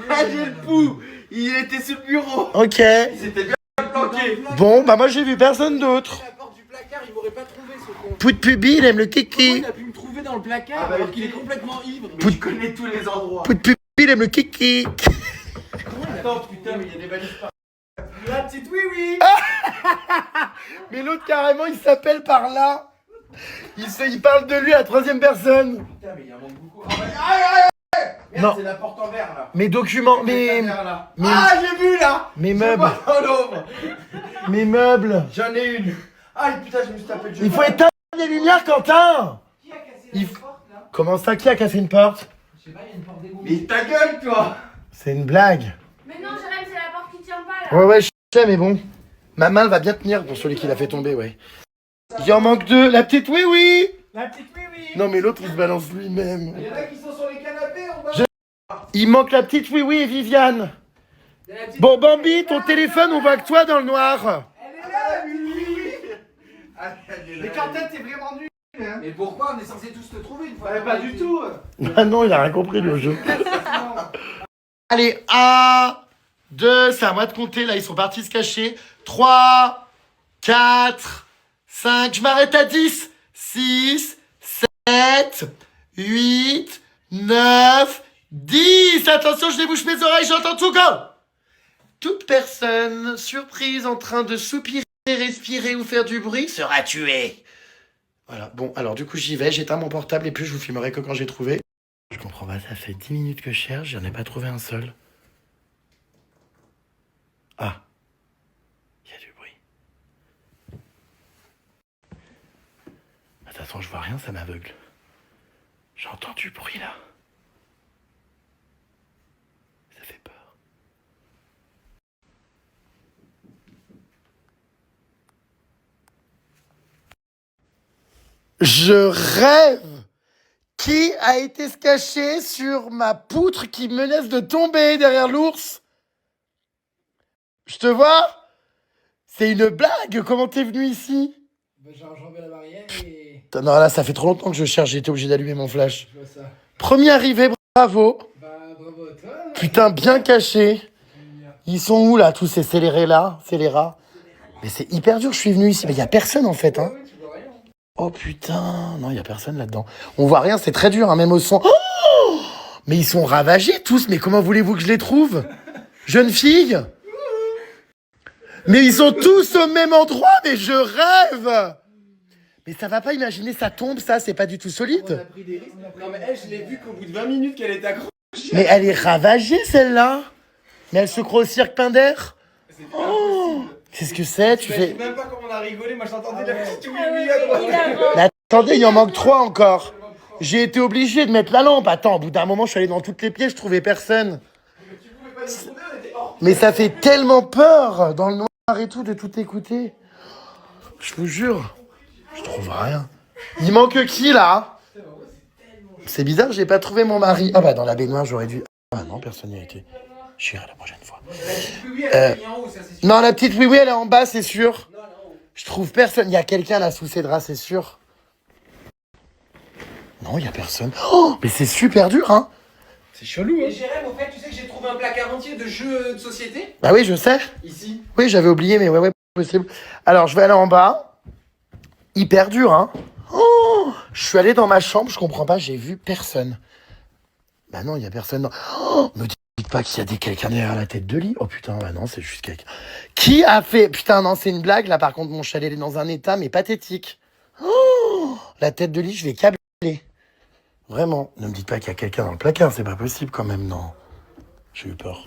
Speaker 8: Ah, j'ai le pou. Il était sur le bureau.
Speaker 1: Ok.
Speaker 8: Il s'était bien planqué.
Speaker 1: Bon, bah moi, j'ai vu personne d'autre.
Speaker 3: La porte du placard, il m'aurait pas trouvé ce con.
Speaker 1: Pout Pubi, il aime le
Speaker 3: Comment
Speaker 1: kiki.
Speaker 3: il a pu me trouver dans le placard
Speaker 8: Ah bah,
Speaker 3: alors
Speaker 8: ok.
Speaker 3: qu'il est complètement ivre?
Speaker 8: Mais je connais tous les endroits.
Speaker 1: Pout Pubi, il aime le kiki.
Speaker 8: Attends, putain, mais il y a des valises par. La petite oui.
Speaker 1: Mais l'autre, carrément, il s'appelle par là. Il parle de lui à la troisième personne.
Speaker 8: Putain, mais il y en manque beaucoup. Ah, aïe. Merde,
Speaker 1: Non.
Speaker 8: c'est la porte en verre là.
Speaker 1: Mes documents,
Speaker 8: Mes...
Speaker 1: mes
Speaker 8: Ah, j'ai vu là.
Speaker 1: mes
Speaker 8: Je
Speaker 1: meubles,
Speaker 8: vois dans l'ombre.
Speaker 1: mes meubles.
Speaker 8: J'en ai une. Aïe, putain, je me suis tapé le jeu.
Speaker 1: Il faut éteindre les lumières, Quentin. Comment ça, qui a cassé une porte?
Speaker 8: Mais ta gueule, toi.
Speaker 1: C'est une blague.
Speaker 2: Mais non, Jérém, c'est la porte qui tient pas là.
Speaker 1: Ouais, je sais, mais bon. Ma main elle va bien tenir pour celui qui l'a fait tomber, ouais. Il en manque 2. La petite oui oui.
Speaker 8: La petite oui oui.
Speaker 1: Non mais l'autre il se balance lui-même.
Speaker 8: Il y en a qui sont sur les canapés, on va.
Speaker 1: Il manque la petite oui oui et Viviane. Bon Bambi, ton téléphone on voit que toi dans le noir.
Speaker 8: Elle est là, oui oui oui. Mais quand t'es vraiment nul. Hein.
Speaker 3: Mais pourquoi on est censé tous te trouver une fois?
Speaker 8: Ouais, pas du tout.
Speaker 1: Ah non, il a rien compris le jeu. Allez, 1, 2, c'est à moi de compter. Là, ils sont partis se cacher. 3, 4, 5, je m'arrête à 10. 6, 7, 8, 9, 10. Attention, je débouche mes oreilles, j'entends tout, go. Toute personne surprise en train de soupirer, respirer ou faire du bruit sera tuée. Voilà, bon, alors du coup j'y vais, j'éteins mon portable et puis je vous filmerai que quand j'ai trouvé. Je comprends pas, ça fait 10 minutes que je cherche, j'en ai pas trouvé un seul. Ah, il y a du bruit. Attends, je vois rien, ça m'aveugle. J'entends du bruit là. Ça fait peur. Je rêve. Qui a été se cacher sur ma poutre qui menace de tomber derrière l'ours? Je te vois? C'est une blague. Comment t'es venu ici?
Speaker 7: J'ai enjambé la barrière et.
Speaker 1: Non, là, ça fait trop longtemps que je cherche. J'ai été obligé d'allumer mon flash.
Speaker 7: Je vois ça.
Speaker 1: Premier arrivé, bravo.
Speaker 7: Bah, bravo à toi.
Speaker 1: Putain, bien caché. Ils sont où, là, tous ces scélérés-là? Scélérats. Mais c'est hyper dur, je suis venu ici. Mais il y a personne, en fait, hein. Oh putain, non, il y a personne là-dedans. On voit rien, c'est très dur, hein, même au son. Oh, mais ils sont ravagés tous, mais comment voulez-vous que je les trouve? Jeune fille? Mais ils sont tous au même endroit, mais je rêve. Mais ça va pas, imaginer, ça tombe, ça, c'est pas du tout solide.
Speaker 8: Pris des risques. Non mais elle, je l'ai vu qu'au bout de 20 minutes qu'elle était accrochée.
Speaker 1: Mais elle est ravagée, celle-là. Mais elle se croit au cirque Pinder. Oh, qu'est-ce que c'est? Tu fais...
Speaker 8: Même pas comment on a rigolé, moi j'entendais la petite oui oui à droite.
Speaker 1: Mais attendez, il en manque 3 encore. J'ai été obligé de mettre la lampe. Attends, au bout d'un moment, je suis allé dans toutes les pièces, je trouvais personne. Mais ça fait tellement peur, dans le noir et tout, de tout écouter. Je vous jure, je trouve rien. Il manque qui, là? C'est bizarre, j'ai pas trouvé mon mari. Ah bah, dans la baignoire, j'aurais dû... Ah non, personne n'y a été. J'irai la prochaine fois. Non, la petite oui, elle est en bas, c'est sûr. Je trouve personne. Il y a quelqu'un là sous ces draps, c'est sûr. Non, il y a personne. Oh, mais c'est super dur, hein.
Speaker 3: C'est chelou,
Speaker 8: Et
Speaker 3: hein.
Speaker 8: Jérém, au fait, tu sais que j'ai trouvé un placard entier de jeux de société
Speaker 1: Bah oui, je sais.
Speaker 8: ici.
Speaker 1: Oui, j'avais oublié, mais ouais, possible. Alors, je vais aller en bas. Hyper dur, hein. Oh, je suis allé dans ma chambre, je comprends pas, j'ai vu personne. Bah non, il y a personne. Dans... Oh, me dites pas qu'il y a quelqu'un derrière la tête de lit. Oh putain, bah non, c'est juste quelqu'un. Qui a fait... Putain, non, c'est une blague. Là, par contre, mon chalet est dans un état, mais pathétique. Oh, la tête de lit, je vais câbler. Vraiment. Ne me dites pas qu'il y a quelqu'un dans le placard, c'est pas possible quand même, non. J'ai eu peur.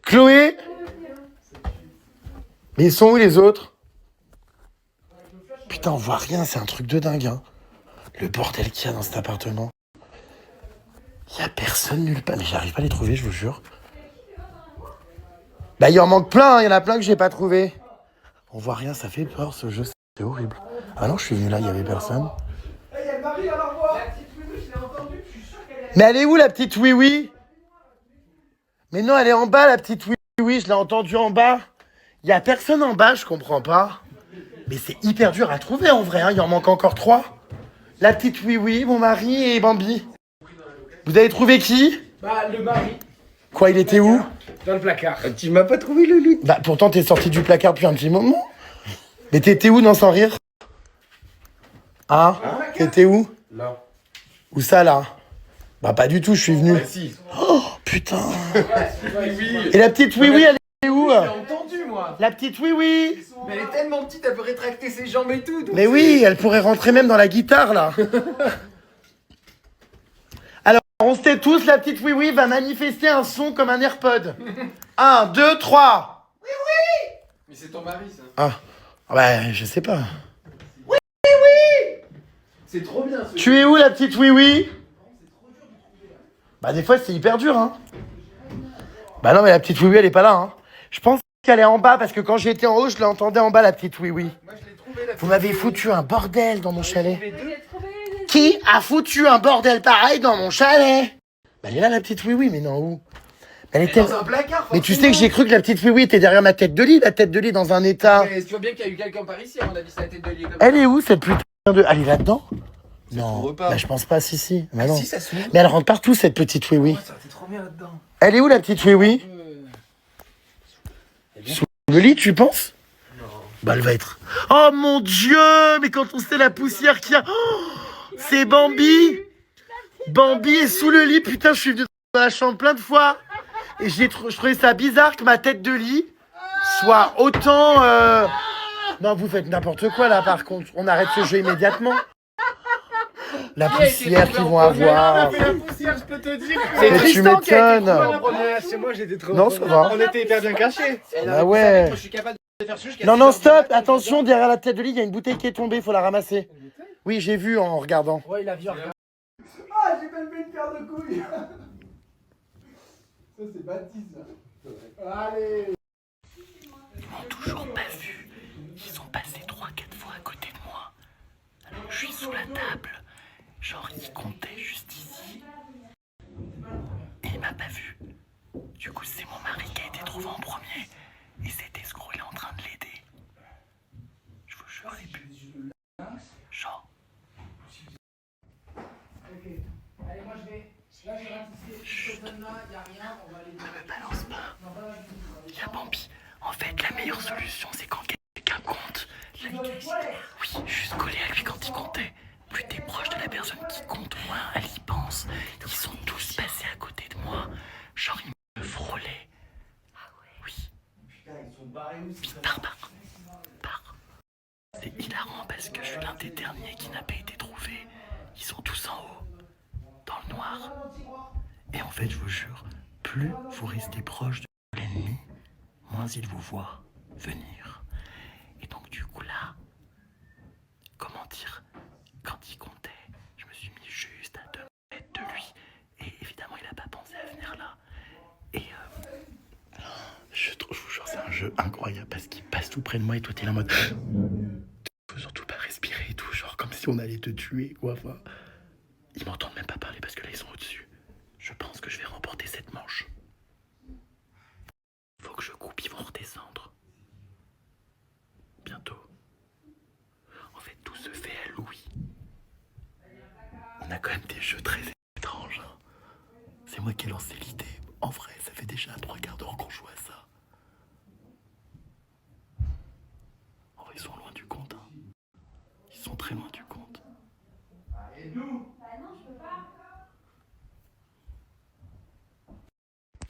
Speaker 1: Chloé? Mais ils sont où les autres? Putain, on voit rien, c'est un truc de dingue, hein. Le bordel qu'il y a dans cet appartement. Il y a personne nulle part. Mais j'arrive pas à les trouver, je vous jure. Bah, il en manque plein, il y en a plein que j'ai pas trouvé. On voit rien, ça fait peur ce jeu, c'est horrible. Ah non, je suis venu là, il y avait personne.
Speaker 8: Il y a Marie à l'envoi. La petite oui oui, je l'ai entendue, je suis sûr qu'elle est.
Speaker 1: Mais elle est où la petite oui oui? Mais non, elle est en bas la petite oui oui, je l'ai entendue en bas. Il y a personne en bas, je comprends pas. Mais c'est hyper dur à trouver en vrai, hein. Il en manque encore 3. La petite oui oui, mon mari et Bambi. Vous avez trouvé qui?
Speaker 7: Bah, le mari,
Speaker 1: Quoi, il était où?
Speaker 7: dans le placard.
Speaker 3: Tu m'as pas trouvé le loup.
Speaker 1: Bah pourtant t'es sorti du placard depuis un petit moment. Mais t'étais où dans Sans Rire? Hein? T'étais où?
Speaker 3: Là.
Speaker 1: Où ça là? Bah pas du tout, je suis venu.
Speaker 3: Si.
Speaker 1: Oh putain.
Speaker 3: Oui.
Speaker 1: Et la petite oui oui, elle est où?
Speaker 8: J'ai entendu moi.
Speaker 1: La petite oui oui.
Speaker 8: Mais elle est tellement petite, elle peut rétracter ses jambes et tout. donc
Speaker 1: Mais oui, elle pourrait rentrer même dans la guitare là. Alors on sait tous, la petite oui oui va manifester un son comme un AirPod. 1, 2, 3.
Speaker 3: Mais c'est ton mari, ça.
Speaker 1: Ah, bah je sais pas.
Speaker 3: C'est trop bien, ce
Speaker 1: Tu es où la petite oui oui? Bah des fois c'est hyper dur, hein. Bah non mais la petite oui oui elle est pas là, hein. Je pense qu'elle est en bas parce que quand j'étais en haut, je l'entendais en bas, la petite oui.
Speaker 3: Moi, je l'ai trouvé, la
Speaker 1: Vous m'avez foutu un bordel dans mon chalet.
Speaker 2: J'ai trouvé les-
Speaker 1: Qui a foutu un bordel pareil dans mon chalet? Bah, elle est là, la petite oui, mais non, où? Elle était...
Speaker 3: dans un placard.
Speaker 1: Mais tu sais que j'ai cru que la petite oui était derrière ma tête de lit, la tête de lit dans un état.
Speaker 3: Mais tu vois bien qu'il y a eu quelqu'un par ici, à mon avis, c'est la tête de lit comme ça.
Speaker 1: Elle est où cette putain de... Elle est là-dedans?
Speaker 3: son
Speaker 1: Non,
Speaker 3: repas.
Speaker 1: bah, je pense pas, si. Bah, non.
Speaker 3: Si, ça s'ouvre.
Speaker 1: Mais elle rentre partout, cette petite oui.
Speaker 3: Ça, t'es trop bien là-dedans.
Speaker 1: Elle est où, la petite oui? Sous le lit, tu penses? Non. Bah, elle va être... Oh mon Dieu! Mais quand on sait la poussière qu'il y a... Oh, c'est Bambi! Bambi est sous le lit, putain, je suis venu dans la chambre plein de fois. Et je trouvais ça bizarre que ma tête de lit soit autant... Non, vous faites n'importe quoi, là, par contre. On arrête ce jeu immédiatement. La poussière qu'ils vont avoir.
Speaker 8: La poussière, je peux te dire.
Speaker 1: Mais tu m'étonnes.
Speaker 8: Chez moi, j'étais trop.
Speaker 1: Non, ça va.
Speaker 8: On était hyper bien cachés.
Speaker 1: Ah ouais.
Speaker 3: Moi, je suis capable de faire ça jusqu'à
Speaker 1: Non,
Speaker 3: 6
Speaker 1: stop.
Speaker 3: heures du matin.
Speaker 1: Attention, derrière la tête de lit, il y a une bouteille qui est tombée. Il faut la ramasser. Oui, j'ai vu en regardant.
Speaker 7: Ouais, il a vu.
Speaker 8: Ah, j'ai même fait une paire de couilles. Ça, c'est Baptiste, ça. Allez.
Speaker 1: Ils m'ont toujours pas vu. Ils sont passés 3-4 fois à côté de moi. Alors je suis sous la table. Genre, ils comptaient juste ici. Et il m'a pas vu. Du coup, c'est mon mari qui a été trouvé en premier. Et cet escroc, il est en train de l'aider. Je vous jure, les buts. Genre.
Speaker 7: Allez, moi je vais. Là, je vais ratissé. Là, il n'y a rien. On va aller.
Speaker 1: Ne me balance pas. Il y a Bambi. En fait, la meilleure solution, c'est quand quelqu'un compte. Oui, juste coller à lui quand il comptait. Plus t'es proche de la personne qui compte, moins elle y pense. Ils sont tous passés à côté de moi. Genre, ils me frôlaient. Oui. Vite, pars. C'est hilarant parce que je suis l'un des derniers qui n'a pas été trouvé. Ils sont tous en haut, dans le noir. Et en fait, je vous jure, plus vous restez proche de l'ennemi, moins il vous voit venir. Et donc du coup là, comment dire, quand il comptait, je me suis mis juste à 2 mètres de lui. Et évidemment, il n'a pas pensé à venir là. Et je vous jure, c'est un jeu incroyable parce qu'il passe tout près de moi et toi t'es là en mode... Faut surtout pas respirer et tout, genre comme si on allait te tuer, quoi. Enfin, ils m'entendent même pas parler parce que là ils sont au-dessus. Je pense que je vais remporter cette manche. Faut que je coupe, ils vont redescendre. Bientôt. En fait, tout se fait à Louis. On a quand même des jeux très étranges. Hein. C'est moi qui ai lancé l'idée. En vrai, ça fait déjà 3 quarts d'heure qu'on joue à ça. En vrai, ils sont loin du compte. Hein. Ils sont très loin du compte.
Speaker 8: Et nous?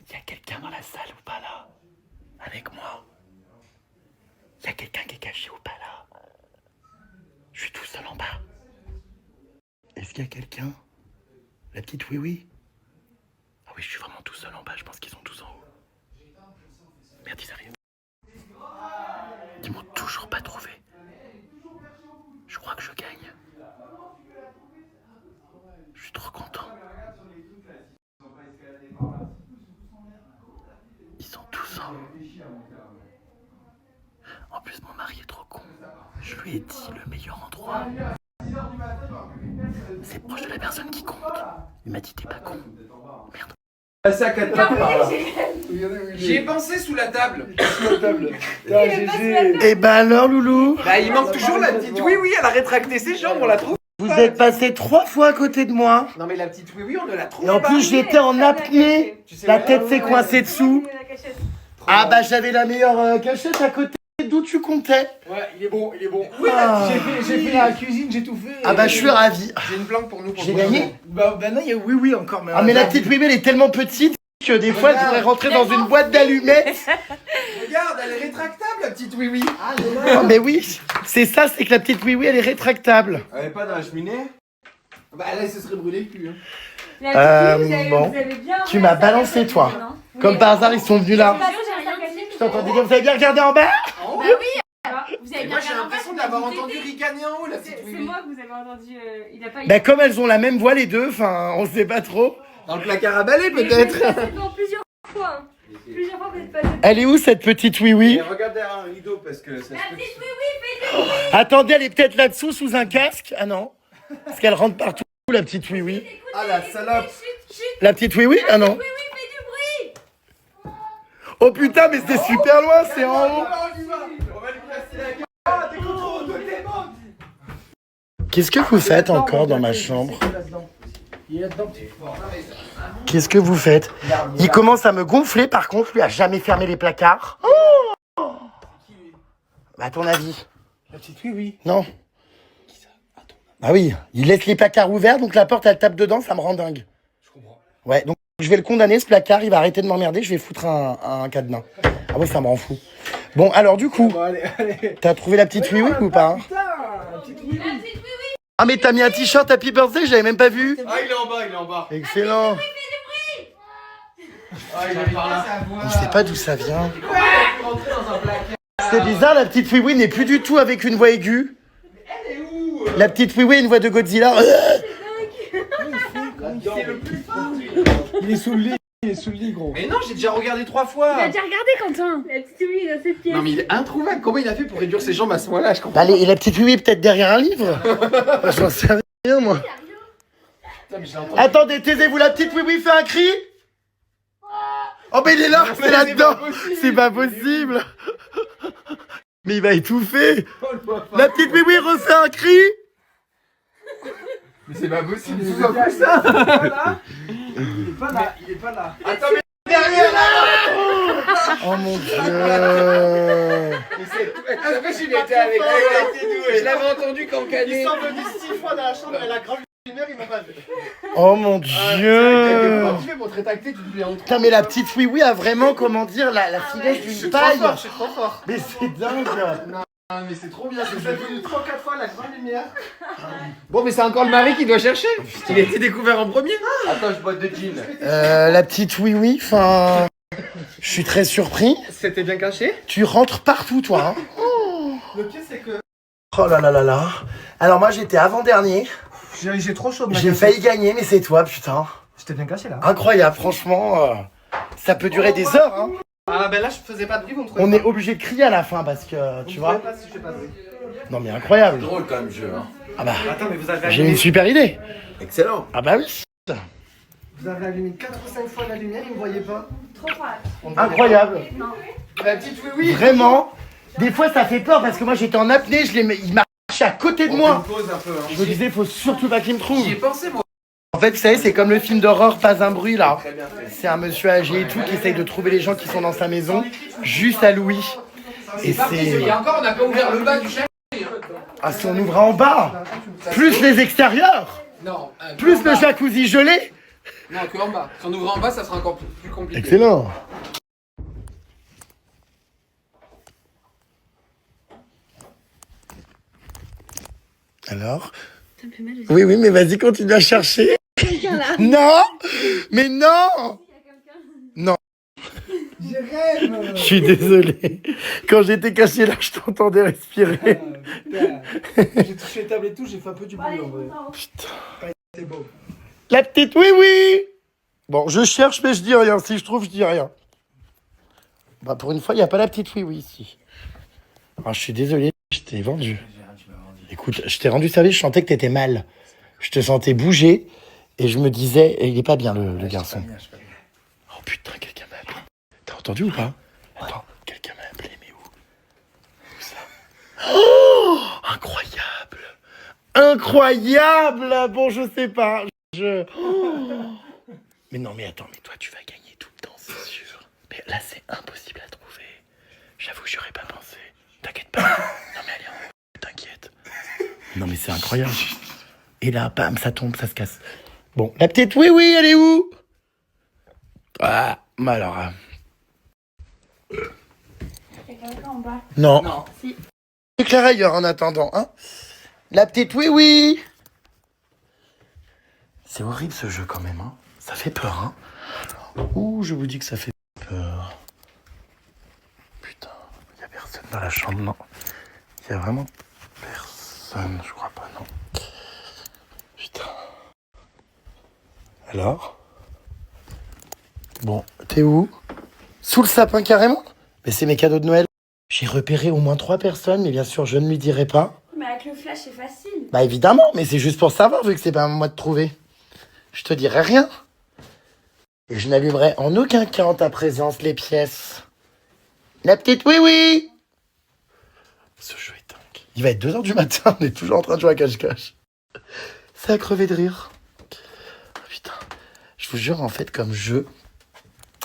Speaker 1: Il y a quelqu'un dans la salle ou pas là? Avec moi? Il y a quelqu'un qui est caché ou pas là? Je suis tout seul en bas. Est-ce qu'il y a quelqu'un? La petite oui? Ah oui, je suis vraiment tout seul en bas, je pense qu'ils sont tous en haut. Merde, ils arrivent. Ils m'ont toujours pas trouvé. Je crois que je gagne. Je suis trop content. Ils sont tous en haut. En plus, mon mari est trop con. Je lui ai dit le meilleur endroit. C'est proche de la personne qui compte. Il m'a dit t'es pas con. Merde.
Speaker 8: Passé à 4 pattes par là.
Speaker 3: J'y ai pensé sous la table.
Speaker 8: Sous la table. Putain, GG.
Speaker 1: Eh ben alors, loulou,
Speaker 3: Bah, il manque toujours la petite oui, elle a rétracté ses jambes, on la trouve.
Speaker 1: vous êtes passé 3 fois à côté de moi.
Speaker 3: Non, mais la petite oui, on ne la trouve
Speaker 1: Et en
Speaker 3: pas.
Speaker 1: plus, j'étais en apnée. La tête s'est coincée dessous. Ah bah j'avais la meilleure cachette à côté d'où tu comptais.
Speaker 8: Ouais, il est bon.
Speaker 1: Ah.
Speaker 8: J'ai fait la cuisine, j'ai tout fait.
Speaker 1: Ah bah je suis ravi.
Speaker 3: J'ai une planque pour nous. Pour
Speaker 1: J'ai
Speaker 3: le
Speaker 1: gagné.
Speaker 8: Bah non, il y a oui encore.
Speaker 1: Ah mais la petite Wibel est tellement petite que des fois elle pourrait rentrer dans une boîte d'allumettes.
Speaker 3: Regarde, elle est rétractable, la petite oui.
Speaker 1: Oh mais oui, c'est ça, c'est que la petite oui elle est rétractable.
Speaker 8: Elle est pas dans la cheminée? Bah là, il se serait brûlé le cul. Hein.
Speaker 1: Bon, tu m'as balancé toi. Comme par hasard ils sont venus là. Je t'entendais dire, vous avez bien regardé en bas?
Speaker 2: Bah oui. Vous avez
Speaker 3: Et
Speaker 2: bien
Speaker 3: moi, j'ai
Speaker 2: regardé en bas,
Speaker 3: l'impression
Speaker 2: c'est
Speaker 3: d'avoir
Speaker 2: vous
Speaker 3: entendu
Speaker 2: aider.
Speaker 3: ricaner en haut, la petite
Speaker 2: C'est
Speaker 3: oui.
Speaker 2: moi que vous avez entendu. Il a pas eu.
Speaker 1: Bah comme elles ont la même voix les deux, enfin on sait pas trop.
Speaker 3: Dans le placard à balai, peut-être.
Speaker 2: C'est bon plusieurs fois. Plusieurs fois
Speaker 1: Elle est où cette petite oui-oui?
Speaker 8: Regarde derrière un rideau parce que ça se peut.
Speaker 1: Attendez, elle est peut-être là-dessous sous un casque. Ah non. Parce qu'elle rentre partout, la petite oui-oui.
Speaker 8: Ah la salope.
Speaker 1: La petite oui-oui? Ah non. Oh putain, mais c'est super loin, c'est en haut.
Speaker 8: On va lui casser la gueule. Ah, t'es contre de tes bandes.
Speaker 1: Qu'est-ce que vous faites encore dans ma chambre? Qu'est-ce que vous faites? Il commence à me gonfler, par contre, lui a jamais fermé les placards. Oh, à ton avis?
Speaker 4: La petite oui.
Speaker 1: Non. Ah oui, il laisse les placards ouverts, donc la porte elle tape dedans, ça me rend dingue.
Speaker 4: Je comprends.
Speaker 1: Ouais, donc je vais le condamner ce placard, il va arrêter de m'emmerder, je vais foutre un cadenas. Ah ouais, ça me rend fou. Bon, alors du coup,
Speaker 4: Bon, allez.
Speaker 1: t'as trouvé la petite oui-oui ou pas?
Speaker 4: Putain, la petite oui.
Speaker 1: Ah mais t'as mis un t-shirt Happy Birthday, j'avais même pas vu.
Speaker 8: Ah, il est en bas.
Speaker 1: Excellent.
Speaker 8: Ah, il est par là.
Speaker 1: On sait pas d'où ça vient. C'est bizarre, la petite oui-oui n'est plus du tout avec une voix aiguë.
Speaker 8: Elle est où?
Speaker 1: La petite oui-oui a une voix de Godzilla.
Speaker 8: C'est le plus fort.
Speaker 4: Il est sous le lit, gros.
Speaker 3: Mais non, j'ai déjà regardé 3 fois.
Speaker 2: T'as déjà regardé, Quentin? La petite oui dans cette pièce.
Speaker 3: Non mais il est introuvable. Comment il a fait pour réduire ses jambes à ce moment-là? Je comprends.
Speaker 1: Bah, et la petite oui-oui est peut-être derrière un livre. J'en sais rien, moi.
Speaker 3: Putain, mais j'ai entendu.
Speaker 1: Attendez, taisez-vous, la petite oui-oui fait un cri. Oh, mais il est là, c'est là-dedans. C'est pas possible. Mais il va étouffer. La petite oui-oui refait un cri.
Speaker 3: Mais c'est pas possible.
Speaker 4: Il est pas là. Il est pas là.
Speaker 8: Attends, mais derrière là.
Speaker 1: Oh mon dieu.
Speaker 3: Ça fait qu'il était avec moi. Je l'avais entendu quand
Speaker 8: Ils
Speaker 3: Canet.
Speaker 8: sont venus 6 fois dans la chambre, elle a gravé une heure, ils m'ont pas vu.
Speaker 1: Oh mon dieu.
Speaker 3: Comment tu fais pour te rétracter? Tu te fais en
Speaker 1: Putain, mais la petite oui-oui a vraiment, comment dire, la finesse d'une paille.
Speaker 8: Je suis trop fort.
Speaker 1: Mais c'est dingue.
Speaker 3: Ah, mais c'est trop bien.
Speaker 8: Vous êtes venu 3-4 fois, la grande lumière.
Speaker 3: Bon, mais c'est encore le mari qui doit chercher. Il a été découvert en premier.
Speaker 8: Attends, je bois de gin.
Speaker 1: La petite oui-oui, enfin... Je suis très surpris.
Speaker 4: C'était bien caché.
Speaker 1: Tu rentres partout, toi. Hein.
Speaker 8: Le pire, c'est que.
Speaker 1: Oh là là là là. Alors moi, j'étais avant-dernier.
Speaker 4: J'ai trop chaud de
Speaker 1: J'ai failli gagner, mais c'est toi, putain.
Speaker 4: J'étais bien caché là.
Speaker 1: Incroyable, franchement. Ça peut durer des heures. Hein.
Speaker 8: Ah, ben là, je faisais pas de bruit, vous me trouvez
Speaker 1: On
Speaker 8: pas.
Speaker 1: est obligé de crier à la fin parce que, tu vois.
Speaker 8: Pas si je fais pas de bruit.
Speaker 1: Non mais incroyable.
Speaker 3: Drôle quand même, jeu. Hein.
Speaker 1: Ah bah,
Speaker 8: Attends, mais vous avez
Speaker 1: j'ai une
Speaker 8: allumé,
Speaker 1: super idée.
Speaker 3: Excellent.
Speaker 1: Ah bah oui.
Speaker 4: Vous avez allumé 4 ou 5 fois la lumière, ils me voyaient pas.
Speaker 2: Trop froid.
Speaker 1: Incroyable.
Speaker 8: la petite oui.
Speaker 1: Vraiment. Des fois, ça fait peur parce que moi, j'étais en apnée, il marchait à côté de moi.
Speaker 8: On pose un peu, hein.
Speaker 1: Je me disais, faut surtout pas qu'il me trouve.
Speaker 3: J'y ai pensé, moi.
Speaker 1: En fait, vous savez, c'est comme le film d'horreur Pas un bruit là.
Speaker 8: Très bien fait.
Speaker 1: C'est un monsieur âgé et tout qui essaye de trouver les gens qui sont dans sa maison, juste à Louis. Et
Speaker 3: Il y
Speaker 1: c'est.
Speaker 3: a encore, on n'a pas ouvert le bas du chien.
Speaker 1: Ah, si on ouvre en bas, plus les extérieurs,
Speaker 3: Non.
Speaker 1: plus le jacuzzi gelé.
Speaker 3: Non, que en bas. Si on ouvre en bas, ça sera encore plus compliqué.
Speaker 1: Excellent. Alors?
Speaker 2: Ça me fait mal aussi.
Speaker 1: Oui, oui, mais vas-y, continue à chercher.
Speaker 2: Quelqu'un là.
Speaker 1: Non! Mais non! Non.
Speaker 4: Je rêve.
Speaker 1: Je suis désolé. Quand j'étais caché là, je t'entendais respirer.
Speaker 4: J'ai touché les tables et tout, j'ai fait un peu du bruit en vrai.
Speaker 1: Putain.
Speaker 4: C'est beau.
Speaker 1: La petite oui, oui! Bon, je cherche, mais je dis rien. Si je trouve, je dis rien. Bah, pour une fois, il n'y a pas la petite oui, oui ici. Ah, je suis désolé, je t'ai vendu. Écoute, je t'ai rendu service, je sentais que t'étais mal. Je te sentais bouger et je me disais, il est pas bien le garçon. Oh putain, quelqu'un m'a appelé. T'as entendu ou pas? Attends, quelqu'un m'a appelé, mais où? Où ça? Oh, incroyable! Incroyable! Bon, je sais pas. Oh. Mais non, mais attends, mais toi, tu vas gagner tout le temps, c'est sûr. Mais là, c'est impossible à trouver. J'avoue, j'aurais pas pensé. T'inquiète pas. Non, mais allez, en haut, t'inquiète. Non, mais c'est incroyable. Et là, bam, ça tombe, ça se casse. Bon, la petite oui, oui, elle est où? Ah, mais alors...
Speaker 2: Il y a quelqu'un en bas.
Speaker 1: Non.
Speaker 3: Non.
Speaker 2: Si.
Speaker 1: Éclaire ailleurs en attendant, hein. La petite oui, oui. C'est horrible ce jeu quand même, hein. Ça fait peur, hein. Ouh, je vous dis que ça fait peur. Putain, il y a personne dans la chambre, non. Il y a vraiment personne, je crois pas, non. Putain. Alors? Bon, t'es où? Sous le sapin carrément? Mais c'est mes cadeaux de Noël. J'ai repéré au moins 3 personnes, mais bien sûr, je ne lui dirai pas.
Speaker 2: Mais avec le flash, c'est facile.
Speaker 1: Bah évidemment, mais c'est juste pour savoir, vu que c'est pas à moi de trouver. Je te dirai rien. Et je n'allumerai en aucun cas en ta présence les pièces. La petite oui-oui. Ce jeu est dingue. Il va être 2h du matin, on est toujours en train de jouer à cache-cache. Ça a crevé de rire. Oh, putain. Je vous jure, en fait, comme jeu,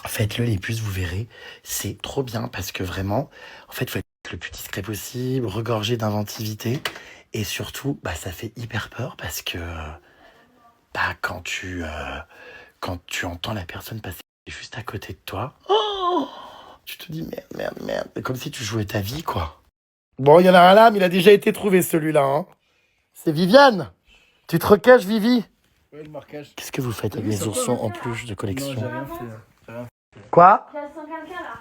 Speaker 1: faites-le les puces, vous verrez. C'est trop bien parce que vraiment, en fait, il faut être le plus discret possible, regorgé d'inventivité. Et surtout, bah, ça fait hyper peur parce que bah, quand tu entends la personne passer juste à côté de toi, oh, tu te dis merde. Comme si tu jouais ta vie, quoi. Bon, il y en a un là, mais il a déjà été trouvé celui-là. Hein. C'est Viviane. Tu te recaches, Vivi?
Speaker 8: Ouais, le marquage.
Speaker 1: Qu'est-ce que vous faites avec mes oursons en peluche de collection?
Speaker 8: Non, j'ai rien fait.
Speaker 1: Quoi?
Speaker 2: Il y a sans quelqu'un là.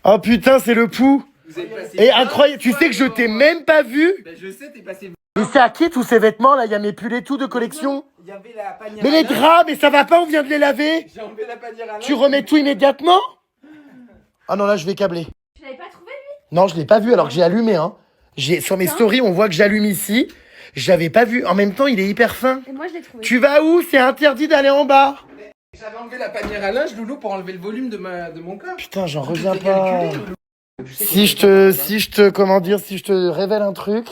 Speaker 1: Oh putain, c'est le pouls.
Speaker 3: Vous avez passé
Speaker 1: Et incroyable, tu sais que je t'ai même pas vu.
Speaker 3: Ben, je sais, t'es passé.
Speaker 1: Et c'est à qui tous ces vêtements là? Il y a mes pulls et tout de collection.
Speaker 3: Il y avait la panière.
Speaker 1: Mais les draps, mais ça va pas, on vient de les laver.
Speaker 3: J'ai enlevé la panière à linge.
Speaker 1: Tu remets tout immédiatement? Ah non, là je vais câbler.
Speaker 2: Tu l'avais pas trouvé lui?
Speaker 1: Non, je l'ai pas vu alors que j'ai allumé. Hein. Sur mes stories, on voit que j'allume ici. J'avais pas vu. En même temps, il est hyper fin.
Speaker 2: Et moi je l'ai trouvé.
Speaker 1: Tu vas où? C'est interdit d'aller en bas.
Speaker 3: J'avais enlevé la panière à linge, Loulou, pour enlever le volume de mon corps.
Speaker 1: Putain, j'en
Speaker 3: Tout
Speaker 1: reviens
Speaker 3: est
Speaker 1: pas.
Speaker 3: calculé, Loulou.
Speaker 1: Si je te révèle un truc,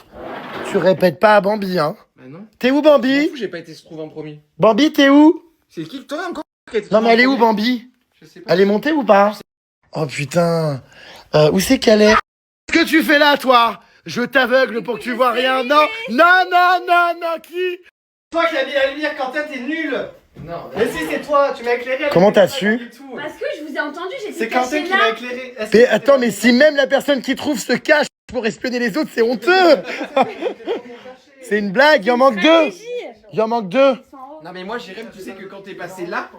Speaker 1: tu répètes pas à Bambi, hein.
Speaker 3: Bah non.
Speaker 1: T'es où,
Speaker 3: M'en
Speaker 1: Bambi?
Speaker 3: fous, j'ai pas été se trouver en premier.
Speaker 1: Bambi, t'es où?
Speaker 3: C'est qui que toi encore qui a été
Speaker 1: Non, mais
Speaker 3: trouvé
Speaker 1: elle est
Speaker 3: en
Speaker 1: où,
Speaker 3: premier
Speaker 1: Bambi?
Speaker 3: Je sais pas.
Speaker 1: Elle est montée ou pas? Oh putain. Où c'est qu'elle est? Qu'est-ce que tu fais là, toi? Je t'aveugle pour que tu vois rien. Non, qui?
Speaker 8: Toi qui as mis la lumière quand t'es nul.
Speaker 3: Non.
Speaker 8: Mais si, c'est toi, tu m'as éclairé.
Speaker 1: Comment t'as
Speaker 8: pas
Speaker 1: su?
Speaker 8: du tout.
Speaker 2: Parce que je vous ai entendu, j'étais
Speaker 8: C'est Quentin
Speaker 2: cachée
Speaker 8: qui m'a
Speaker 2: là.
Speaker 8: éclairé. Est-ce
Speaker 1: Mais
Speaker 8: que
Speaker 1: attends, mais si même la personne qui trouve se cache pour espionner les autres, c'est honteux. C'est une blague, il en manque 2.
Speaker 2: Stratégie.
Speaker 1: Il en manque 2.
Speaker 2: Ils sont en haut.
Speaker 3: Non mais moi Jérém, tu sais que quand t'es passé là,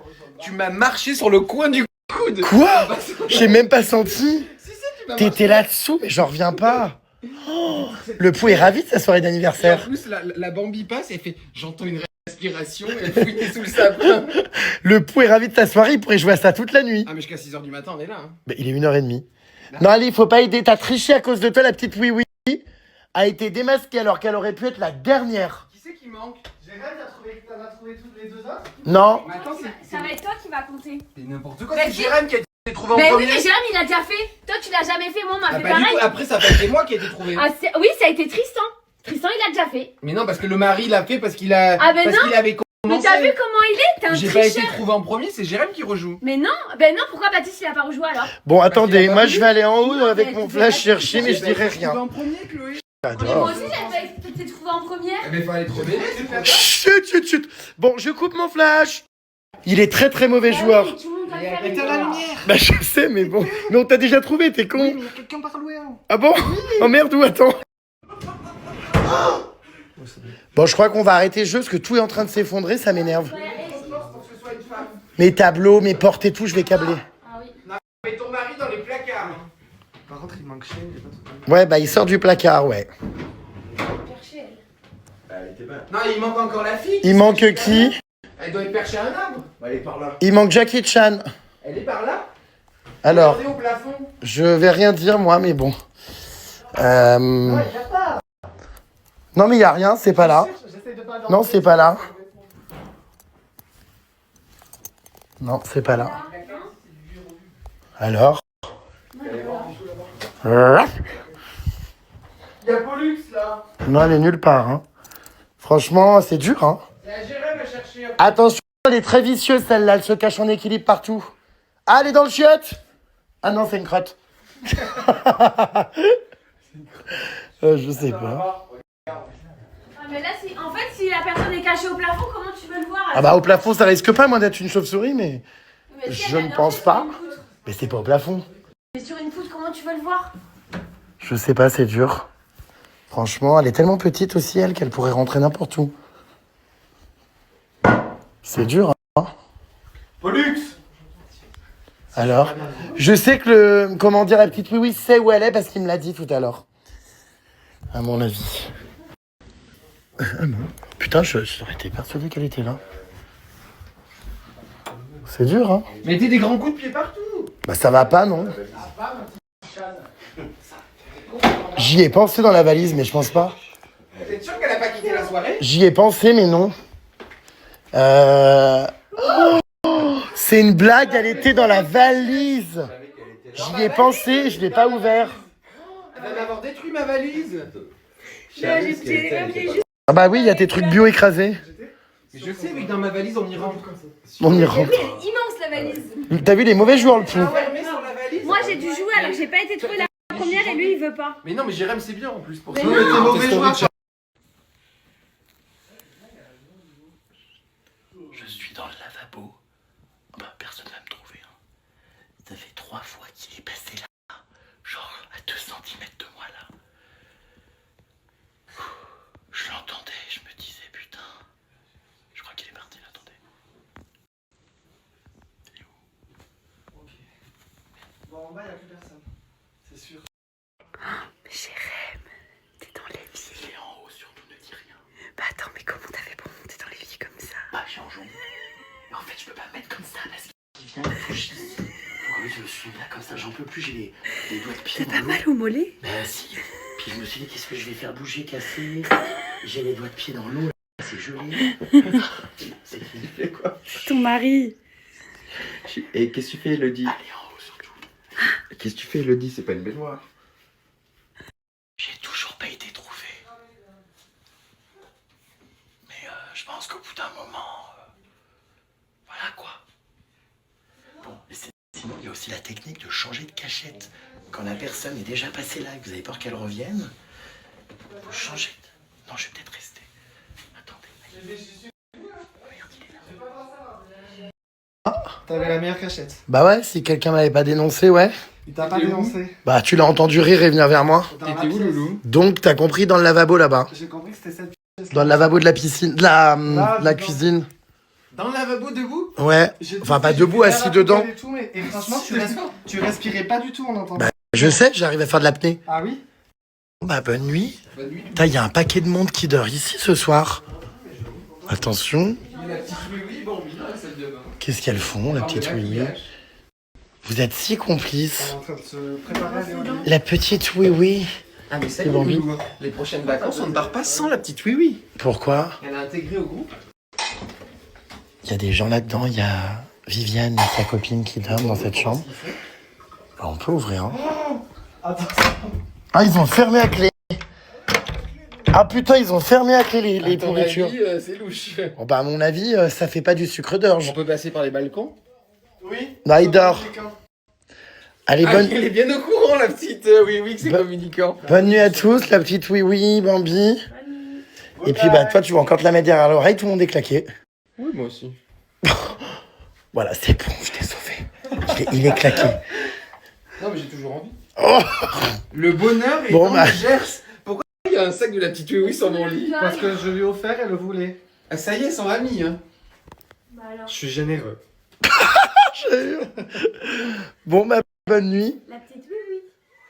Speaker 3: tu m'as marché sur le coin du coude.
Speaker 1: Quoi? J'ai même pas senti.
Speaker 3: Si, tu m'as
Speaker 1: T'étais là-dessous, mais j'en reviens pas. Oh, le pou est ravi de sa soirée
Speaker 3: marché. En
Speaker 1: d'anniversaire.
Speaker 3: plus la Bambi passe et fait j'entends une respiration, elle fouille sous le sapin.
Speaker 1: Le pou est ravi de ta soirée, il pourrait jouer à ça toute la nuit.
Speaker 3: Ah mais jusqu'à 6h du matin on est là. Hein.
Speaker 1: Mais il est 1h30. Non, allez, il faut pas aider. T'as triché à cause de toi, la petite oui-oui a été démasquée alors qu'elle aurait pu être la dernière.
Speaker 3: Qui c'est qui manque?
Speaker 8: Jérém, t'en as trouvé toutes les 2 autres?
Speaker 1: Non.
Speaker 3: Mais attends,
Speaker 2: Ça va être toi qui va compter.
Speaker 3: c'est n'importe quoi,
Speaker 2: Mais
Speaker 3: c'est
Speaker 2: qui-
Speaker 3: Jérém qui a été trouvé en
Speaker 2: Mais oui,
Speaker 3: premier.
Speaker 2: mais Jérém il a déjà fait. Toi tu l'as jamais fait, moi on m'a
Speaker 3: Ah,
Speaker 2: fait
Speaker 3: pas du
Speaker 2: pareil.
Speaker 3: tout. Après ça a pas été moi qui a été trouvé.
Speaker 2: Ah, oui, ça a été Tristan. Tristan il a déjà fait.
Speaker 3: Mais non parce que le mari l'a fait parce qu'il a
Speaker 2: Ah, ben
Speaker 3: parce
Speaker 2: non.
Speaker 3: qu'il avait
Speaker 2: Mais
Speaker 3: commencé.
Speaker 2: t'as vu comment il est? T'es un
Speaker 3: J'ai pas été
Speaker 2: tricheur.
Speaker 3: trouvé en premier, c'est Jérém qui rejoue.
Speaker 2: Mais non, ben non, pourquoi Baptiste il a pas rejoué alors?
Speaker 1: Bon, attendez,
Speaker 3: qu'il a pas
Speaker 1: moi
Speaker 3: voulu.
Speaker 1: je vais aller en haut
Speaker 2: Non,
Speaker 1: avec
Speaker 2: mais
Speaker 1: mon
Speaker 2: tu
Speaker 1: flash
Speaker 2: fais pas
Speaker 1: chercher, mais je
Speaker 3: J'ai pas
Speaker 1: dirai
Speaker 3: été trouvé
Speaker 1: rien.
Speaker 3: en premier, Chloé.
Speaker 2: Mais moi
Speaker 1: J'adore.
Speaker 2: aussi j'avais été trouvé en première.
Speaker 3: Eh ben faut aller te révéler, c'est pas
Speaker 1: Chut. Bon, je coupe mon flash. Il est très très mauvais
Speaker 2: Ah oui,
Speaker 1: joueur.
Speaker 2: mais tout le monde va le faire
Speaker 3: Éteins
Speaker 2: une
Speaker 3: la
Speaker 2: fois.
Speaker 3: lumière.
Speaker 1: Bah je sais, mais bon. Mais on t'a déjà trouvé, t'es con.
Speaker 3: Oui, mais il y a quelqu'un par loin.
Speaker 1: Ah bon? Oh merde, où? Attends. Bon, je crois qu'on va arrêter le jeu parce que tout est en train de s'effondrer, ça m'énerve.
Speaker 2: Ouais, et-
Speaker 3: Pour que ce soit une femme.
Speaker 1: Mes tableaux, mes portes et tout, je vais câbler.
Speaker 2: Ah oui.
Speaker 3: Mets ton mari dans les placards.
Speaker 8: Par contre, il manque Shane, il est pas tout
Speaker 1: Ouais, bah il sort du placard, ouais.
Speaker 2: Perché, elle.
Speaker 3: Non, il manque encore la fille.
Speaker 1: Il manque qui?
Speaker 3: Elle doit être perchée à un arbre.
Speaker 8: Bah, il est par là.
Speaker 1: Il manque Jackie Chan.
Speaker 3: Elle est par là.
Speaker 1: Alors,
Speaker 3: Regardez au plafond.
Speaker 1: je vais rien dire moi, mais bon. Non mais il y a rien, c'est pas là.
Speaker 8: J'essaie de pas
Speaker 1: Non, c'est pas là. Non, c'est pas là. Alors
Speaker 8: Il y a Pollux là.
Speaker 1: Non, elle est nulle part. Hein. Franchement, c'est dur. Hein.
Speaker 3: C'est à Jérém à chercher.
Speaker 1: Attention, elle est très vicieuse celle-là, elle se cache en équilibre partout. Ah, elle est dans le chiotte. Ah non, c'est une crotte. Je sais pas.
Speaker 2: Ah, mais là, en fait, si la personne est cachée au plafond, comment tu veux le voir?
Speaker 1: Ah bah au plafond, ça risque pas moi d'être une chauve-souris, mais
Speaker 2: Mais si
Speaker 1: je
Speaker 2: elle
Speaker 1: ne
Speaker 2: a
Speaker 1: pense
Speaker 2: dormi
Speaker 1: pas.
Speaker 2: sur une poutre.
Speaker 1: mais c'est pas au plafond.
Speaker 2: Mais sur une poutre, comment tu veux le voir?
Speaker 1: Je sais pas, c'est dur. Franchement, elle est tellement petite aussi, elle, qu'elle pourrait rentrer n'importe où. C'est dur, hein.
Speaker 8: Pollux.
Speaker 1: Alors, je sais que comment dire, la petite oui sait où elle est parce qu'il me l'a dit tout à l'heure. À mon avis. Ah non. Putain, j'aurais été persuadé qu'elle était là. C'est dur, hein.
Speaker 3: Mettez des grands coups de pied partout.
Speaker 1: Bah ça va pas, non? J'y ai pensé dans la valise, mais je pense pas.
Speaker 3: T'es sûr qu'elle a pas quitté la soirée?
Speaker 1: J'y ai pensé, mais non. C'est une blague, elle était dans la valise. J'y ai pensé, je l'ai pas ouvert.
Speaker 3: Elle va m'avoir détruit ma valise.
Speaker 1: Ah bah oui, il y a tes trucs bio écrasés.
Speaker 3: Mais je sais, mais dans ma valise, on y rentre.
Speaker 1: On y rentre.
Speaker 2: Immense la valise.
Speaker 1: T'as vu les mauvais joueurs, le pou.
Speaker 3: Fermé sur la valise.
Speaker 2: Moi j'ai dû jouer alors que j'ai pas été trouver la première et lui il veut pas.
Speaker 3: Mais non, mais Jérém, c'est bien en plus pour ça.
Speaker 2: Mais
Speaker 4: Non, mais t'es mauvais joueur.
Speaker 1: Je suis dans le lavabo. Bah, personne va me trouver. Hein. Ça fait 3 fois qu'il est passé là. Genre à 2 cm de moi là. Je l'entendais, je me disais putain. Je crois qu'il est parti là, attendez. Il est où? Ok.
Speaker 4: Bon, en bas, il n'y a plus personne. C'est sûr.
Speaker 2: Jérém, t'es dans l'évier.
Speaker 1: Il est en haut, surtout ne dis rien.
Speaker 2: Bah attends, mais comment t'as fait pour monter dans l'évier comme ça?
Speaker 1: Bah j'ai enjambé. Mais en fait je peux pas me mettre comme ça parce qu'il vient, il faut que je le suis là comme ça, j'en peux plus, j'ai les doigts de pied.
Speaker 2: T'as mal au mollet?
Speaker 1: Bah si. Puis je me suis dit qu'est-ce que je vais faire bouger, casser. J'ai les doigts de pied dans l'eau, là, c'est gelé. C'est qui?
Speaker 8: Tu fais quoi?
Speaker 2: Ton mari.
Speaker 8: Et qu'est-ce que tu fais, Elodie?
Speaker 1: Allez en haut surtout.
Speaker 8: Qu'est-ce que tu fais, Elodie? C'est pas une baignoire.
Speaker 1: J'ai toujours pas été trouvé. Mais je pense qu'au bout d'un moment, voilà quoi. Bon, et sinon il y a aussi la technique de changer de cachette. Quand la personne est déjà passée là et que vous avez peur qu'elle revienne, vous changez de... Non, je vais peut-être rester. Attendez. Regarde, il est là.
Speaker 4: T'avais la meilleure cachette.
Speaker 1: Bah ouais, si quelqu'un m'avait pas dénoncé, ouais.
Speaker 4: Il t'a pas dénoncé.
Speaker 1: Bah tu l'as entendu rire et venir vers moi.
Speaker 4: Dans la
Speaker 3: T'étais où,
Speaker 4: pièce.
Speaker 3: Loulou?
Speaker 1: Donc t'as compris dans le lavabo là-bas.
Speaker 4: J'ai compris que c'était cette pièce.
Speaker 1: Dans le lavabo de la piscine, de la
Speaker 4: Là,
Speaker 1: cuisine.
Speaker 3: Dans le lavabo debout?
Speaker 1: Ouais.
Speaker 4: J'ai
Speaker 1: Enfin
Speaker 4: tout
Speaker 1: pas
Speaker 4: fait,
Speaker 1: debout,
Speaker 4: j'ai fait
Speaker 1: assis
Speaker 4: la
Speaker 1: dedans.
Speaker 4: et tout, et franchement, tu respirais pas du tout en entendant.
Speaker 1: Bah, je sais, j'arrive à faire de l'apnée.
Speaker 4: Ah oui?
Speaker 1: Bah bonne nuit.
Speaker 3: Bonne nuit.
Speaker 1: Putain, il y a un paquet de monde qui dort ici ce soir. Attention.
Speaker 3: Il y a la petite oui, bon, bien la salle de bain.
Speaker 1: Qu'est-ce qu'elles font, la petite oui-oui? Vous êtes si
Speaker 4: On est
Speaker 1: complices.
Speaker 4: en train de se préparer à aller au lit.
Speaker 1: La petite oui-oui.
Speaker 3: Ah mais ça
Speaker 1: C'est bon,
Speaker 3: Loulou. Les prochaines vacances, on ne part pas sans la petite oui-oui.
Speaker 1: Pourquoi?
Speaker 3: Elle a intégré au groupe.
Speaker 1: Il y a des gens là-dedans, il y a Viviane et sa copine qui dorment dans cette chambre. Bah, on peut ouvrir, hein.
Speaker 4: Attention.
Speaker 1: Ah, ils ont fermé à clé. Ah putain, ils ont fermé à clé les pourritures.
Speaker 3: C'est louche.
Speaker 1: Bon, bah à mon avis, ça fait pas du sucre d'orge.
Speaker 3: On peut passer par les balcons?
Speaker 4: Oui.
Speaker 1: Non, il dort. Allez,
Speaker 3: Ah,
Speaker 1: bonne...
Speaker 3: elle est bien au courant, la petite oui, que c'est
Speaker 1: Bah-
Speaker 3: communicant.
Speaker 1: Bonne nuit à tous, la petite oui-oui, Bambi. Et puis bah toi, tu vas encore te la mettre derrière l'oreille, tout le monde est claqué.
Speaker 3: Oui, moi aussi.
Speaker 1: Voilà, c'est bon, je t'ai sauvé. Il est claqué.
Speaker 3: Non, mais j'ai toujours envie.
Speaker 1: Oh
Speaker 3: Le bonheur est
Speaker 1: Bon,
Speaker 3: dans
Speaker 1: bah.
Speaker 3: le Gers. Pourquoi il y a un sac de la petite oui sur mon lit?
Speaker 4: Parce que je lui ai offert, elle le voulait.
Speaker 3: Ah, ça y est, ils sont amis, hein.
Speaker 2: Bah alors,
Speaker 4: Je suis généreux.
Speaker 1: Bon, bah bonne nuit.
Speaker 2: la petite oui oui.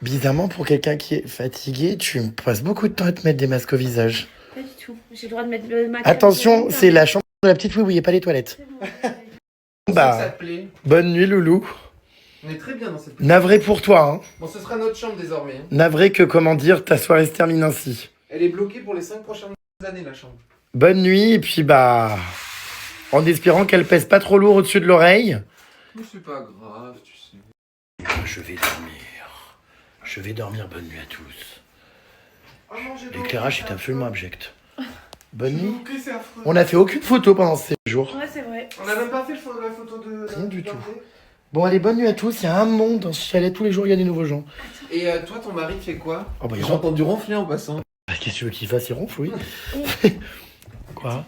Speaker 1: Bizarrement, pour quelqu'un qui est fatigué, tu me passes beaucoup de temps à te mettre des masques au visage.
Speaker 2: Pas du tout. J'ai le droit de mettre le maquillage.
Speaker 1: Attention, c'est la chambre de la petite oui-oui et pas les toilettes.
Speaker 2: C'est bon.
Speaker 3: Ça
Speaker 1: Bah,
Speaker 3: te plaît.
Speaker 1: bonne nuit, Loulou.
Speaker 3: On est très bien dans cette...
Speaker 1: Navré pour toi, hein.
Speaker 3: Bon, ce sera notre chambre désormais. hein.
Speaker 1: Navré que, comment dire, ta soirée se termine ainsi.
Speaker 3: Elle est bloquée pour les 5 prochaines années, la chambre.
Speaker 1: Bonne nuit, et puis bah... En espérant qu'elle pèse pas trop lourd au-dessus de l'oreille.
Speaker 3: Mais c'est pas grave, tu sais.
Speaker 1: Je vais dormir. Je vais dormir, bonne nuit à tous.
Speaker 4: Oh non, j'ai
Speaker 1: L'éclairage est absolument abject. Bonne nuit.
Speaker 4: Ok, c'est affreux.
Speaker 1: On n'a fait aucune photo pendant ces jours.
Speaker 2: Ouais, c'est vrai.
Speaker 4: On a même pas fait la photo de.
Speaker 1: Rien du tout. Bon, allez, bonne nuit à tous. Il y a un monde dans ce chalet. Tous les jours, il y a des nouveaux gens.
Speaker 3: Et toi, ton mari fait quoi?
Speaker 1: Oh, bah, il
Speaker 3: J'ai
Speaker 1: ronfle.
Speaker 3: entendu ronfler en passant.
Speaker 1: Qu'est-ce que tu veux qu'il fasse? Il ronfle, oui. Quoi?